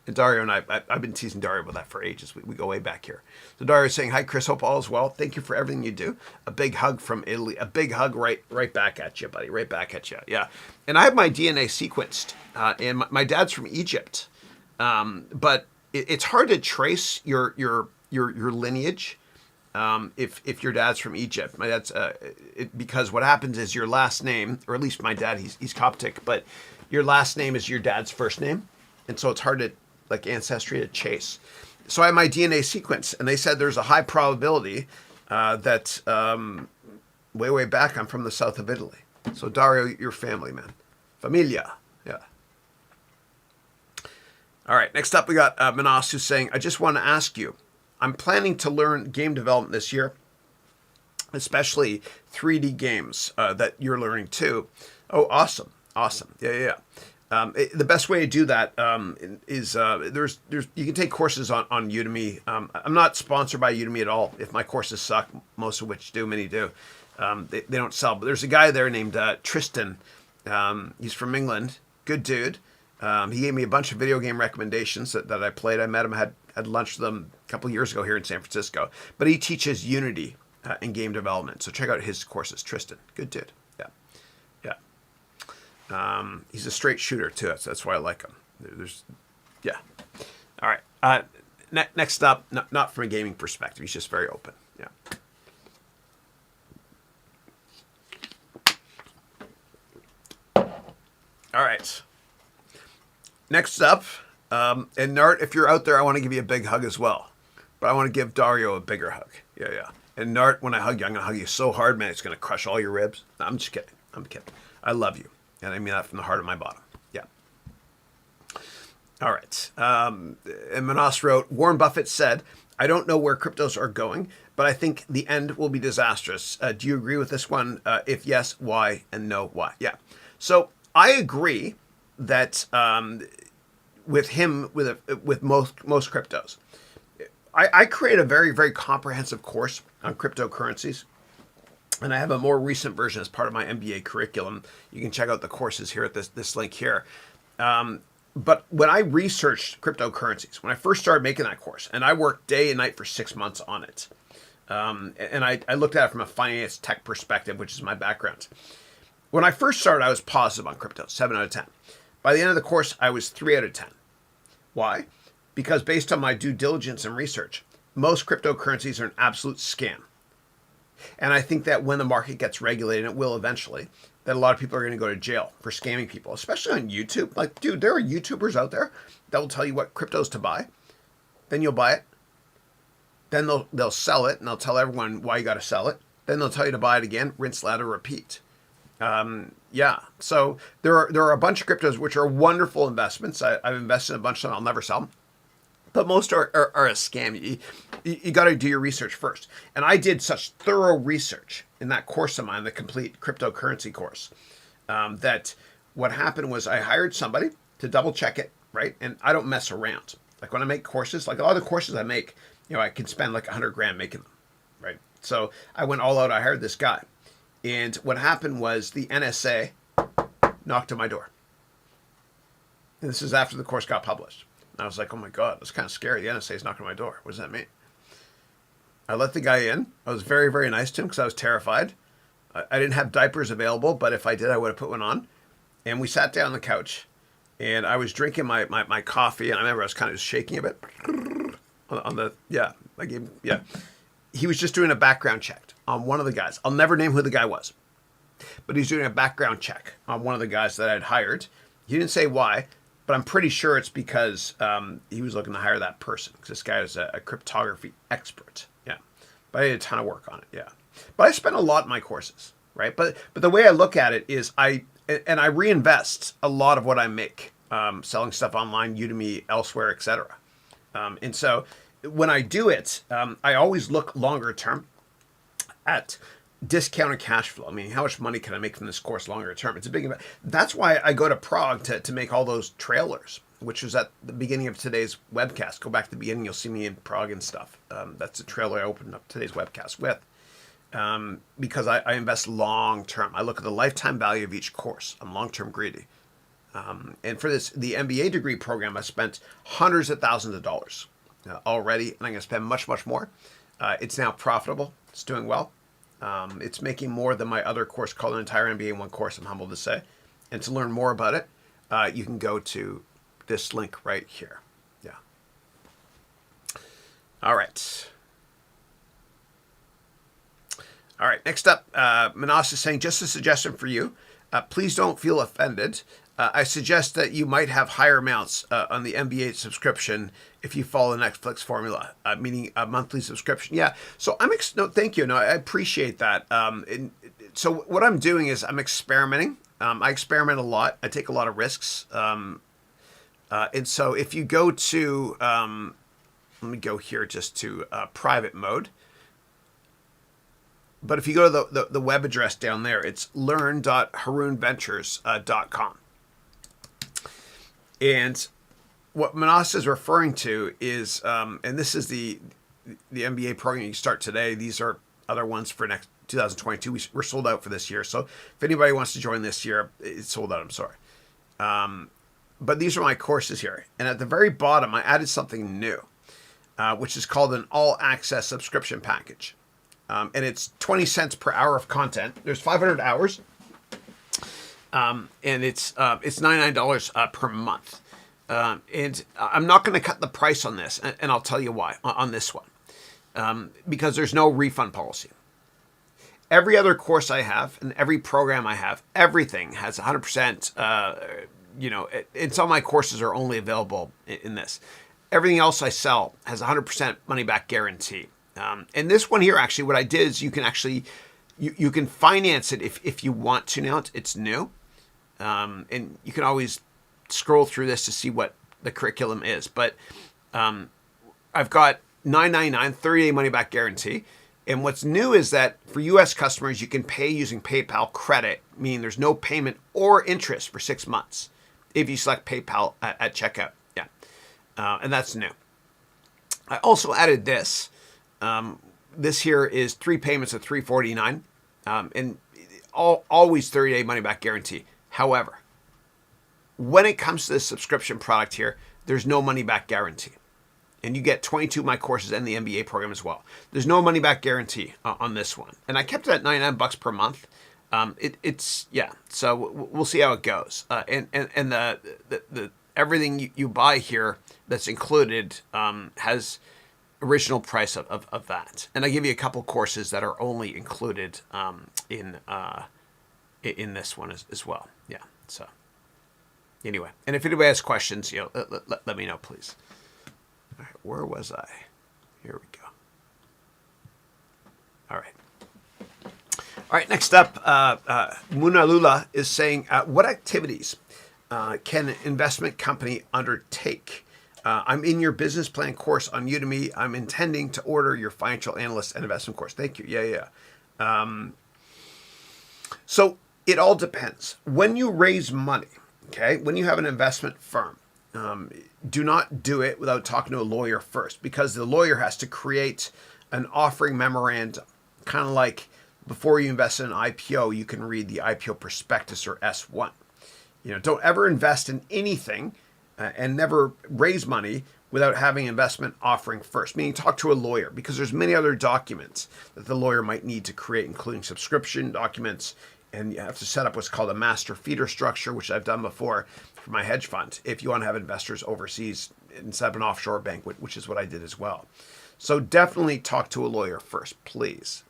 And Dario and I've been teasing Dario about that for ages. We go way back here. So Dario's saying, hi, Chris, hope all is well. Thank you for everything you do. A big hug from Italy. A big hug right back at you, buddy. Right back at you. Yeah. And I have my DNA sequenced. And my dad's from Egypt. But it's hard to trace your lineage if your dad's from Egypt. My dad's because what happens is your last name, or at least my dad, he's Coptic, but your last name is your dad's first name. And so it's hard to, like Ancestry, to chase. So I have my DNA sequence, and they said there's a high probability that way back I'm from the south of Italy. So Dario, your family, man. Familia. Yeah. All right, next up we got Manas, who's saying, I just want to ask you, I'm planning to learn game development this year, especially 3D games that you're learning too. Oh, awesome. Yeah. The best way to do that is you can take courses on Udemy. I'm not sponsored by Udemy at all. If my courses suck, most of which do, many do, they don't sell. But there's a guy there named Tristan. He's from England. Good dude. He gave me a bunch of video game recommendations that I played. I met him, had lunch with him a couple of years ago here in San Francisco. But he teaches Unity in game development. So check out his courses. Tristan, good dude. He's a straight shooter too, so that's why I like him. All right. Next up, not from a gaming perspective, he's just very open. Yeah. All right. Next up, and Nart, if you're out there, I want to give you a big hug as well, but I want to give Dario a bigger hug. Yeah. And Nart, when I hug you, I'm gonna hug you so hard, man, it's gonna crush all your ribs. No, I'm just kidding. I love you. And I mean that from the heart of my bottom. Yeah. All right. And Manas wrote, Warren Buffett said, I don't know where cryptos are going, but I think the end will be disastrous. Do you agree with this one? If yes, why? And no, why? Yeah. So I agree that with most cryptos. I create a very, very comprehensive course on cryptocurrencies. And I have a more recent version as part of my MBA curriculum. You can check out the courses here at this link here. But when I researched cryptocurrencies, when I first started making that course, and I worked day and night for 6 months on it, and I looked at it from a finance tech perspective, which is my background. When I first started, I was positive on crypto, 7 out of 10. By the end of the course, I was 3 out of 10. Why? Because based on my due diligence and research, most cryptocurrencies are an absolute scam. And I think that when the market gets regulated, and it will eventually, that a lot of people are going to go to jail for scamming people, especially on YouTube. Like, dude, there are YouTubers out there that will tell you what cryptos to buy. Then you'll buy it. Then they'll sell it, and they'll tell everyone why you got to sell it. Then they'll tell you to buy it again, rinse, lather, repeat. Yeah. So there are a bunch of cryptos which are wonderful investments. I've invested in a bunch of them. I'll never sell them. But most are a scam. You got to do your research first. And I did such thorough research in that course of mine, the complete cryptocurrency course, that what happened was I hired somebody to double check it, right? And I don't mess around. Like when I make courses, like a lot of the courses I make, I can spend like $100,000 making them, right? So I went all out. I hired this guy. And what happened was the NSA knocked on my door. And this is after the course got published. And I was like, oh my God, that's kind of scary. The NSA is knocking on my door. What does that mean? I let the guy in. I was very, very nice to him because I was terrified. I didn't have diapers available, but if I did, I would have put one on. And we sat down on the couch, and I was drinking my coffee, and I remember I was kind of shaking a bit. He was just doing a background check on one of the guys. I'll never name who the guy was, but he's doing a background check on one of the guys that I'd hired. He didn't say why, but I'm pretty sure it's because he was looking to hire that person, because this guy is a cryptography expert. Yeah, but I did a ton of work on it. Yeah, but I spent a lot in my courses, right? But the way I look at it is I reinvest a lot of what I make, selling stuff online, Udemy, elsewhere, etc. And so when I do it, I always look longer term at discounted cash flow. I mean, how much money can I make from this course longer term? It's a big investment. That's why I go to Prague to make all those trailers, which was at the beginning of today's webcast. Go back to the beginning, you'll see me in Prague and stuff. That's the trailer I opened up today's webcast with. Because I invest long term. I look at the lifetime value of each course. I'm long term greedy. And for the MBA degree program, I spent hundreds of thousands of dollars already, and I'm going to spend much, much more. It's now profitable. It's doing well. It's making more than my other course called An Entire MBA in One Course, I'm humbled to say. And to learn more about it, you can go to this link right here. Yeah. All right. All right, next up, Manas is saying, just a suggestion for you. Please don't feel offended. I suggest that you might have higher amounts on the MBA subscription if you follow the Netflix formula, meaning a monthly subscription. Yeah, so no, thank you. No, I appreciate that. So what I'm doing is I'm experimenting. I experiment a lot. I take a lot of risks. And so if you go to, let me go here just to private mode. But if you go to the web address down there, it's learn.harounventures.com. And what Manas is referring to is, and this is the MBA program you start today. These are other ones for next 2022. We're sold out for this year. So if anybody wants to join this year, it's sold out. I'm sorry. But these are my courses here. And at the very bottom, I added something new, which is called an all-access subscription package. And it's 20 cents per hour of content. There's 500 hours. And it's $99 per month. And I'm not going to cut the price on this, and I'll tell you why on this one. Because there's no refund policy. Every other course I have and every program I have, everything has 100%, and some of my courses are only available in this. Everything else I sell has 100% money back guarantee. And this one here, actually, what I did is you can actually, you can finance it if you want to now. It's new. And you can always scroll through this to see what the curriculum is. But I've got $9.99, 30-day money back guarantee. And what's new is that for U.S. customers, you can pay using PayPal credit, meaning there's no payment or interest for 6 months if you select PayPal at checkout. Yeah. And that's new. I also added this. This here is 3 payments of $349, and always 30-day money back guarantee. However, when it comes to this subscription product here, there's no money back guarantee, and you get 22 of my courses and the MBA program as well. There's no money back guarantee on this one, and I kept it at $99 per month. So we'll see how it goes. And the everything you buy here that's included has original price of that. And I give you a couple courses that are only included in this one as well. Yeah. So anyway, and if anybody has questions, let me know, please. All right, where was I? Here we go. All right. All right, next up, Munalula is saying, what activities can an investment company undertake? I'm in your business plan course on Udemy. I'm intending to order your financial analyst and investment course. Thank you. Yeah. So it all depends. When you raise money, okay, when you have an investment firm, do not do it without talking to a lawyer first, because the lawyer has to create an offering memorandum, kind of like before you invest in an IPO, you can read the IPO prospectus or S1. Don't ever invest in anything and never raise money without having an investment offering first, meaning talk to a lawyer, because there's many other documents that the lawyer might need to create, including subscription documents, and you have to set up what's called a master feeder structure, which I've done before for my hedge fund, if you want to have investors overseas instead of an offshore bank, which is what I did as well. So definitely talk to a lawyer first, please.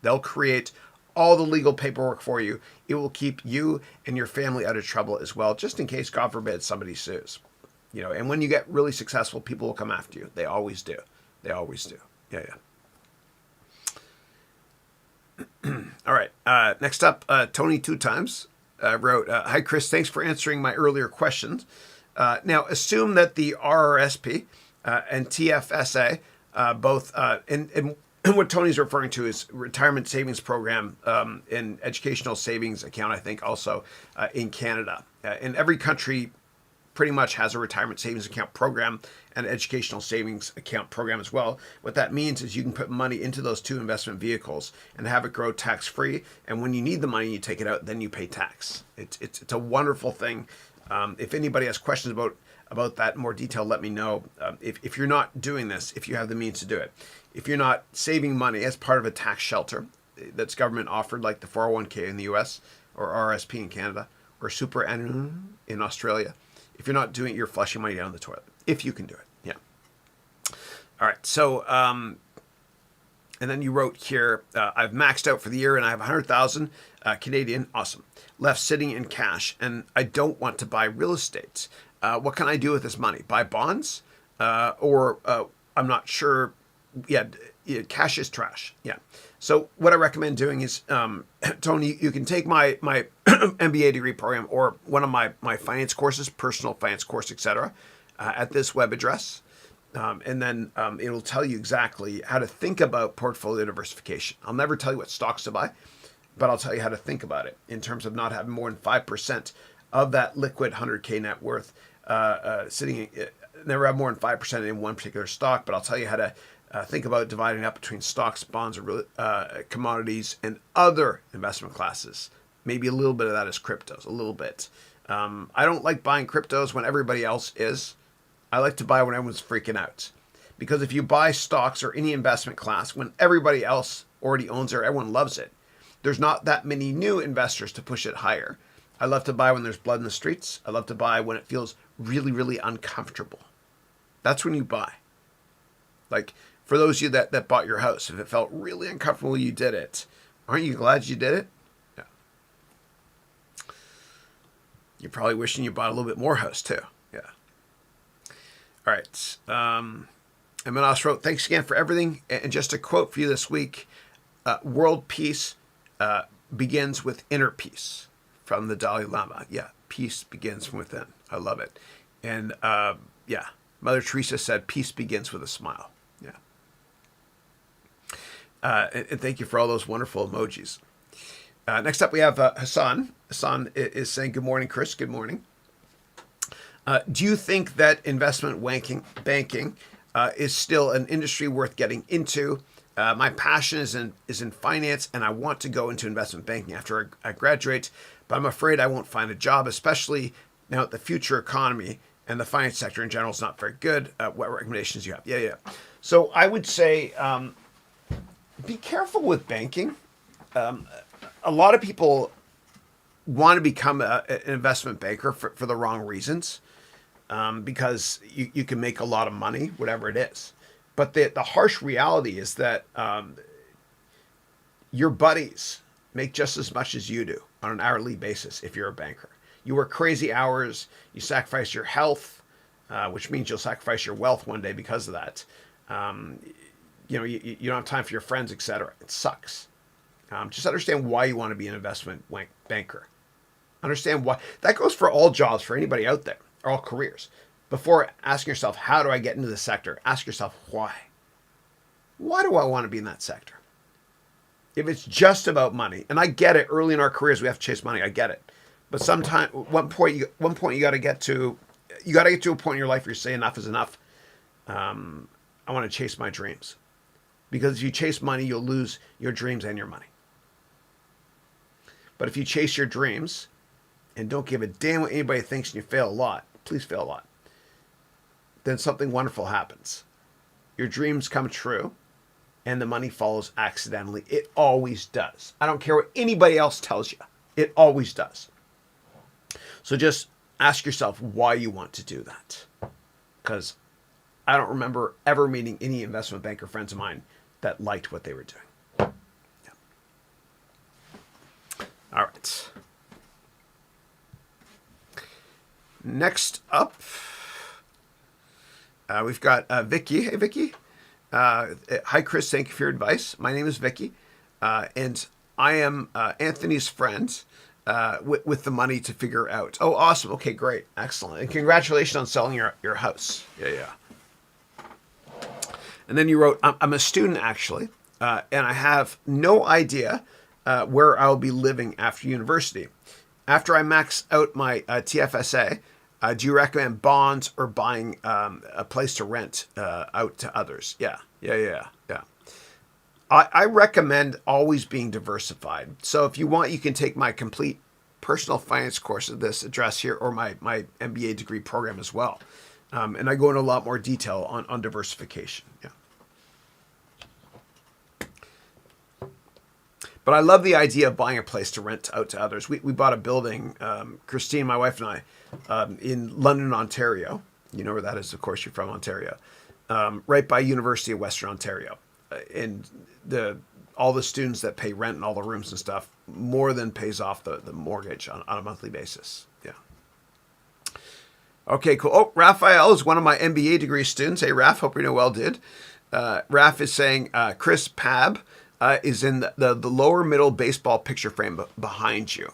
They'll create all the legal paperwork for you. It will keep you and your family out of trouble as well, just in case, God forbid, somebody sues. And when you get really successful, people will come after you. They always do. Yeah. All right. Next up, Tony 2 times wrote, hi, Chris. Thanks for answering my earlier questions. Now, assume that the RRSP and TFSA both, and what Tony's referring to is retirement savings program and educational savings account, I think, also in Canada. In every country pretty much has a retirement savings account program and an educational savings account program as well. What that means is you can put money into those two investment vehicles and have it grow tax-free. And when you need the money, you take it out, then you pay tax. It's a wonderful thing. If anybody has questions about that in more detail, let me know. If you're not doing this, if you have the means to do it, if you're not saving money as part of a tax shelter that's government offered, like the 401k in the US or RSP in Canada or Super in Australia, if you're not doing it, you're flushing money down the toilet. If you can do it, yeah. All right, so, and then you wrote here, I've maxed out for the year and I have 100,000 Canadian, awesome, left sitting in cash, and I don't want to buy real estate. What can I do with this money? Buy bonds? Or I'm not sure. Yeah, cash is trash. Yeah. So what I recommend doing is, Tony, you can take my MBA degree program or one of my finance courses, personal finance course, etc., at this web address. And then it'll tell you exactly how to think about portfolio diversification. I'll never tell you what stocks to buy, but I'll tell you how to think about it in terms of not having more than 5% of that liquid 100K net worth sitting. Never have more than 5% in one particular stock, but I'll tell you how to think about dividing up between stocks, bonds, or commodities, and other investment classes. Maybe a little bit of that is cryptos, a little bit. I don't like buying cryptos when everybody else is. I like to buy when everyone's freaking out. Because if you buy stocks or any investment class when everybody else already owns it or everyone loves it, there's not that many new investors to push it higher. I love to buy when there's blood in the streets. I love to buy when it feels really, really uncomfortable. That's when you buy. Like, for those of you that bought your house, if it felt really uncomfortable when you did it, aren't you glad you did it? Yeah. You're probably wishing you bought a little bit more house too. Yeah. All right. And Manas wrote, thanks again for everything. And just a quote for you this week, world peace begins with inner peace, from the Dalai Lama. Yeah, peace begins from within. I love it. And yeah, Mother Teresa said, peace begins with a smile. Yeah. And thank you for all those wonderful emojis. Next up, we have Hassan. Hassan is saying, good morning, Chris. Good morning. Do you think that investment banking is still an industry worth getting into? My passion is in finance, and I want to go into investment banking after I graduate, but I'm afraid I won't find a job, especially now that the future economy and the finance sector in general is not very good. What recommendations do you have? Yeah. So I would say be careful with banking. A lot of people want to become an investment banker for the wrong reasons, because you can make a lot of money, whatever it is. But the harsh reality is that your buddies make just as much as you do on an hourly basis if you're a banker. You work crazy hours, you sacrifice your health, which means you'll sacrifice your wealth one day because of that. you don't have time for your friends, etc. It sucks. Just understand why you want to be an investment banker. Understand why. That goes for all jobs, for anybody out there, or all careers. Before asking yourself, how do I get into the sector? Ask yourself, why? Why do I want to be in that sector? If it's just about money, and I get it, early in our careers we have to chase money. I get it, but sometime, one point you got to get to, a point in your life where you say enough is enough. I want to chase my dreams, because if you chase money, you'll lose your dreams and your money. But if you chase your dreams and don't give a damn what anybody thinks, and you fail a lot, please fail a lot, then something wonderful happens. Your dreams come true, and the money follows accidentally. It always does. I don't care what anybody else tells you. It always does. So just ask yourself why you want to do that. Because I don't remember ever meeting any investment banker friends of mine that liked what they were doing. Yeah. All right. Next up, we've got Vicky. Hey, Vicky. Hi, Chris. Thank you for your advice. My name is Vicky, and I am Anthony's friend with the money to figure out. Oh, awesome. Okay, great. Excellent. And congratulations on selling your house. Yeah. And then you wrote, I'm a student, actually, and I have no idea where I'll be living after university. After I max out my TFSA, do you recommend bonds or buying a place to rent out to others? Yeah. I recommend always being diversified. So if you want, you can take my complete personal finance course at this address here, or my MBA degree program as well. And I go into a lot more detail on diversification. Yeah. But I love the idea of buying a place to rent out to others. We bought a building, Christine, my wife, and I, in London, Ontario. You know where that is, of course, you're from Ontario. Right by University of Western Ontario. And all the students that pay rent and all the rooms and stuff more than pays off the mortgage on a monthly basis. Yeah. Okay, cool. Oh, Raphael is one of my MBA degree students. Hey, Raph, hope you're doing well, dude. Raph is saying Chris Pab is in the lower middle baseball picture frame behind you.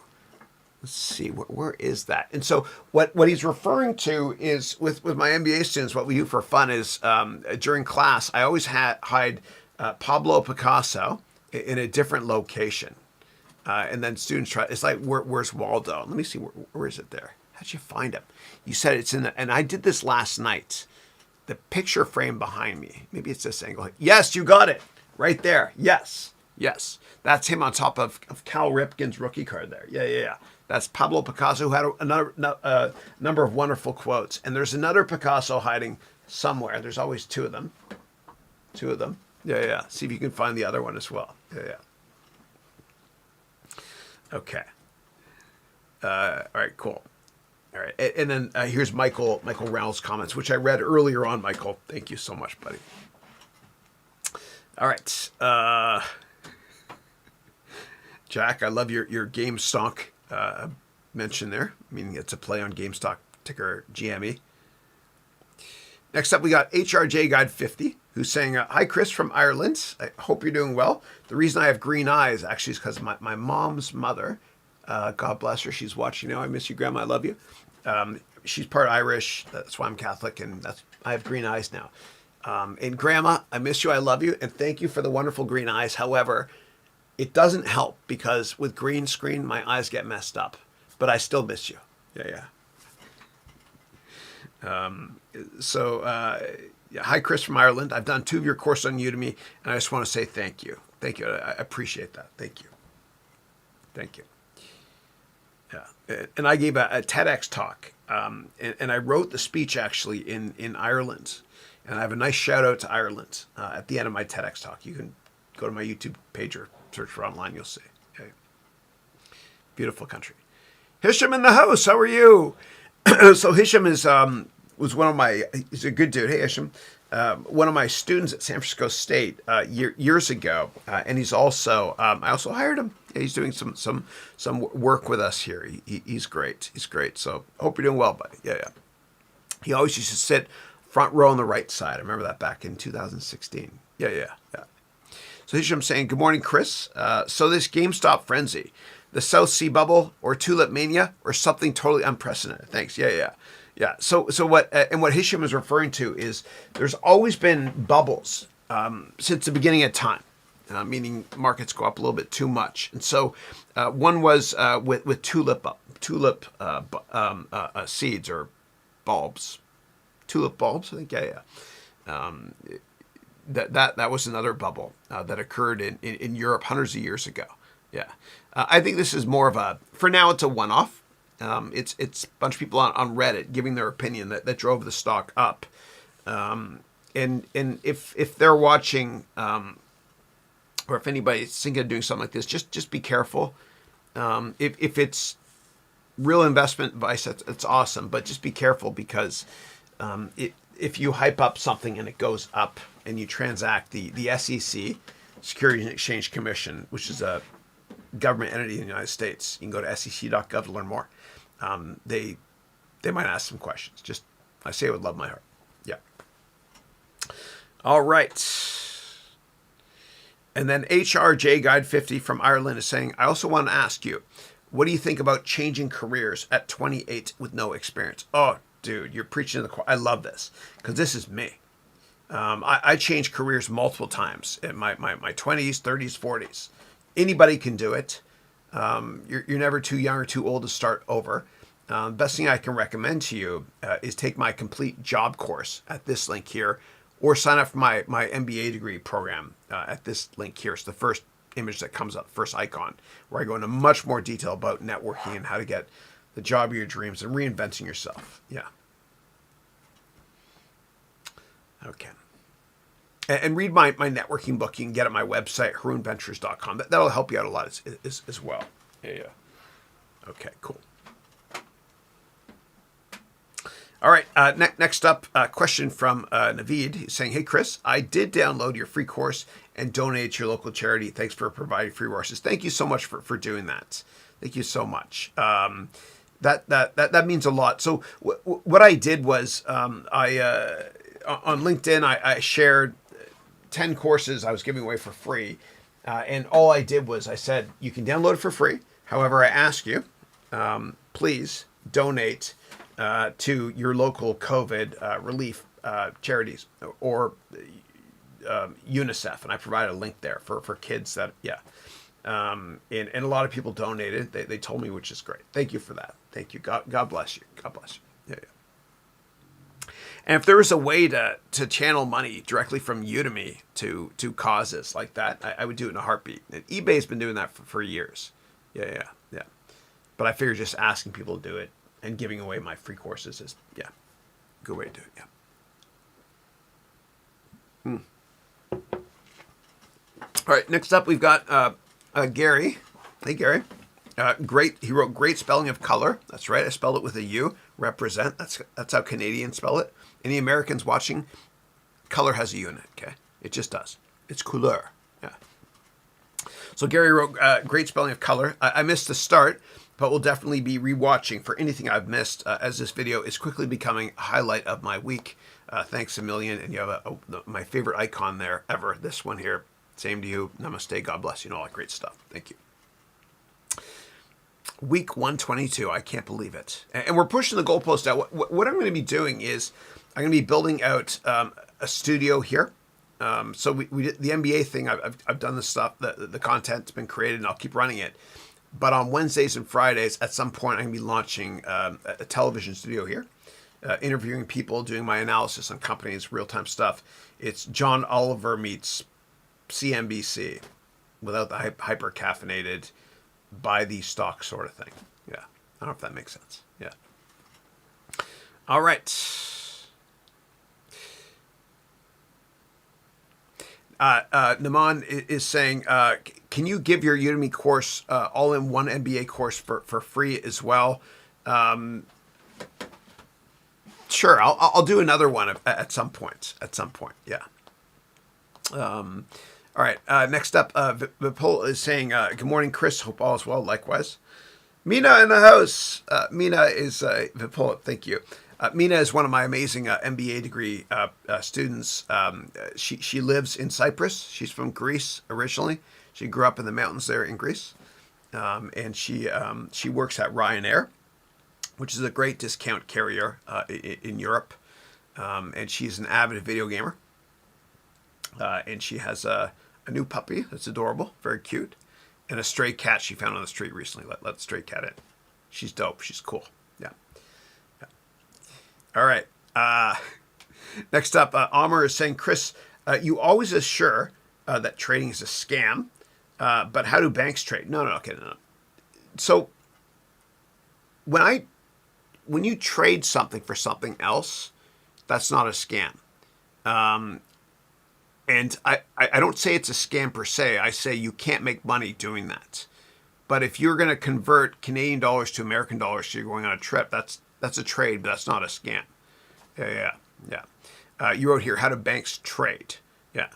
Let's see, where is that? And so what he's referring to is with my MBA students, what we do for fun is during class, I always hide Pablo Picasso in a different location. And then students try, it's like, where's Waldo? Let me see, where is it there? How'd you find him? You said it's in and I did this last night. The picture frame behind me. Maybe it's this angle. Yes, you got it. Right there. Yes. That's him on top of Cal Ripken's rookie card there. Yeah. That's Pablo Picasso, who had a number of wonderful quotes. And there's another Picasso hiding somewhere. There's always two of them. Yeah. See if you can find the other one as well. Yeah. Okay. All right, cool. All right. And then here's Michael Reynolds' comments, which I read earlier on, Michael. Thank you so much, buddy. All right. Jack, I love your GameStop mention there. Meaning it's a play on GameStop, ticker GME. Next up, we got HRJ Guide 50, who's saying, hi, Chris from Ireland. I hope you're doing well. The reason I have green eyes actually is because my mom's mother, God bless her, she's watching now. I miss you, Grandma. I love you. She's part Irish. That's why I'm Catholic, and I have green eyes now. And Grandma, I miss you. I love you. And thank you for the wonderful green eyes. However, it doesn't help because with green screen, my eyes get messed up. But I still miss you. Yeah. Hi, Chris from Ireland. I've done 2 of your courses on Udemy, and I just want to say thank you. Thank you. I appreciate that. Thank you. Yeah. And I gave a TEDx talk, and I wrote the speech actually in Ireland. And I have a nice shout out to Ireland at the end of my TEDx talk. You can go to my YouTube page or search for online. You'll see. Okay. Beautiful country. Hisham in the house. How are you? So Hisham is was one of my. He's a good dude. Hey Hisham, one of my students at San Francisco State years ago, and he's also. I also hired him. He's doing some work with us here. He's great. So hope you're doing well, buddy. Yeah. He always used to sit Front row on the right side. I remember that back in 2016. Yeah. So Hisham saying, good morning, Chris. So this GameStop frenzy, the South Sea bubble or tulip mania or something totally unprecedented. Thanks. Yeah. So what Hisham is referring to is there's always been bubbles since the beginning of time, meaning markets go up a little bit too much. And so one was with tulip seeds or bulbs, tulip bulbs. I think that was another bubble that occurred in Europe hundreds of years ago. Yeah, I think this is more of for now it's a one-off. It's a bunch of people on Reddit giving their opinion that drove the stock up. And if they're watching, or if anybody's thinking of doing something like this, just be careful. If it's real investment advice, it's awesome, but just be careful because if you hype up something and it goes up and you transact, the SEC, Securities and Exchange Commission, which is a government entity in the United States, you can go to sec.gov to learn more. They might ask some questions. Just, I say it with love in my heart. Yeah. All right. And then HRJ Guide 50 from Ireland is saying, I also want to ask you, what do you think about changing careers at 28 with no experience? Oh, dude, you're preaching to the choir. I love this because this is me. I changed careers multiple times in my 20s, 30s, 40s. Anybody can do it. You're never too young or too old to start over. Best thing I can recommend to you is take my complete job course at this link here, or sign up for my MBA degree program at this link here. It's the first image that comes up, first icon, where I go into much more detail about networking and how to get the job of your dreams and reinventing yourself. Yeah. Okay. And read my networking book. You can get it at my website, harounventures.com. That'll help you out a lot as well. Yeah. Okay, cool. All right, next up, a question from Naveed. He's saying, hey, Chris, I did download your free course and donate to your local charity. Thanks for providing free resources. Thank you so much for doing that. Thank you so much. That means a lot. So what I did was on LinkedIn, I shared 10 courses I was giving away for free. And all I did was I said, you can download it for free. However, I ask you, please donate to your local COVID relief charities or UNICEF. And I provided a link there for kids that, and a lot of people donated. They told me, which is great. Thank you for that. Thank you. God bless you. God bless you. Yeah. And if there was a way to channel money directly from Udemy to causes like that, I would do it in a heartbeat. And eBay's been doing that for years. Yeah. But I figured just asking people to do it and giving away my free courses is, a good way to do it. All right, next up we've got Gary. Hey, Gary. He wrote great spelling of color. That's right. I spelled it with a U. Represent. That's how Canadians spell it. Any Americans watching, color has a U in it. Okay, it just does. It's couleur. Yeah. So Gary wrote great spelling of color. I missed the start, but will definitely be rewatching for anything I've missed, as this video is quickly becoming a highlight of my week. Thanks a million. And you have my favorite icon there ever. This one here. Same to you. Namaste. God bless you and all that great stuff. Thank you. Week 122. I can't believe it. And we're pushing the goalpost out. What I'm going to be doing is I'm going to be building out a studio here. So we did the MBA thing. I've done the stuff. The content's been created, and I'll keep running it. But on Wednesdays and Fridays, at some point, I'm going to be launching a television studio here, interviewing people, doing my analysis on companies, real-time stuff. It's John Oliver meets CNBC without the hyper-caffeinated, buy these stocks sort of thing. Yeah. I don't know if that makes sense. Yeah. All right. Naman is saying, can you give your Udemy course all in one MBA course for free as well? Sure, I'll do another one at some point. Yeah. All right. Next up, Vipul is saying, good morning, Chris. Hope all is well. Likewise. Mina in the house. Mina is Vipul. Thank you. Mina is one of my amazing MBA degree students. She lives in Cyprus. She's from Greece originally. She grew up in the mountains there in Greece, and she works at Ryanair, which is a great discount carrier in Europe. And she's an avid video gamer. And she has a new puppy that's adorable, very cute, and a stray cat she found on the street recently. Let the stray cat in. She's dope. She's cool. Yeah. All right. Next up, Amr is saying, Chris, you always assure that trading is a scam, but how do banks trade? No. Okay, no. So when you trade something for something else, that's not a scam. And I don't say it's a scam per se. I say you can't make money doing that. But if you're going to convert Canadian dollars to American dollars, so you're going on a trip, that's a trade, but that's not a scam. Yeah. You wrote here, how do banks trade? Yeah.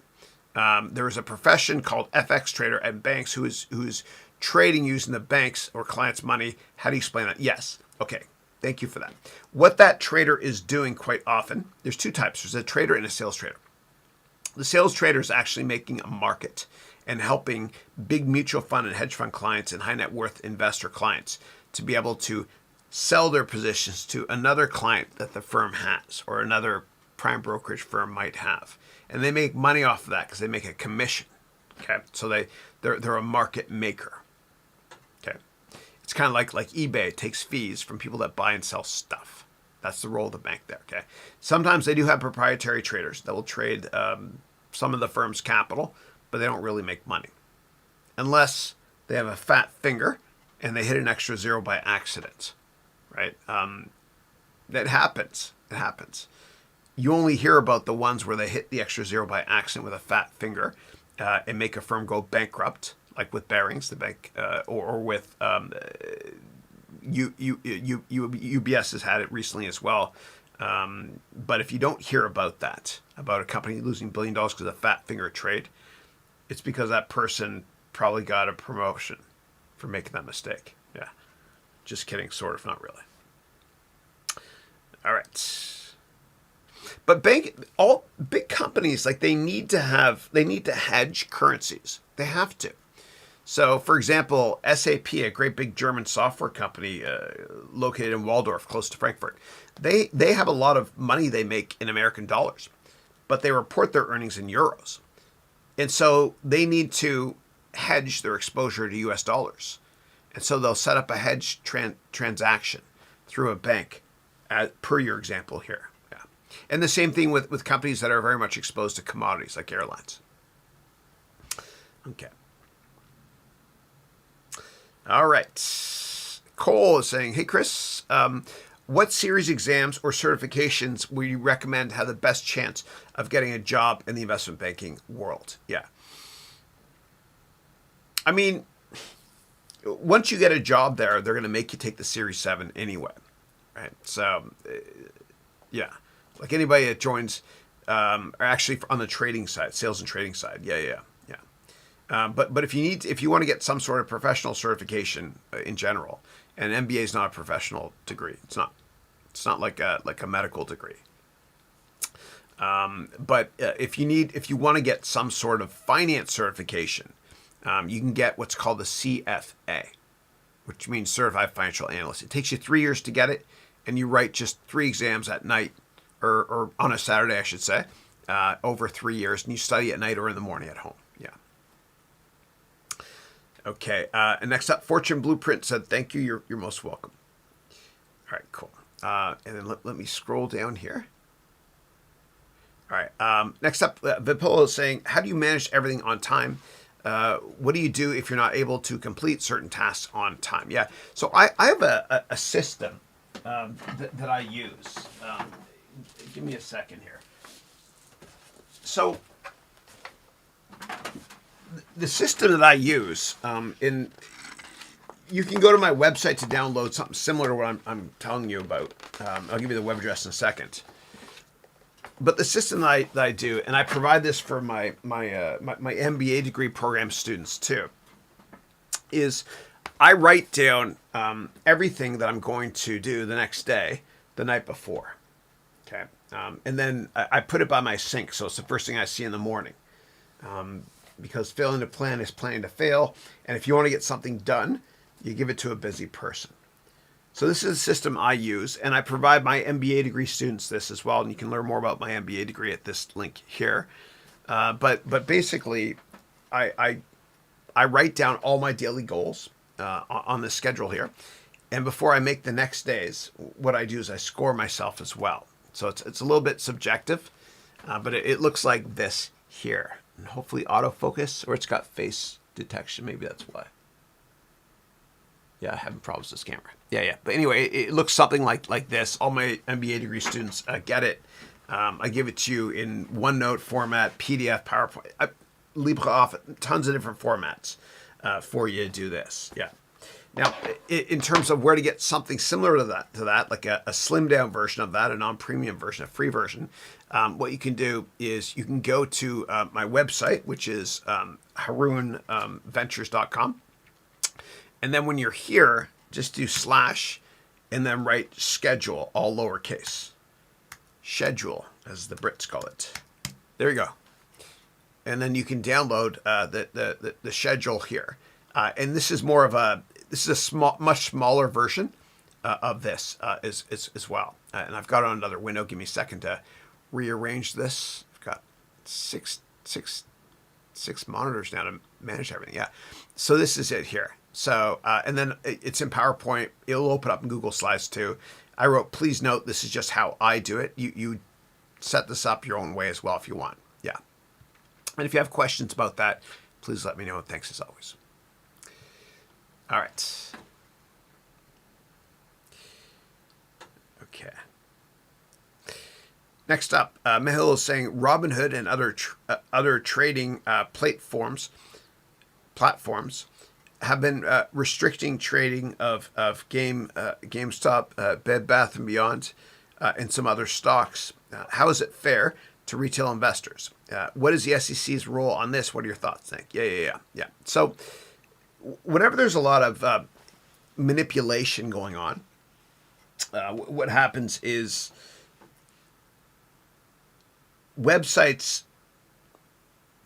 There is a profession called FX trader at banks who is trading using the bank's or client's money. How do you explain that? Yes. Okay. Thank you for that. What that trader is doing quite often, there's two types. There's a trader and a sales trader. The sales trader is actually making a market and helping big mutual fund and hedge fund clients and high net worth investor clients to be able to sell their positions to another client that the firm has or another prime brokerage firm might have. And they make money off of that because they make a commission. Okay, so they're a market maker. Okay, it's kind of like eBay takes fees from people that buy and sell stuff. That's the role of the bank there. Okay, sometimes they do have proprietary traders that will trade some of the firm's capital, but they don't really make money unless they have a fat finger and they hit an extra zero by accident. Right? That happens. It happens. You only hear about the ones where they hit the extra zero by accident with a fat finger and make a firm go bankrupt, like with Barings, the bank, or with UBS has had it recently as well. But if you don't hear about that, about a company losing $1 billion because of a fat finger trade, it's because that person probably got a promotion for making that mistake. Yeah. Just kidding, sort of, not really. All right. But all big companies, like they need to hedge currencies. They have to. So, for example, SAP, a great big German software company located in Waldorf, close to Frankfurt, they have a lot of money they make in American dollars, but they report their earnings in euros. And so they need to hedge their exposure to US dollars. And so they'll set up a hedge transaction through a bank, per your example here. Yeah. And the same thing with companies that are very much exposed to commodities like airlines. Okay. All right. Cole is saying, hey, Chris, what series exams or certifications would you recommend have the best chance of getting a job in the investment banking world? Yeah. I mean, once you get a job there, they're going to make you take the Series 7 anyway. Right? So, yeah. Like anybody that joins, or actually on the trading side, sales and trading side. Yeah. But if you want to get some sort of professional certification in general, and MBA is not a professional degree. It's not like a medical degree. But if you want to get some sort of finance certification, you can get what's called the CFA, which means Certified Financial Analyst. It takes you 3 years to get it, and you write just 3 exams at night, or on a Saturday, I should say, over 3 years, and you study at night or in the morning at home. Yeah. Okay. And next up, Fortune Blueprint said, "Thank you. You're most welcome." All right. Cool. And then let me scroll down here. All right. Next up, Vipul is saying, "How do you manage everything on time? What do you do if you're not able to complete certain tasks on time?" Yeah. So I have a system that I use. Give me a second here. So the system that I use, you can go to my website to download something similar to what I'm telling you about. I'll give you the web address in a second. But the system that I do, and I provide this for my MBA degree program students too, is I write down everything that I'm going to do the next day the night before. Okay. And then I put it by my sink, so it's the first thing I see in the morning. Because failing to plan is planning to fail. And if you want to get something done, you give it to a busy person. So this is a system I use, and I provide my MBA degree students this as well. And you can learn more about my MBA degree at this link here. But basically, I write down all my daily goals on the schedule here. And before I make the next days, what I do is I score myself as well. So it's a little bit subjective, but it looks like this here. And hopefully autofocus, or it's got face detection. Maybe that's why. Yeah, I'm having problems with this camera. Yeah. But anyway, it looks something like this. All my MBA degree students get it. I give it to you in OneNote format, PDF, PowerPoint, LibreOffice, tons of different formats for you to do this. Yeah. Now, in terms of where to get something similar to that, like a slimmed down version of that, a non-premium version, a free version, what you can do is you can go to my website, which is harounventures.com. And then when you're here, just do / and then write schedule, all lowercase. Schedule, as the Brits call it. There you go. And then you can download the schedule here. And this is more of a much smaller version of this as well. And I've got on another window. Give me a second to rearrange this. I've got six monitors now to manage everything. Yeah. So this is it here. So, and then it's in PowerPoint. It'll open up in Google Slides too. I wrote, please note, this is just how I do it. You set this up your own way as well if you want. Yeah. And if you have questions about that, please let me know. Thanks as always. All right. Okay. Next up, Mihil is saying Robinhood and other trading platforms have been restricting trading of GameStop, Bed Bath & Beyond, and some other stocks. How is it fair to retail investors? What is the SEC's role on this? What are your thoughts, Nick? Yeah. So whenever there's a lot of manipulation going on, what happens is websites,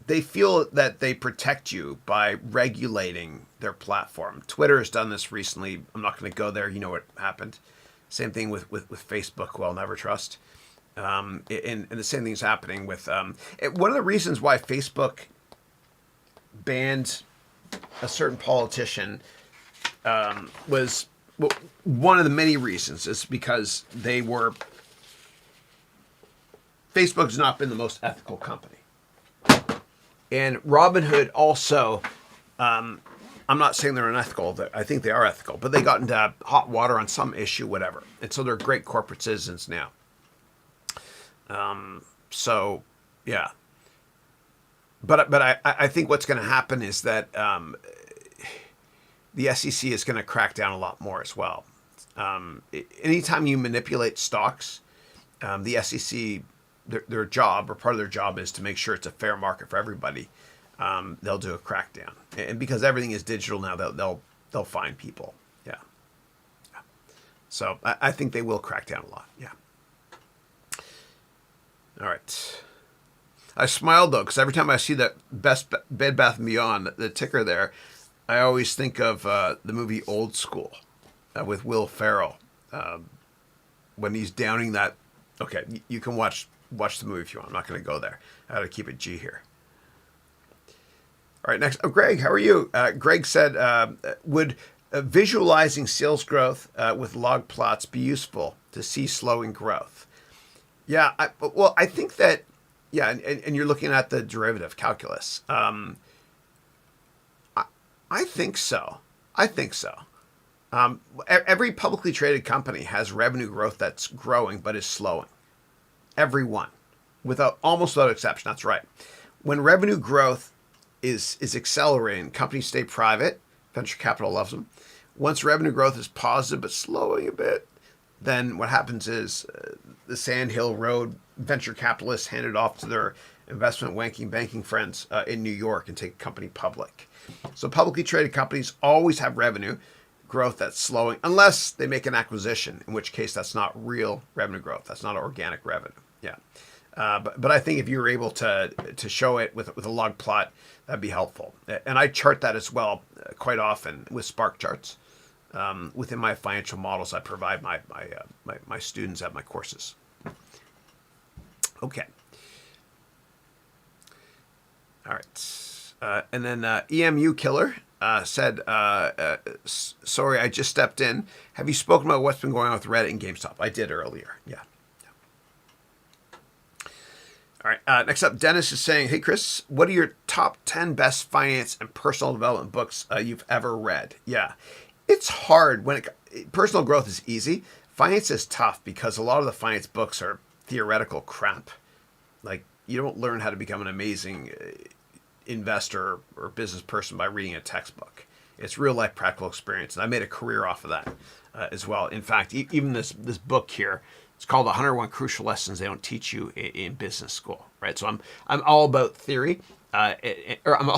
they feel that they protect you by regulating their platform. Twitter has done this recently. I'm not going to go there. You know what happened. Same thing with Facebook, who I'll never trust. And the same thing's happening with... one of the reasons why Facebook banned a certain politician was... Well, one of the many reasons is because they were... Facebook has not been the most ethical company. And Robinhood also, I'm not saying they're unethical. I think they are ethical, but they got into hot water on some issue, whatever. And so they're great corporate citizens now. So, yeah. But I think what's going to happen is that the SEC is going to crack down a lot more as well. Anytime you manipulate stocks, the SEC... Their job, or part of their job, is to make sure it's a fair market for everybody. They'll do a crackdown, and because everything is digital now, they'll find people. Yeah. So I think they will crack down a lot. Yeah. All right. I smiled though, because every time I see that Bed Bath & Beyond, the ticker there, I always think of the movie Old School with Will Ferrell when he's downing that. Okay, you can watch the movie if you want. I'm not going to go there. I got to keep it G here. All right, next. Oh, Greg, how are you? Greg said, would visualizing sales growth with log plots be useful to see slowing growth? Yeah, I think that, yeah, and you're looking at the derivative calculus. I think so. Every publicly traded company has revenue growth that's growing but is slowing. Every one, almost without exception. That's right. When revenue growth is accelerating, companies stay private. Venture capital loves them. Once revenue growth is positive but slowing a bit, then what happens is the Sand Hill Road venture capitalists hand it off to their investment banking friends in New York and take a company public. So publicly traded companies always have revenue growth that's slowing, unless they make an acquisition, in which case that's not real revenue growth. That's not organic revenue. Yeah. But I think if you were able to show it with a log plot, that'd be helpful. And I chart that as well quite often with Spark charts. Within my financial models, I provide my students at my courses. Okay. All right. And then EMU Killer said, sorry, I just stepped in. Have you spoken about what's been going on with Reddit and GameStop? I did earlier. Yeah. All right. Next up, Dennis is saying, hey, Chris, what are your top 10 best finance and personal development books you've ever read? Yeah. It's hard when personal growth is easy. Finance is tough because a lot of the finance books are theoretical crap. Like, you don't learn how to become an amazing investor or business person by reading a textbook. It's real life practical experience. And I made a career off of that as well. In fact, even this book here, it's called 101 Crucial Lessons They Don't Teach You in Business School, right? So I'm all about theory, or I'm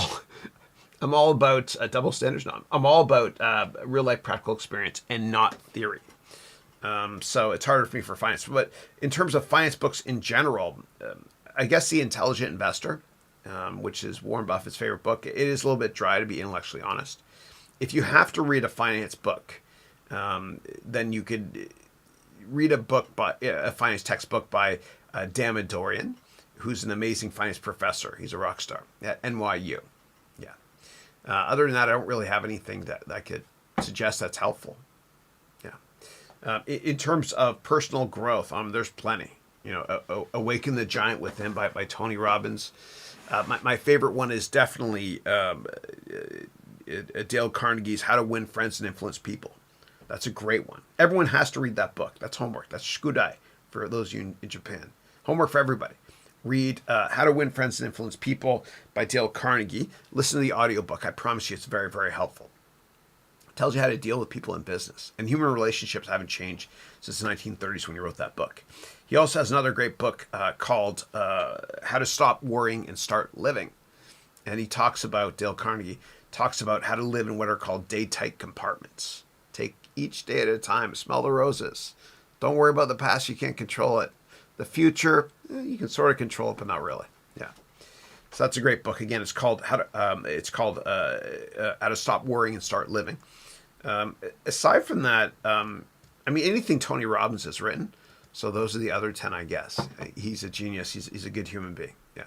all about double standards. No, I'm all about real life practical experience and not theory. So it's harder for me for finance. But in terms of finance books in general, I guess The Intelligent Investor, which is Warren Buffett's favorite book, it is a little bit dry, to be intellectually honest. If you have to read a finance book, then you could read a finance textbook by Dan Dorian, who's an amazing finance professor. He's a rock star at NYU. Yeah. Other than that, I don't really have anything that I could suggest that's helpful. Yeah. In terms of personal growth, there's plenty. Awaken the Giant Within by Tony Robbins. My favorite one is definitely Dale Carnegie's How to Win Friends and Influence People. That's a great one. Everyone has to read that book. That's homework. That's shukudai for those of you in Japan. Homework for everybody. Read How to Win Friends and Influence People by Dale Carnegie. Listen to the audiobook. I promise you it's very, very helpful. It tells you how to deal with people in business. And human relationships haven't changed since the 1930s when he wrote that book. He also has another great book called How to Stop Worrying and Start Living. And he talks about, Dale Carnegie, talks about how to live in what are called day-tight compartments. Take each day at a time. Smell the roses. Don't worry about the past. You can't control it. The future, you can sort of control it, but not really. Yeah. So that's a great book. Again, it's called How to Stop Worrying and Start Living. Aside from that, anything Tony Robbins has written. So those are the other 10, I guess. He's a genius. He's a good human being. Yeah.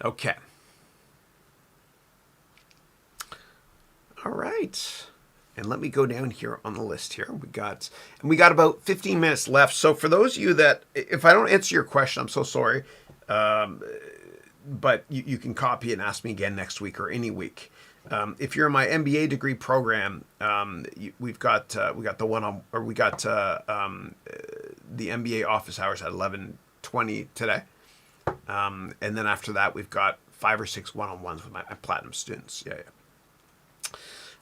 Okay. All right. And let me go down here on the list here. We got about 15 minutes left. So for those of you that, if I don't answer your question, I'm so sorry. But you can copy it and ask me again next week or any week. If you're in my MBA degree program, we got the MBA office hours at 11:20 today. And then after that, we've got 5 or 6 one-on-ones with my platinum students. Yeah.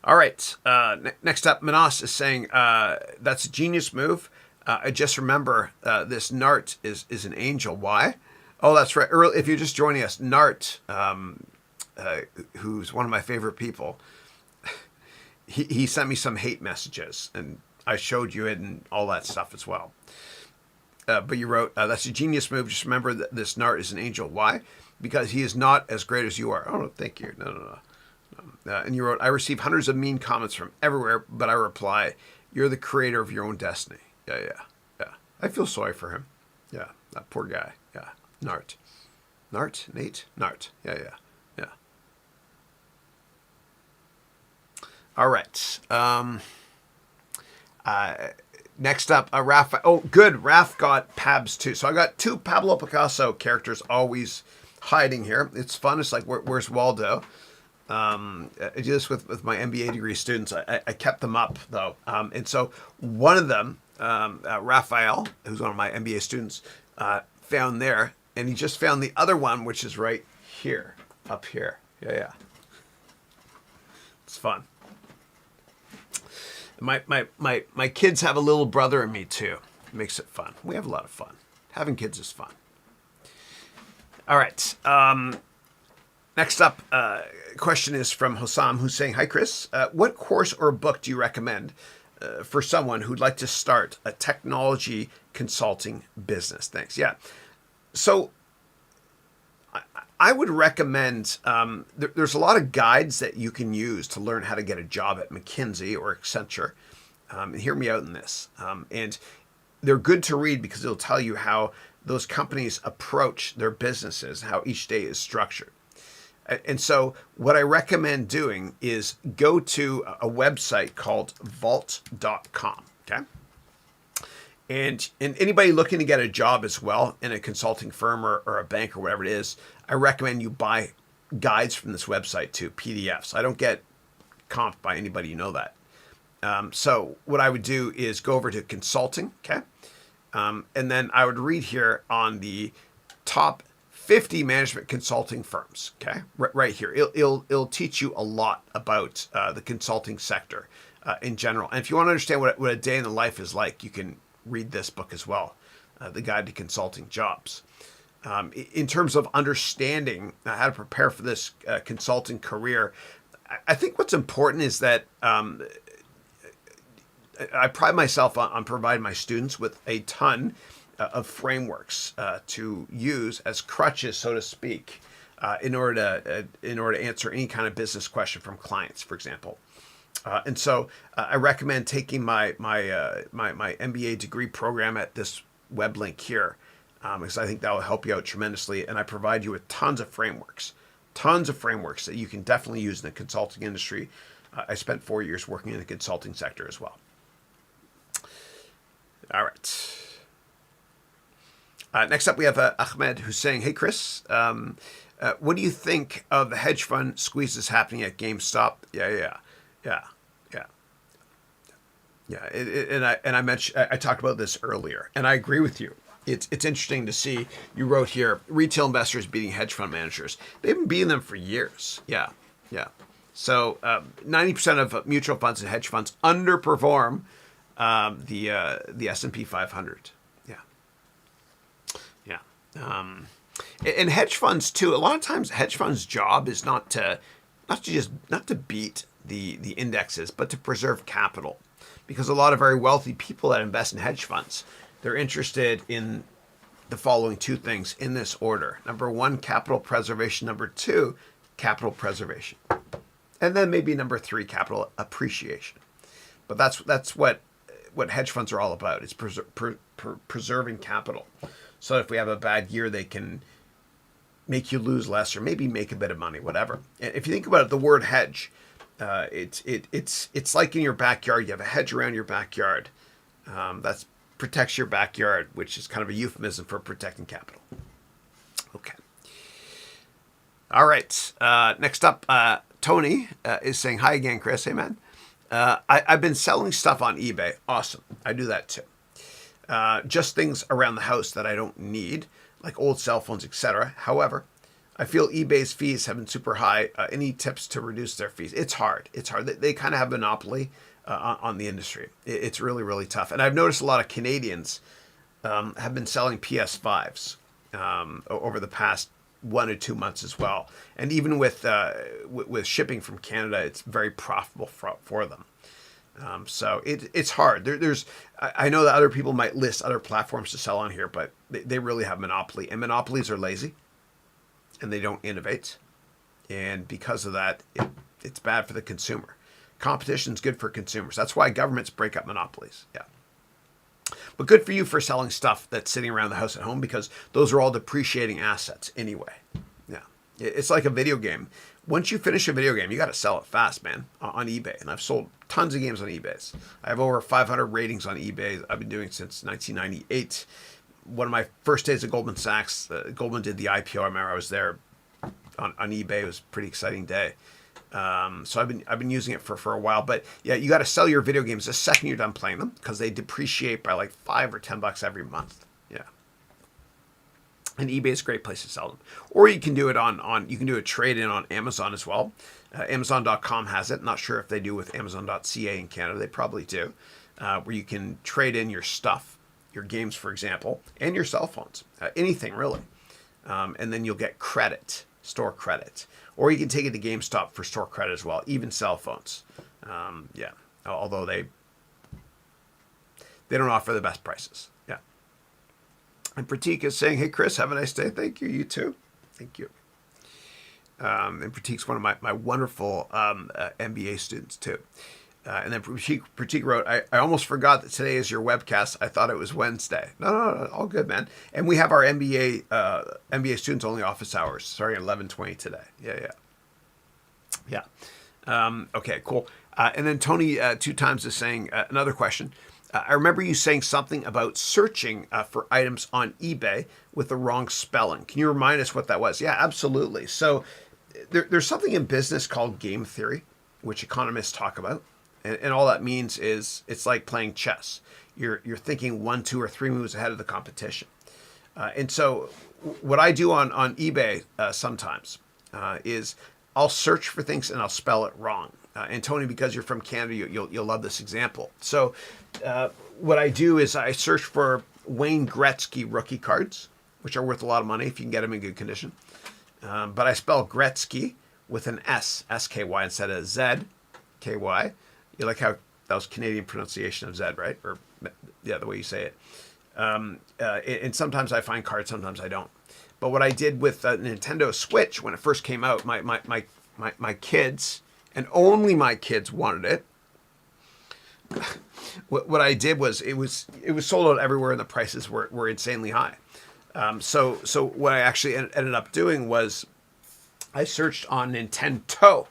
All right. Next up, Manas is saying, that's a genius move. I just remember this Nart is an angel. Why? Oh, that's right. If you're just joining us, Nart, who's one of my favorite people, he sent me some hate messages, and I showed you it and all that stuff as well. But you wrote, that's a genius move. Just remember that this Nart is an angel. Why? Because he is not as great as you are. Oh, thank you. No. And you wrote, I receive hundreds of mean comments from everywhere, but I reply, you're the creator of your own destiny. Yeah. I feel sorry for him. Yeah, that poor guy. Yeah, Nart. Nate? Nart. Yeah. All right. Next up, Raph. Oh, good. Raph got Pabs too. So I got 2 Pablo Picasso characters always hiding here. It's fun. It's like, where's Waldo? I do this with my MBA degree students. I kept them up though. And so one of them, Raphael, who's one of my MBA students, found there, and he just found the other one, which is right here, up here. Yeah. It's fun. My kids have a little brother and me too. It makes it fun. We have a lot of fun. Having kids is fun. All right. Next up, question is from Hossam, who's saying, "Hi, Chris. What course or book do you recommend for someone who'd like to start a technology consulting business?" Thanks. Yeah. So I would recommend, there's a lot of guides that you can use to learn how to get a job at McKinsey or Accenture. And hear me out in this. And they're good to read because it'll tell you how those companies approach their businesses, how each day is structured. And so what I recommend doing is go to a website called vault.com, okay? And anybody looking to get a job as well in a consulting firm or a bank or whatever it is, I recommend you buy guides from this website too, PDFs. I don't get comped by anybody, you know that. So what I would do is go over to consulting, okay? And then I would read here on the top 50 management consulting firms, okay? Right here. It'll teach you a lot about the consulting sector in general. And if you want to understand what a day in the life is like, you can read this book as well, The Guide to Consulting Jobs. In terms of understanding how to prepare for this consulting career, I think what's important is that I pride myself on providing my students with a ton of frameworks to use as crutches, so to speak, in order to answer any kind of business question from clients, for example. And so I recommend taking my MBA degree program at this web link here, because I think that will help you out tremendously. And I provide you with tons of frameworks that you can definitely use in the consulting industry. I spent 4 years working in the consulting sector as well. All right. Next up, we have Ahmed, who's saying, "Hey, Chris, what do you think of the hedge fund squeezes happening at GameStop?" Yeah. And I mentioned, I talked about this earlier, and I agree with you. It's interesting to see. You wrote here, retail investors beating hedge fund managers. They've been beating them for years. Yeah. So 90% of mutual funds and hedge funds underperform the S&P 500. And hedge funds too. A lot of times, hedge funds' job is not to beat the indexes, but to preserve capital, because a lot of very wealthy people that invest in hedge funds, they're interested in the following two things in this order: number one, capital preservation; number two, capital preservation, and then maybe number three, capital appreciation. But that's what hedge funds are all about. It's preserving capital. So if we have a bad year, they can make you lose less or maybe make a bit of money, whatever. And if you think about it, the word hedge, it's like in your backyard. You have a hedge around your backyard. That protects your backyard, which is kind of a euphemism for protecting capital. Okay. All right. Next up, Tony is saying, "Hi again, Chris." Hey, man. I've been selling stuff on eBay. Awesome. I do that too. Just things around the house that I don't need, like old cell phones, etc. However, I feel eBay's fees have been super high. Any tips to reduce their fees? It's hard. They kind of have a monopoly on the industry. It's really, really tough. And I've noticed a lot of Canadians have been selling PS5s over the past 1 or 2 months as well. And even with shipping from Canada, it's very profitable for them. So it's hard. I know that other people might list other platforms to sell on here, but they really have monopoly, and monopolies are lazy, and they don't innovate, and because of that, it's bad for the consumer. Competition is good for consumers. That's why governments break up monopolies. Yeah, but good for you for selling stuff that's sitting around the house at home, because those are all depreciating assets anyway. Yeah, it's like a video game. Once you finish a video game, you got to sell it fast, man, on eBay. And I've sold tons of games on eBay. I have over 500 ratings on eBay. I've been doing it since 1998. One of my first days at Goldman Sachs, Goldman did the IPO. I remember I was there on eBay. It was a pretty exciting day. So I've been using it for a while. But yeah, you got to sell your video games the second you're done playing them, because they depreciate by like $5 or $10 every month. Yeah. And eBay is a great place to sell them. Or you can do it you can do a trade-in on Amazon as well. Amazon.com has it. Not sure if they do with Amazon.ca in Canada. They probably do. Where you can trade in your stuff, your games, for example, and your cell phones. Anything, really. And then you'll get credit. store credit. Or you can take it to GameStop for store credit as well, even cell phones. Yeah, although they don't offer the best prices. Yeah. And Pratik is saying, hey, Chris, have a nice day. Thank you. You too. Thank you. And Pratik's one of my wonderful MBA students too. And then Pratik wrote, I almost forgot that today is your webcast. I thought it was Wednesday. No, all good, man. And we have our MBA students only office hours starting at 11:20 today. Yeah. Okay, cool. And then Tony 2 times is saying another question. I remember you saying something about searching for items on eBay with the wrong spelling. Can you remind us what that was? Yeah, absolutely. So there's something in business called game theory, which economists talk about. And all that means is it's like playing chess. You're thinking 1, 2, or 3 moves ahead of the competition. And so what I do on eBay sometimes is I'll search for things and I'll spell it wrong. And Tony, because you're from Canada, you'll love this example. So what I do is I search for Wayne Gretzky rookie cards, which are worth a lot of money if you can get them in good condition. But I spell Gretzky with an S, S-K-Y instead of Z-K-Y. You like how that was Canadian pronunciation of Z, right? Or yeah, the way you say it. And sometimes I find cards, sometimes I don't. But what I did with the Nintendo Switch when it first came out, my kids, and only my kids wanted it. What I did was it was sold out everywhere, and the prices were insanely high. So what I actually ended up doing was I searched on Nintendo,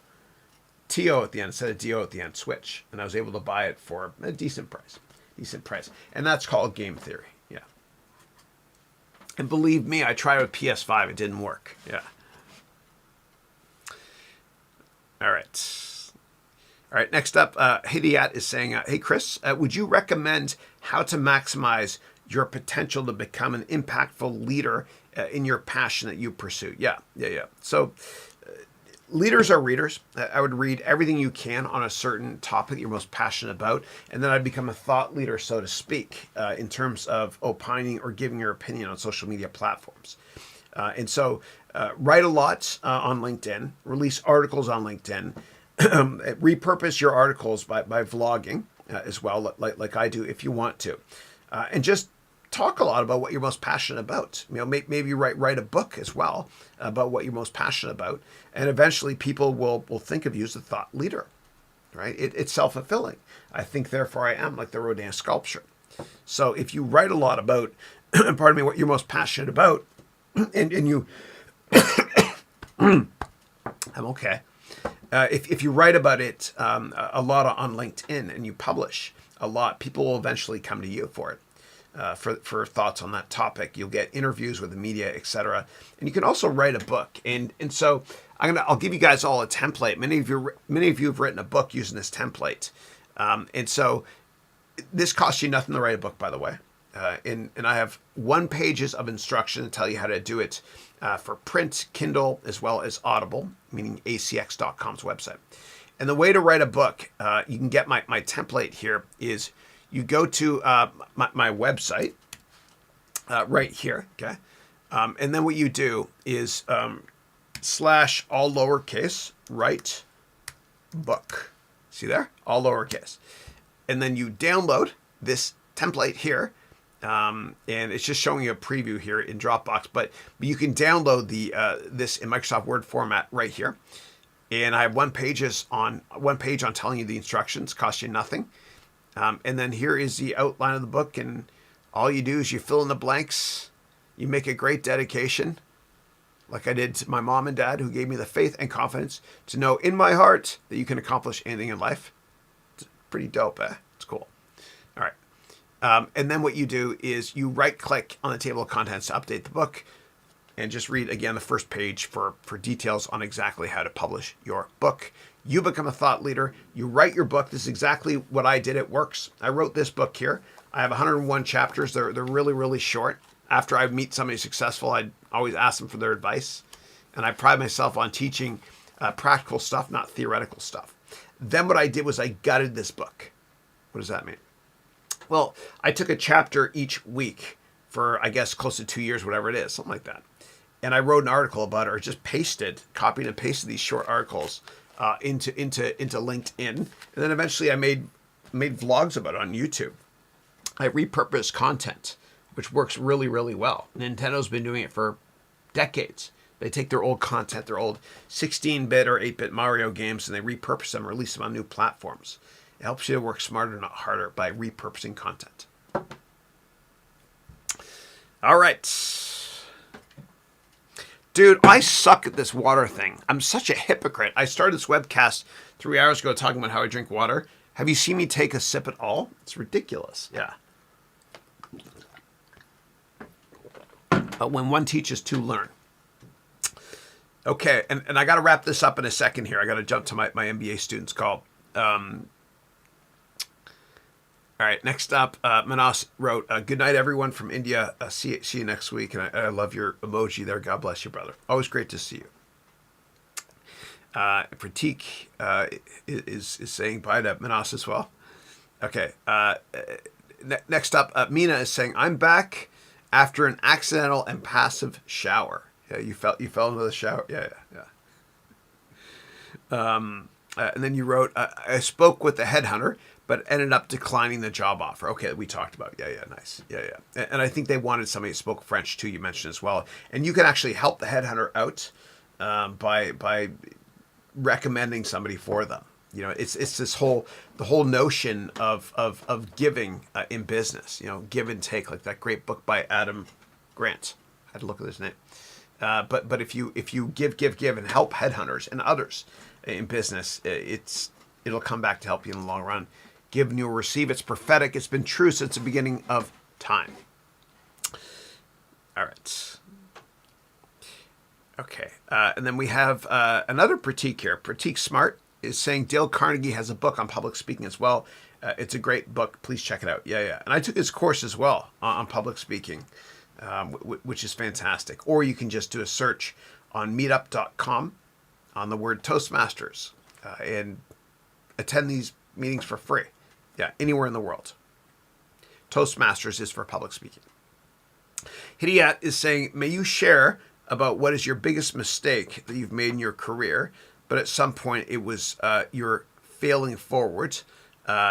T-O at the end instead of D-O at the end, Switch, and I was able to buy it for a decent price, and that's called game theory. Yeah. And believe me, I tried with PS5, it didn't work. Yeah. All right. Next up, Hidiat is saying, hey, Chris, would you recommend how to maximize your potential to become an impactful leader in your passion that you pursue? Yeah. So leaders are readers. I would read everything you can on a certain topic you're most passionate about, and then I'd become a thought leader, so to speak, in terms of opining or giving your opinion on social media platforms. And so write a lot on LinkedIn, release articles on LinkedIn, repurpose your articles by vlogging as well, like I do if you want to. And just talk a lot about what you're most passionate about. You know, maybe write a book as well about what you're most passionate about, and eventually people will think of you as a thought leader, right? It's self-fulfilling. I think, therefore I am, like the Rodin sculpture. So if you write a lot about, pardon me, what you're most passionate about, and you, I'm okay. If you write about it a lot on LinkedIn and you publish a lot, people will eventually come to you for it. For thoughts on that topic. You'll get interviews with the media, etc. And you can also write a book. And so I'll give you guys all a template. Many of you have written a book using this template. And so this costs you nothing to write a book, by the way. And I have 1 pages of instruction to tell you how to do it for print, Kindle, as well as Audible, meaning acx.com's website. And the way to write a book, you can get my template here, is you go to my website right here, okay? And then what you do is / all lowercase, write book. See there? All lowercase. And then you download this template here, and it's just showing you a preview here in Dropbox, but you can download this in Microsoft Word format right here. And I have 1 page on telling you the instructions, cost you nothing. And then here is the outline of the book, and all you do is you fill in the blanks. You make a great dedication, like I did to my mom and dad, who gave me the faith and confidence to know in my heart that you can accomplish anything in life. It's pretty dope, eh? It's cool. All right. And then what you do is you right-click on the table of contents to update the book, and just read, again, the first page for details on exactly how to publish your book. You become a thought leader. You write your book. This is exactly what I did. It works. I wrote this book here. I have 101 chapters. They're really, really short. After I meet somebody successful, I always ask them for their advice. And I pride myself on teaching practical stuff, not theoretical stuff. Then what I did was I gutted this book. What does that mean? Well, I took a chapter each week for, I guess, close to 2 years, whatever it is, something like that. and I wrote an article about it, or just copied and pasted these short articles into LinkedIn, and then eventually I made vlogs about it on YouTube. I repurpose content, which works really, really well. Nintendo's been doing it for decades. They take their old content, their old 16-bit or 8-bit Mario games, and they repurpose them, release them on new platforms. It helps you to work smarter, not harder, by repurposing content. All right. Dude, I suck at this water thing. I'm such a hypocrite. I started this webcast 3 hours ago talking about how I drink water. Have you seen me take a sip at all? It's ridiculous. Yeah. But when one teaches, two learn. Okay, and I got to wrap this up in a second here. I got to jump to my MBA students call. All right, next up, Manas wrote, good night, everyone from India. See you next week. And I love your emoji there. God bless you, brother. Always great to see you. Pratik is saying bye to Manas as well. Okay, next up, Mina is saying, I'm back after an accidental and passive shower. Yeah, you fell into the shower. Yeah. And then you wrote, I spoke with the headhunter, but ended up declining the job offer. Okay, we talked about. Yeah, nice. Yeah. And I think they wanted somebody who spoke French too. You mentioned as well. And you can actually help the headhunter out by recommending somebody for them. You know, it's the whole notion of giving in business. You know, give and take, like that great book by Adam Grant. I had to look at his name. But if you give and help headhunters and others in business, it'll come back to help you in the long run. Give and you'll receive. It's prophetic. It's been true since the beginning of time. All right. Okay. And then we have another Pratik here. Pratik Smart is saying Dale Carnegie has a book on public speaking as well. It's a great book. Please check it out. Yeah. And I took his course as well on public speaking. Which is fantastic. Or you can just do a search on meetup.com on the word Toastmasters and attend these meetings for free. Yeah, anywhere in the world. Toastmasters is for public speaking. Hidayat is saying, may you share about what is your biggest mistake that you've made in your career, but at some point it was your failing forward,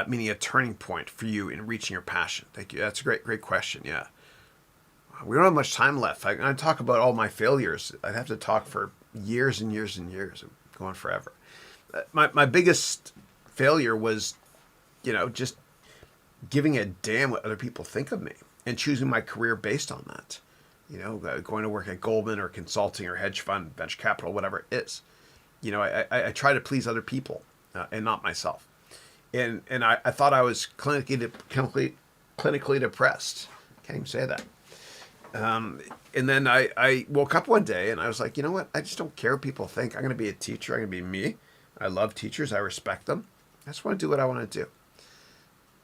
meaning a turning point for you in reaching your passion. Thank you. That's a great question. Yeah. We don't have much time left. I talk about all my failures. I'd have to talk for years and years and years, going forever. My biggest failure was, just giving a damn what other people think of me and choosing my career based on that. Going to work at Goldman or consulting or hedge fund, venture capital, whatever it is. I try to please other people and not myself. And I thought I was clinically depressed. Can't even say that. And then I woke up one day and I was like, you know what? I just don't care what people think. I'm going to be a teacher. I'm going to be me. I love teachers. I respect them. I just want to do what I want to do.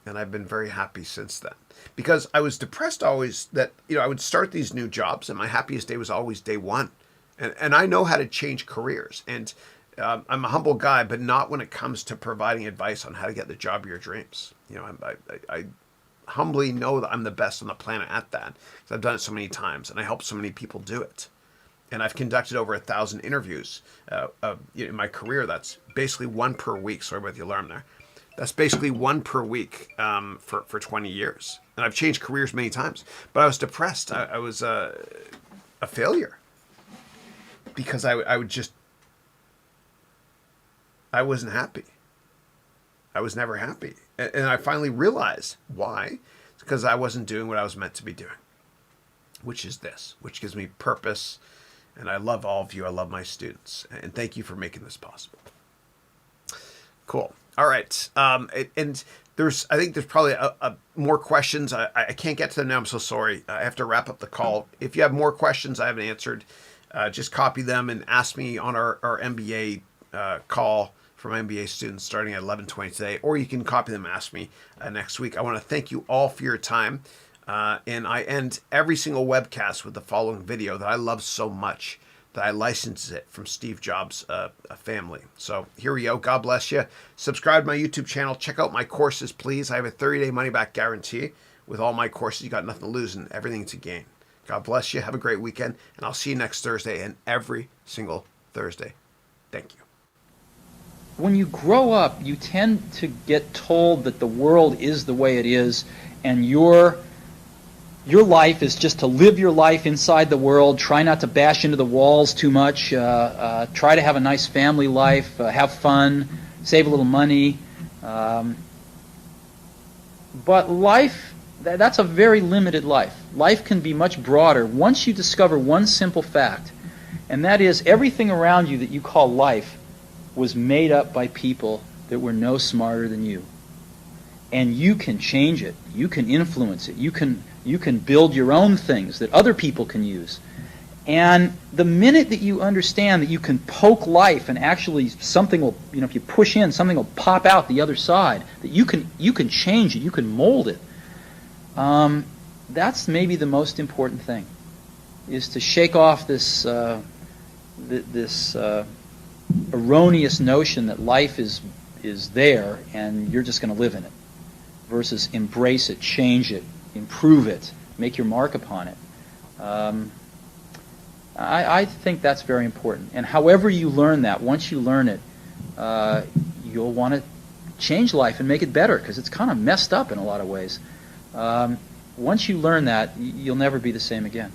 And I've been very happy since then. Because I was depressed always that, I would start these new jobs and my happiest day was always day one. And I know how to change careers. And I'm a humble guy, but not when it comes to providing advice on how to get the job of your dreams. I humbly know that I'm the best on the planet at that because I've done it so many times and I help so many people do it. And I've conducted over 1,000 interviews in my career. That's basically one per week. Sorry about the alarm there. That's basically one per week for 20 years. And I've changed careers many times. But I was depressed. I was a failure because I wasn't happy. I was never happy. And I finally realized why. It's because I wasn't doing what I was meant to be doing, which is this, which gives me purpose. And I love all of you. I love my students. And thank you for making this possible. Cool. All right. And I think there's probably more questions. I can't get to them now. I'm so sorry. I have to wrap up the call. If you have more questions I haven't answered, just copy them and ask me on our MBA call from MBA students starting at 11:20 today, or you can copy them and ask me next week. I want to thank you all for your time. And I end every single webcast with the following video that I love so much that I licensed it from Steve Jobs' family. So here we go. God bless you. Subscribe to my YouTube channel. Check out my courses, please. I have a 30-day money-back guarantee with all my courses. You got nothing to lose and everything to gain. God bless you. Have a great weekend. And I'll see you next Thursday and every single Thursday. Thank you. When you grow up, you tend to get told that the world is the way it is, and your life is just to live your life inside the world, try not to bash into the walls too much, try to have a nice family life, have fun, save a little money. But life, that's a very limited life. Life can be much broader once you discover one simple fact, and that is everything around you that you call life was made up by people that were no smarter than you. And you can change it. You can influence it. You can build your own things that other people can use. And the minute that you understand that you can poke life and actually something will, if you push in, something will pop out the other side, that you can change it, you can mold it, that's maybe the most important thing, is to shake off this erroneous notion that life is there and you're just going to live in it, versus embrace it, change it, improve it, make your mark upon it. I think that's very important. And however you learn that, once you learn it, you'll want to change life and make it better, because it's kind of messed up in a lot of ways. Once you learn that, you'll never be the same again.